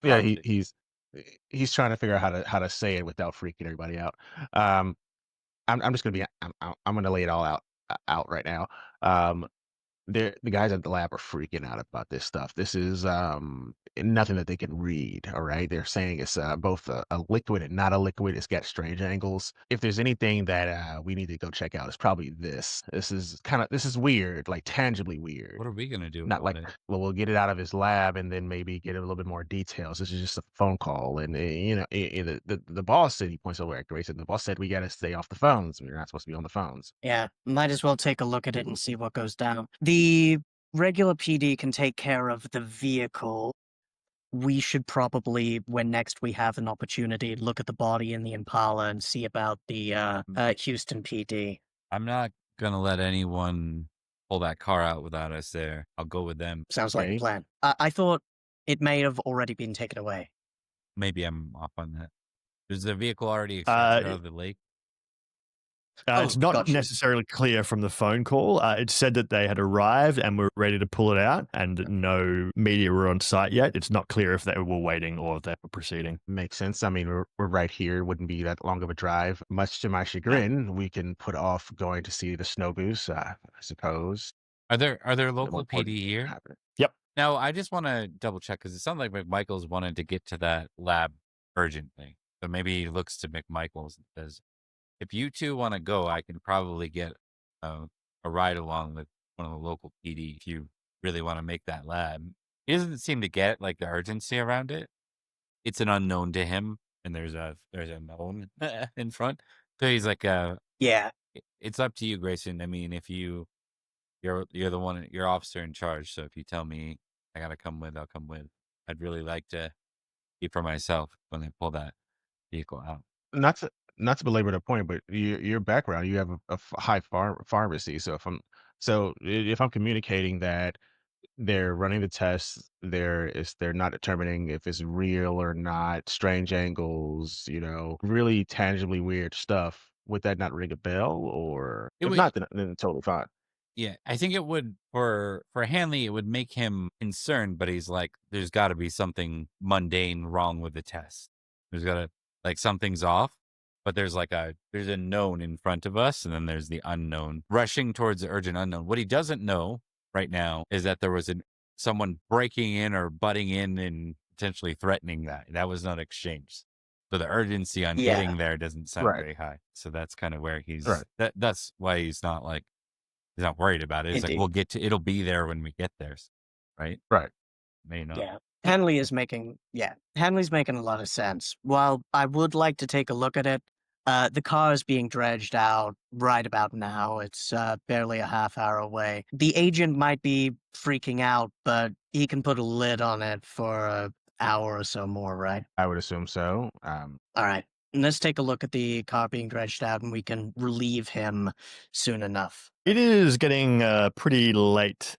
Yeah, he's trying to figure out how to say it without freaking everybody out. I'm just gonna be I'm gonna lay it all out right now. The guys at the lab are freaking out about this stuff. This is nothing that they can read. All right, they're saying it's both a liquid and not a liquid. It's got strange angles. If there's anything that we need to go check out, it's probably this. This is weird, like tangibly weird. What are we gonna do? Not about like, it? well, we'll get it out of his lab and then maybe get a little bit more details. This is just a phone call, and the boss said, he points over at Grayson. The boss said we got to stay off the phones. We're not supposed to be on the phones. Yeah, might as well take a look at it and see what goes down. The regular PD can take care of the vehicle. We should probably, when next we have an opportunity, look at the body in the Impala and see about the Houston PD. I'm not gonna let anyone pull that car out without us there. I'll go with them. Sounds like Okay. a plan. I thought it may have already been taken away. Maybe I'm off on that. Is the vehicle already extracted out of the lake? It's not gotcha. necessarily clear from the phone call. It said that they had arrived and were ready to pull it out, and no media were on site yet. It's not clear if they were waiting or if they were proceeding. Makes sense. I mean, we're right here. Wouldn't be that long of a drive. Much to my chagrin, we can put off going to see the snow goose, I suppose. Are there It local won't PD here? happen. Now, I just want to double check because it sounds like McMichaels wanted to get to that lab urgently. So maybe he looks to McMichaels and says, if you two want to go, I can probably get a ride along with one of the local PD if you really want to make that lab. He doesn't seem to get like the urgency around it. It's an unknown to him, and there's a known in front. So he's like, Yeah, it's up to you, Grayson. I mean, if you're the one, you're officer in charge. So if you tell me I gotta come with, I'll come with. I'd really like to be for myself when they pull that vehicle out. Not to belabor the point, but your background, you have a high pharmacy. So if I'm communicating that they're running the tests, they're not determining if it's real or not, strange angles, really tangibly weird stuff. Would that not ring a bell? Or It if would- not, then it's totally fine. Yeah, I think it would for Hanley. It would make him concerned, but he's like, "There's got to be something mundane wrong with the test. There's got to something's off." But there's a known in front of us, and then there's the unknown rushing towards the urgent unknown. What he doesn't know right now is that there was someone breaking in or butting in and potentially threatening that. That was not exchanged. So the urgency on Yeah. getting there doesn't sound Right. very high. So that's kind of where he's Right. that's why he's not worried about it. He's like, Indeed. it'll be there when we get there. Right? Right. May not. Yeah. Hanley's making a lot of sense. While I would like to take a look at it, the car is being dredged out right about now. It's barely a half hour away. The agent might be freaking out, but he can put a lid on it for an hour or so more, right? I would assume so. All right. Let's take a look at the car being dredged out, and we can relieve him soon enough. It is getting pretty late.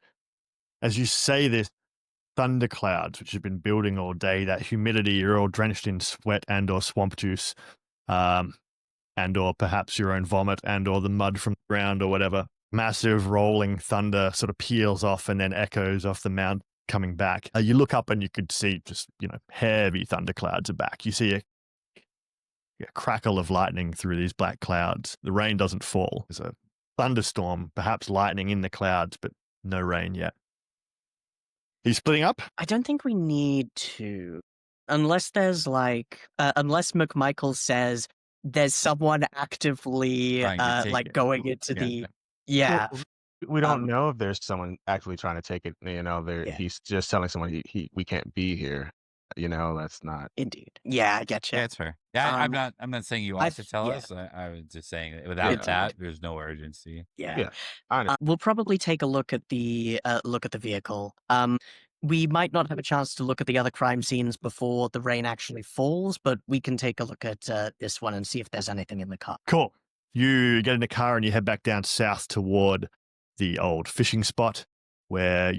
As you say this, thunderclouds, which have been building all day, that humidity, you're all drenched in sweat and or swamp juice, and or perhaps your own vomit and or the mud from the ground or whatever. Massive rolling thunder sort of peels off and then echoes off the mountain coming back. You look up and you could see just, heavy thunderclouds are back. You see a crackle of lightning through these black clouds. The rain doesn't fall. There's a thunderstorm, perhaps lightning in the clouds, but no rain yet. Are you splitting up? I don't think we need to. Unless there's unless McMichael says there's someone actively Trying to take it. going into the. Yeah. Well, we don't know if there's someone actually trying to take it. He's just telling someone we can't be here. That's not. Indeed. Yeah, I get you. Yeah, it's fair. Yeah, I'm not saying you have to tell yeah. us. I was just saying that without that, there's no urgency. Yeah. I understand. We'll probably take a look at the vehicle. We might not have a chance to look at the other crime scenes before the rain actually falls, but we can take a look at this one and see if there's anything in the car. Cool. You get in the car and you head back down south toward the old fishing spot where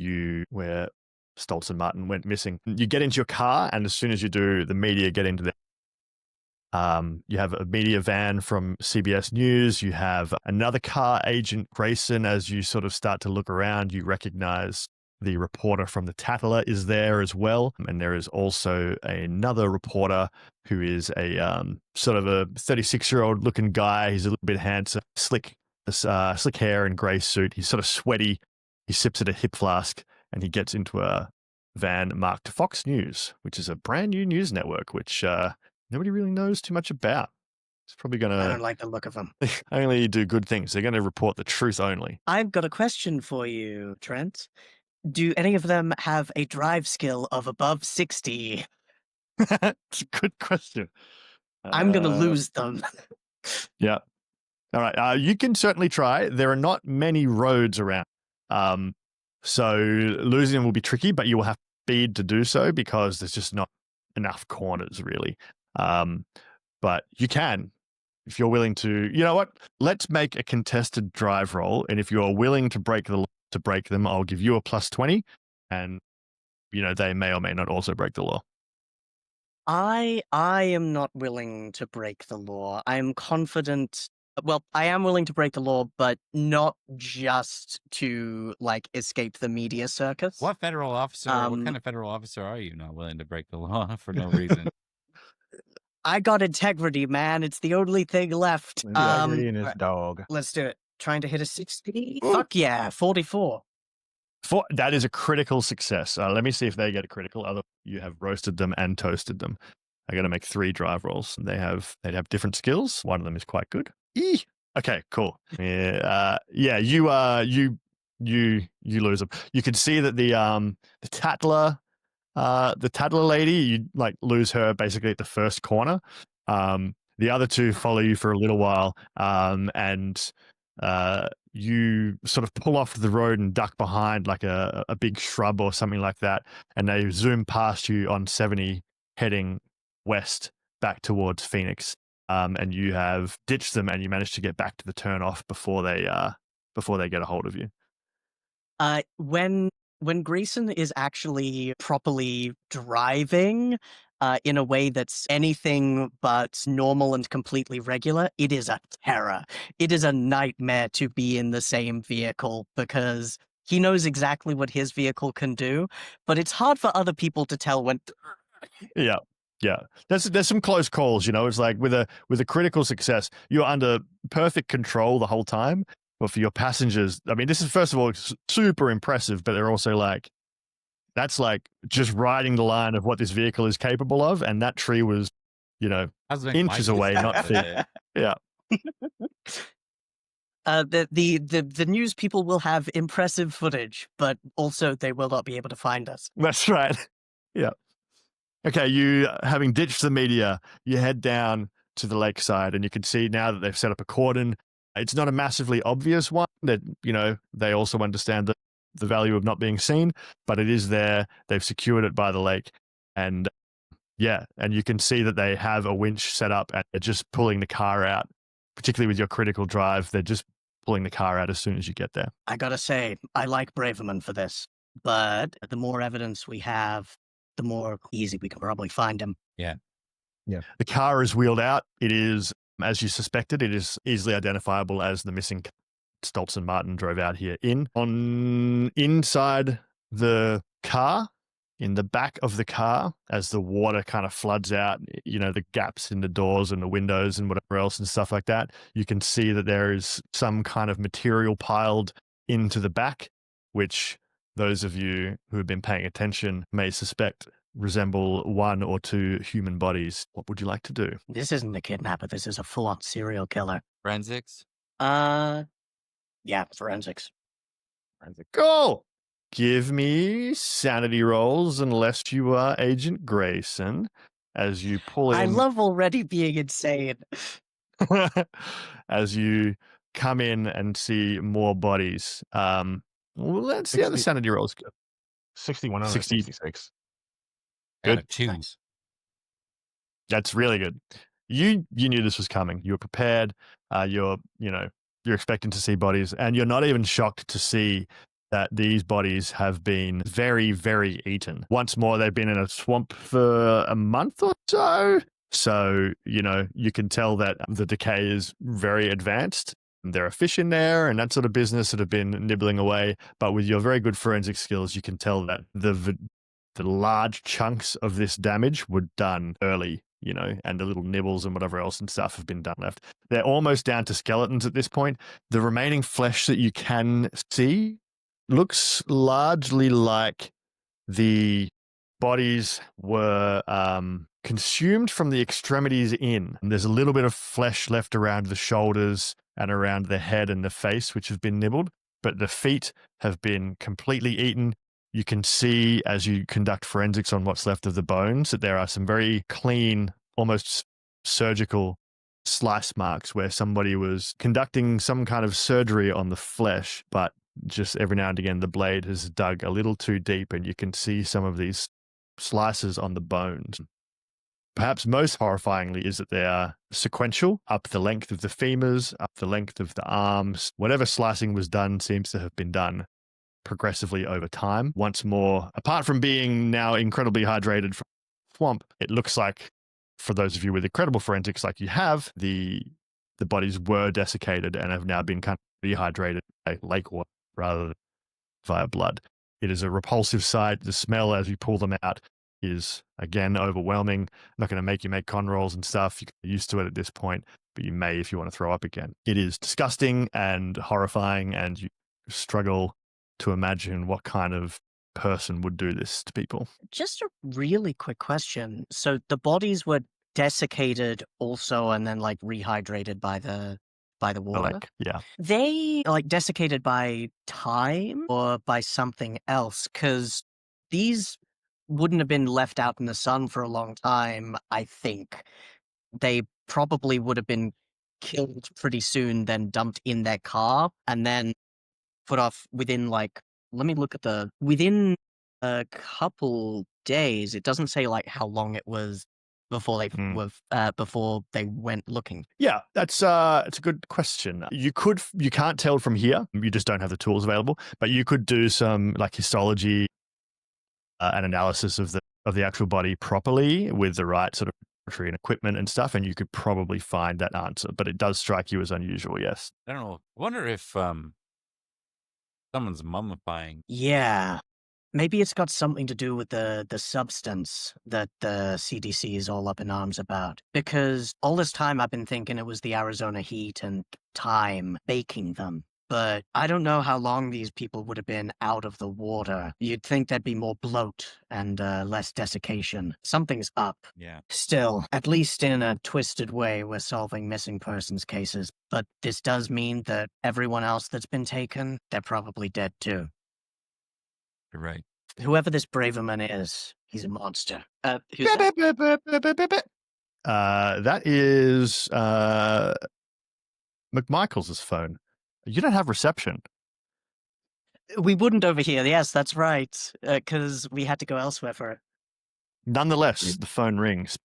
Stoltz and Martin went missing. You get into your car, and as soon as you do, the media get into the. You have a media van from CBS News. You have another car, Agent Grayson. As you sort of start to look around, you recognize the reporter from the Tattler is there as well. And there is also another reporter who is a sort of a 36-year-old looking guy. He's a little bit handsome, slick hair and grey suit. He's sort of sweaty. He sips at a hip flask and he gets into a van marked Fox News, which is a brand new news network, which nobody really knows too much about. It's probably going to... I don't like the look of them. only do good things. They're going to report the truth only. I've got a question for you, Trent. Do any of them have a drive skill of above 60? It's a good question. I'm going to lose them. Yeah. All right. You can certainly try. There are not many roads around. So losing them will be tricky, but you will have speed to do so because there's just not enough corners, really. But you can, if you're willing to. You know what? Let's make a contested drive roll, and if you're willing to break them, I'll give you a +20, and they may or may not also break the law. I am not willing to break the law. I am confident. Well, I am willing to break the law, but not just to escape the media circus. What federal officer? What kind of federal officer are you not willing to break the law for no reason? I got integrity, man. It's the only thing left. Integrity and his dog. Let's do it. Trying to hit a 60? Fuck yeah, 44. That is a critical success. Let me see if they get a critical. You have roasted them and toasted them. I got to make 3 drive rolls. They'd have different skills. One of them is quite good. Okay, cool. Yeah, you lose them. You can see that the Tattler lady, you lose her basically at the first corner. The other 2 follow you for a little while, and you sort of pull off the road and duck behind a big shrub or something like that, and they zoom past you on 70 heading west back towards Phoenix. And you have ditched them and you manage to get back to the turnoff before they get a hold of you. When Grayson is actually properly driving in a way that's anything but normal and completely regular, it is a terror. It is a nightmare to be in the same vehicle because he knows exactly what his vehicle can do, but it's hard for other people to tell when. Yeah. Yeah, there's some close calls. It's like with a critical success, you're under perfect control the whole time. But for your passengers, I mean, this is first of all super impressive, but they're also that's just riding the line of what this vehicle is capable of. And that tree was Husband, inches wife, away, just not have feet. it. Yeah. The news people will have impressive footage, but also they will not be able to find us. That's right. Yeah. Okay, you having ditched the media, you head down to the lakeside, and you can see now that they've set up a cordon. It's not a massively obvious one that, they also understand the value of not being seen, but it is there. They've secured it by the lake. And and you can see that they have a winch set up and they're just pulling the car out, particularly with your critical drive. They're just pulling the car out as soon as you get there. I gotta say, I like Braverman for this, but the more evidence we have, the more easy we can probably find him. The car is wheeled out. It is, as you suspected, it is easily identifiable as the missing car Stoltz and Martin drove out here in. Inside the car, in the back of the car, as the water kind of floods out, the gaps in the doors and the windows and whatever else and stuff like that, you can see that there is some kind of material piled into the back, which those of you who have been paying attention may suspect resemble one or two human bodies. What would you like to do? This isn't a kidnapper. This is a full-on serial killer. Forensics. Yeah, forensics. Go! Give me sanity rolls unless you are Agent Grayson as you pull in. I love already being insane. as you come in and see more bodies. Let's see how the 60 sanity rolls go. 61 out of 60. 66. I got a Good. 2. Nice. That's really good. You knew this was coming. You were prepared. You're expecting to see bodies, and you're not even shocked to see that these bodies have been very, very eaten. Once more, they've been in a swamp for a month or so. So, you can tell that the decay is very advanced. There are fish in there and that sort of business that have been nibbling away. But with your very good forensic skills, you can tell that the large chunks of this damage were done early, and the little nibbles and whatever else and stuff have been done left. They're almost down to skeletons at this point. The remaining flesh that you can see looks largely like the bodies were consumed from the extremities in. And there's a little bit of flesh left around the shoulders and around the head and the face, which have been nibbled, but the feet have been completely eaten. You can see as you conduct forensics on what's left of the bones that there are some very clean, almost surgical slice marks where somebody was conducting some kind of surgery on the flesh, but just every now and again the blade has dug a little too deep and you can see some of these slices on the bones. Perhaps most horrifyingly is that they are sequential, up the length of the femurs, up the length of the arms. Whatever slicing was done seems to have been done progressively over time. Once more, apart from being now incredibly hydrated from swamp, it looks like, for those of you with incredible forensics like you have, the bodies were desiccated and have now been kind of rehydrated by lake water rather than via blood. It is a repulsive sight. The smell as we pull them out is, again, overwhelming. I'm not going to make you make con rolls and stuff. You're used to it at this point, but you may if you want to throw up again. It is disgusting and horrifying, and you struggle to imagine what kind of person would do this to people. Just a really quick question. So the bodies were desiccated also and then rehydrated by the water? Like, yeah. They desiccated by time or by something else? Because these wouldn't have been left out in the sun for a long time, I think. They probably would have been killed pretty soon, then dumped in their car, and then put off within let me look at within a couple days. It doesn't say how long it was before they went looking. Yeah, it's a good question. You can't tell from here. You just don't have the tools available, but you could do some histology and analysis of the actual body properly with the right sort of and equipment and stuff, and you could probably find that answer. But it does strike you as unusual, yes. I don't know. I wonder if someone's mummifying. Yeah. Maybe it's got something to do with the substance that the CDC is all up in arms about. Because all this time I've been thinking it was the Arizona heat and time baking them. but I don't know how long these people would have been out of the water. You'd think there'd be more bloat and less desiccation. Something's up. Yeah. Still, at least in a twisted way, we're solving missing persons cases. But this does mean that everyone else that's been taken, they're probably dead too. You're right. Whoever this Braverman is, he's a monster. Who's that? That is McMichael's phone. You don't have reception. We wouldn't over here. Yes, that's right. Because we had to go elsewhere for it. Nonetheless, the phone rings.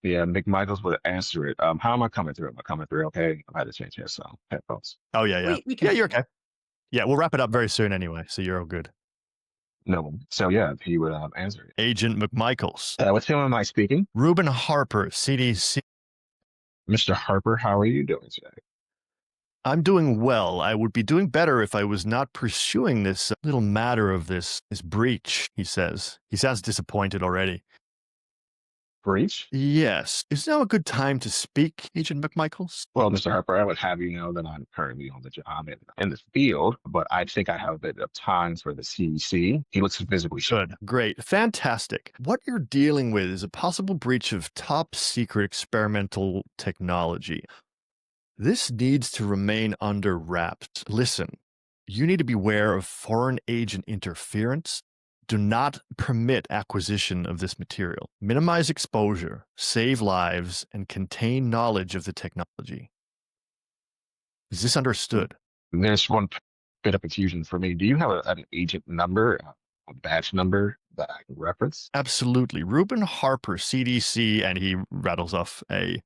Yeah, McMichaels would answer it. How am I coming through? Am I coming through okay? I've had to change this headphones. Oh, yeah. We can Yeah, you're okay. Yeah, we'll wrap it up very soon anyway, so you're all good. No. So yeah, he would answer it. Agent McMichaels. With whom am I speaking? Reuben Harper, CDC. Mr. Harper, how are you doing today? I'm doing well. I would be doing better if I was not pursuing this little matter of this breach, he says. He sounds disappointed already. Breach? Yes. Is now a good time to speak, Agent McMichaels? Well, Mr. Harper, I would have you know that I'm currently on the job in the field, but I think I have a bit of time for the CDC. He looks visibly Good. Great. Fantastic. What you're dealing with is a possible breach of top secret experimental technology. This needs to remain under wraps. Listen, you need to beware of foreign agent interference. Do not permit acquisition of this material. Minimize exposure, save lives, and contain knowledge of the technology. Is this understood? There's one bit of confusion for me. Do you have an agent number, a badge number that I can reference? Absolutely. Reuben Harper, CDC, and he rattles off a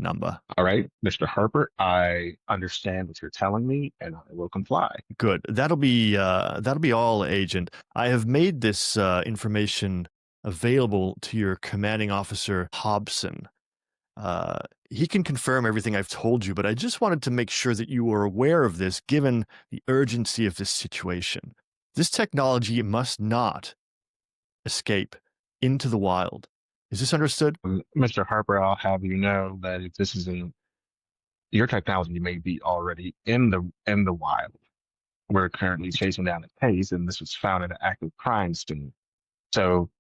number. All right, Mr. Harper, I understand what you're telling me, and I will comply. Good. That'll be all, Agent. I have made this information available to your commanding officer, Hobson. He can confirm everything I've told you, but I just wanted to make sure that you were aware of this, given the urgency of this situation. This technology must not escape into the wild. Is this understood? Mr. Harper, I'll have you know that if this is your technology may be already in the wild. We're currently chasing down a case, and this was found at an active crime scene. So,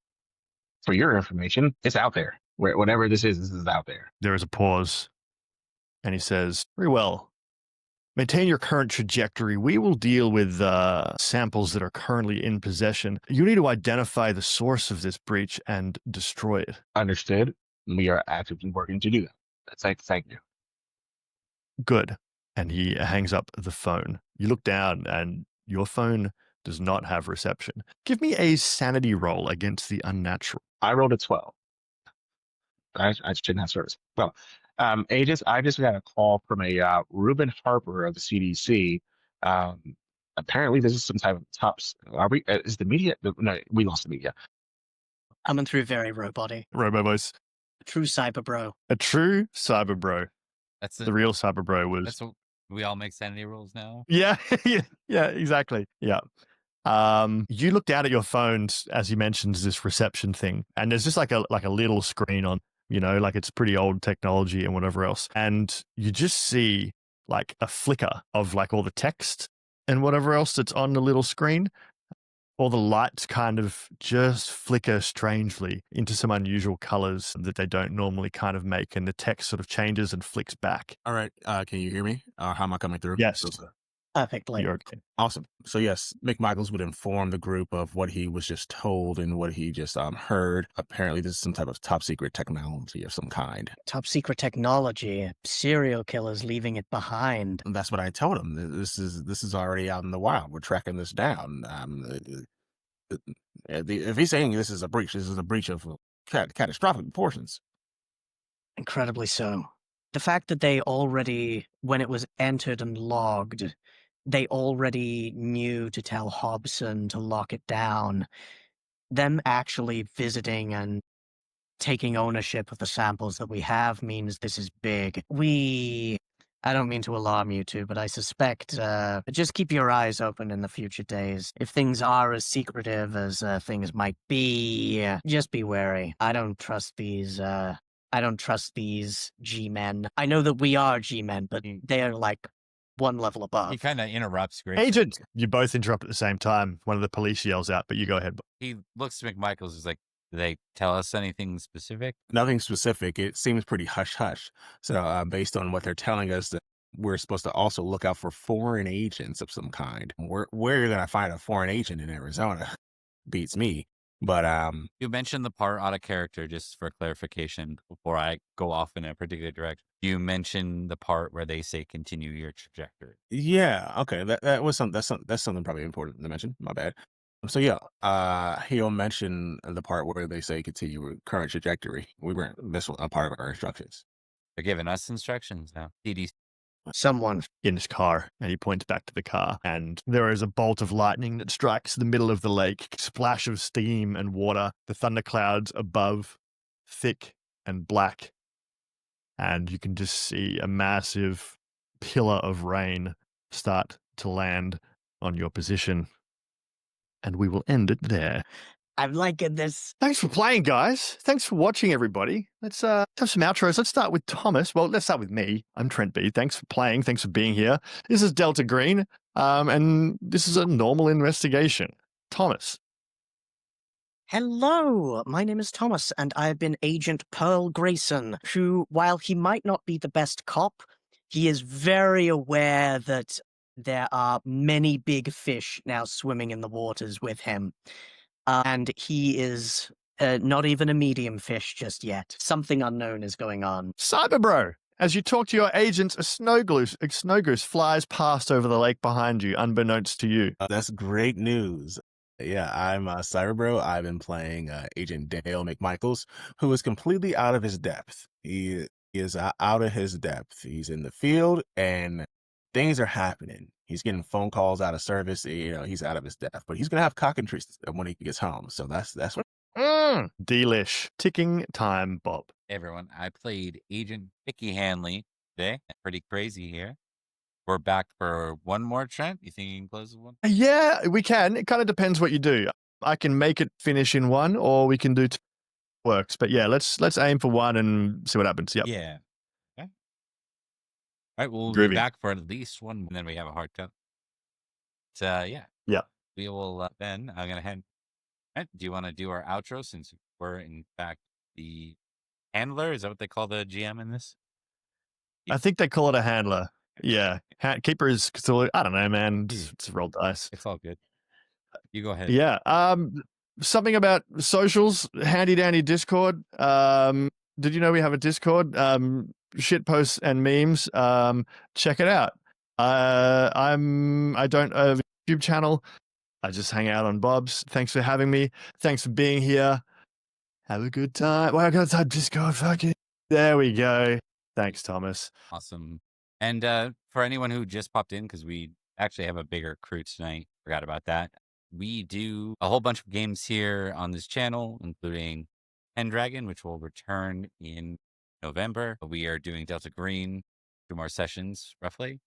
for your information, it's out there. Whatever this is out there. There is a pause, and he says, "Very well. Maintain your current trajectory. We will deal with samples that are currently in possession. You need to identify the source of this breach and destroy it." Understood. We are actively working to do that. Thank you. Good. And he hangs up the phone. You look down, and your phone does not have reception. Give me a sanity roll against the unnatural. I rolled a 12. I shouldn't have service. Well, agents, I just got a call from a Reuben Harper of the CDC. Apparently, this is some type of tops. Are we? Is the media? No, we lost the media. Coming through very roboty. Robo voice. True Cyberbro. A true Cyberbro. That's The real Cyberbro was. That's what we all make sanity rolls now. Yeah, yeah, exactly. Yeah. You look down at your phones as you mentioned this reception thing, and there's just like a little screen on, like it's pretty old technology and whatever else, and you just see like a flicker of like all the text and whatever else that's on the little screen. All the lights kind of just flicker strangely into some unusual colors that they don't normally kind of make, and the text sort of changes and flicks back. All right. Can you hear me? How am I coming through? Yes. Perfectly. You're okay. Awesome. So yes, McMichaels would inform the group of what he was just told and what he just heard. Apparently, this is some type of top secret technology of some kind. Top secret technology. Serial killers leaving it behind. And that's what I told him. This is already out in the wild. We're tracking this down. If he's saying this is a breach of catastrophic proportions. Incredibly so. The fact that they already, when it was entered and logged, they already knew to tell Hobson to lock it down. Them actually visiting and taking ownership of the samples that we have means this is big. I don't mean to alarm you two, but I suspect, just keep your eyes open in the future days. If things are as secretive as things might be, just be wary. I don't trust these I don't trust these G-men. I know that we are G-men, but they're like one level above. He kind of interrupts Grayson. Agent! You both interrupt at the same time. One of the police yells out, but you go ahead. He looks to McMichaels. Is like, do they tell us anything specific? Nothing specific. It seems pretty hush-hush. So based on what they're telling us, that we're supposed to also look out for foreign agents of some kind. Where you're going to find a foreign agent in Arizona beats me. But You mentioned the part out of character, just for clarification, before I go off in a particular direction. You mentioned the part where they say continue your trajectory. yeah, okay, that was that's something probably important to mention. My bad. So yeah, he'll mention the part where they say continue your current trajectory. We weren't this was a part of our instructions. They're giving us instructions now. DD. Someone. In his car, and he points back to the car, and there is a bolt of lightning that strikes the middle of the lake, splash of steam and water, the thunderclouds above, thick and black, and you can just see a massive pillar of rain start to land on your position. And we will end it there. I'm liking this. Thanks for playing, guys. Thanks for watching, everybody. Let's have some outros. Let's start with Thomas. Well, let's start with me. I'm Trent B. Thanks for playing. Thanks for being here. This is Delta Green, and this is a normal investigation. Thomas. Hello, my name is Thomas, and I have been Agent Pearl Grayson, who, while he might not be the best cop, he is very aware that there are many big fish now swimming in the waters with him. And he is not even a medium fish just yet. Something unknown is going on. Cyberbro. As you talk to your agents, a snow goose flies past over the lake behind you, unbeknownst to you. That's great news. Yeah, I'm Cyberbro. I've been playing Agent Dale McMichaels, who is completely out of his depth. He is out of his depth. He's in the field, and things are happening. He's getting phone calls out of service. You know, he's out of his depth, but he's gonna have cockatrice when he gets home. So that's what. Delish. Ticking time, Bob. Hey everyone, I played Agent Vicky Hanley today. Pretty crazy here. We're back for one more, Trent. You think you can close with one? Yeah, we can. It kind of depends what you do. I can make it finish in one, or we can do two. Works. But yeah, let's aim for one and see what happens. Yep. Yeah. Okay. All right, we'll Groovy. be back for at least one, and then we have a hard cut. So yeah. Yeah. We will then. I'm gonna head. All right, do you want to do our outro since we're in fact the handler? Is that what they call the GM in this? I think they call it a handler. Yeah. Keeper is Cthulhu. I don't know, man. Just roll dice. It's all good. You go ahead. Yeah. Something about socials, handy dandy Discord. Did you know we have a Discord? Shit posts and memes. Check it out. I don't have a YouTube channel. I just hang out on Bob's. Thanks for having me. Thanks for being here. Have a good time. Well, I got to type Discord. Fucking. There we go. Thanks, Thomas. Awesome. And for anyone who just popped in, because we actually have a bigger crew tonight, forgot about that. We do a whole bunch of games here on this channel, including Pendragon, which will return in November. We are doing Delta Green, 2 more sessions, roughly.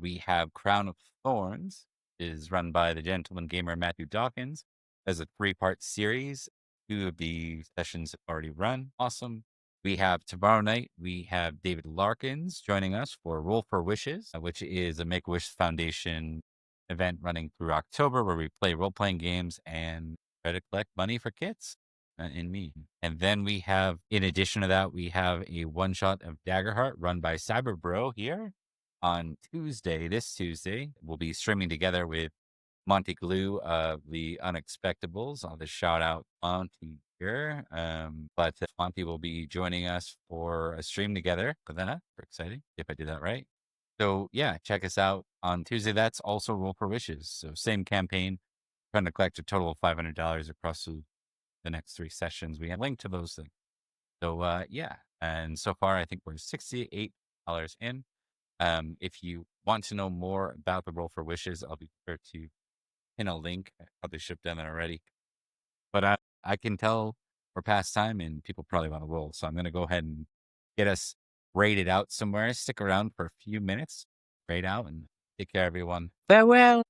We have Crown of Thorns, is run by the gentleman gamer Matthew Dawkins as a 3-part series. 2 of the sessions have already run. Awesome. We have tomorrow night, we have David Larkins joining us for Roll for Wishes, which is a Make-A-Wish Foundation event running through October where we play role-playing games and try to collect money for kids in need. And then we have, in addition to that, we have a one-shot of Daggerheart run by Cyberbro here on Tuesday. This Tuesday, we'll be streaming together with Monty Glue of the Unexpectables. I'll just shout out Monty here. But Monty will be joining us for a stream together for that. We're exciting, if I did that right. So yeah, check us out on Tuesday. That's also Roll for Wishes. So same campaign, trying to collect a total of $500 across the next 3 sessions. We have linked to those things. So yeah, and so far I think we're $68 in. If you want to know more about the Roll for Wishes, I'll be sure to pin a link. I probably shipped them in already. But I can tell we're past time and people probably want to roll. So I'm going to go ahead and get us rated out somewhere. Stick around for a few minutes, rate out, and take care, everyone. Farewell.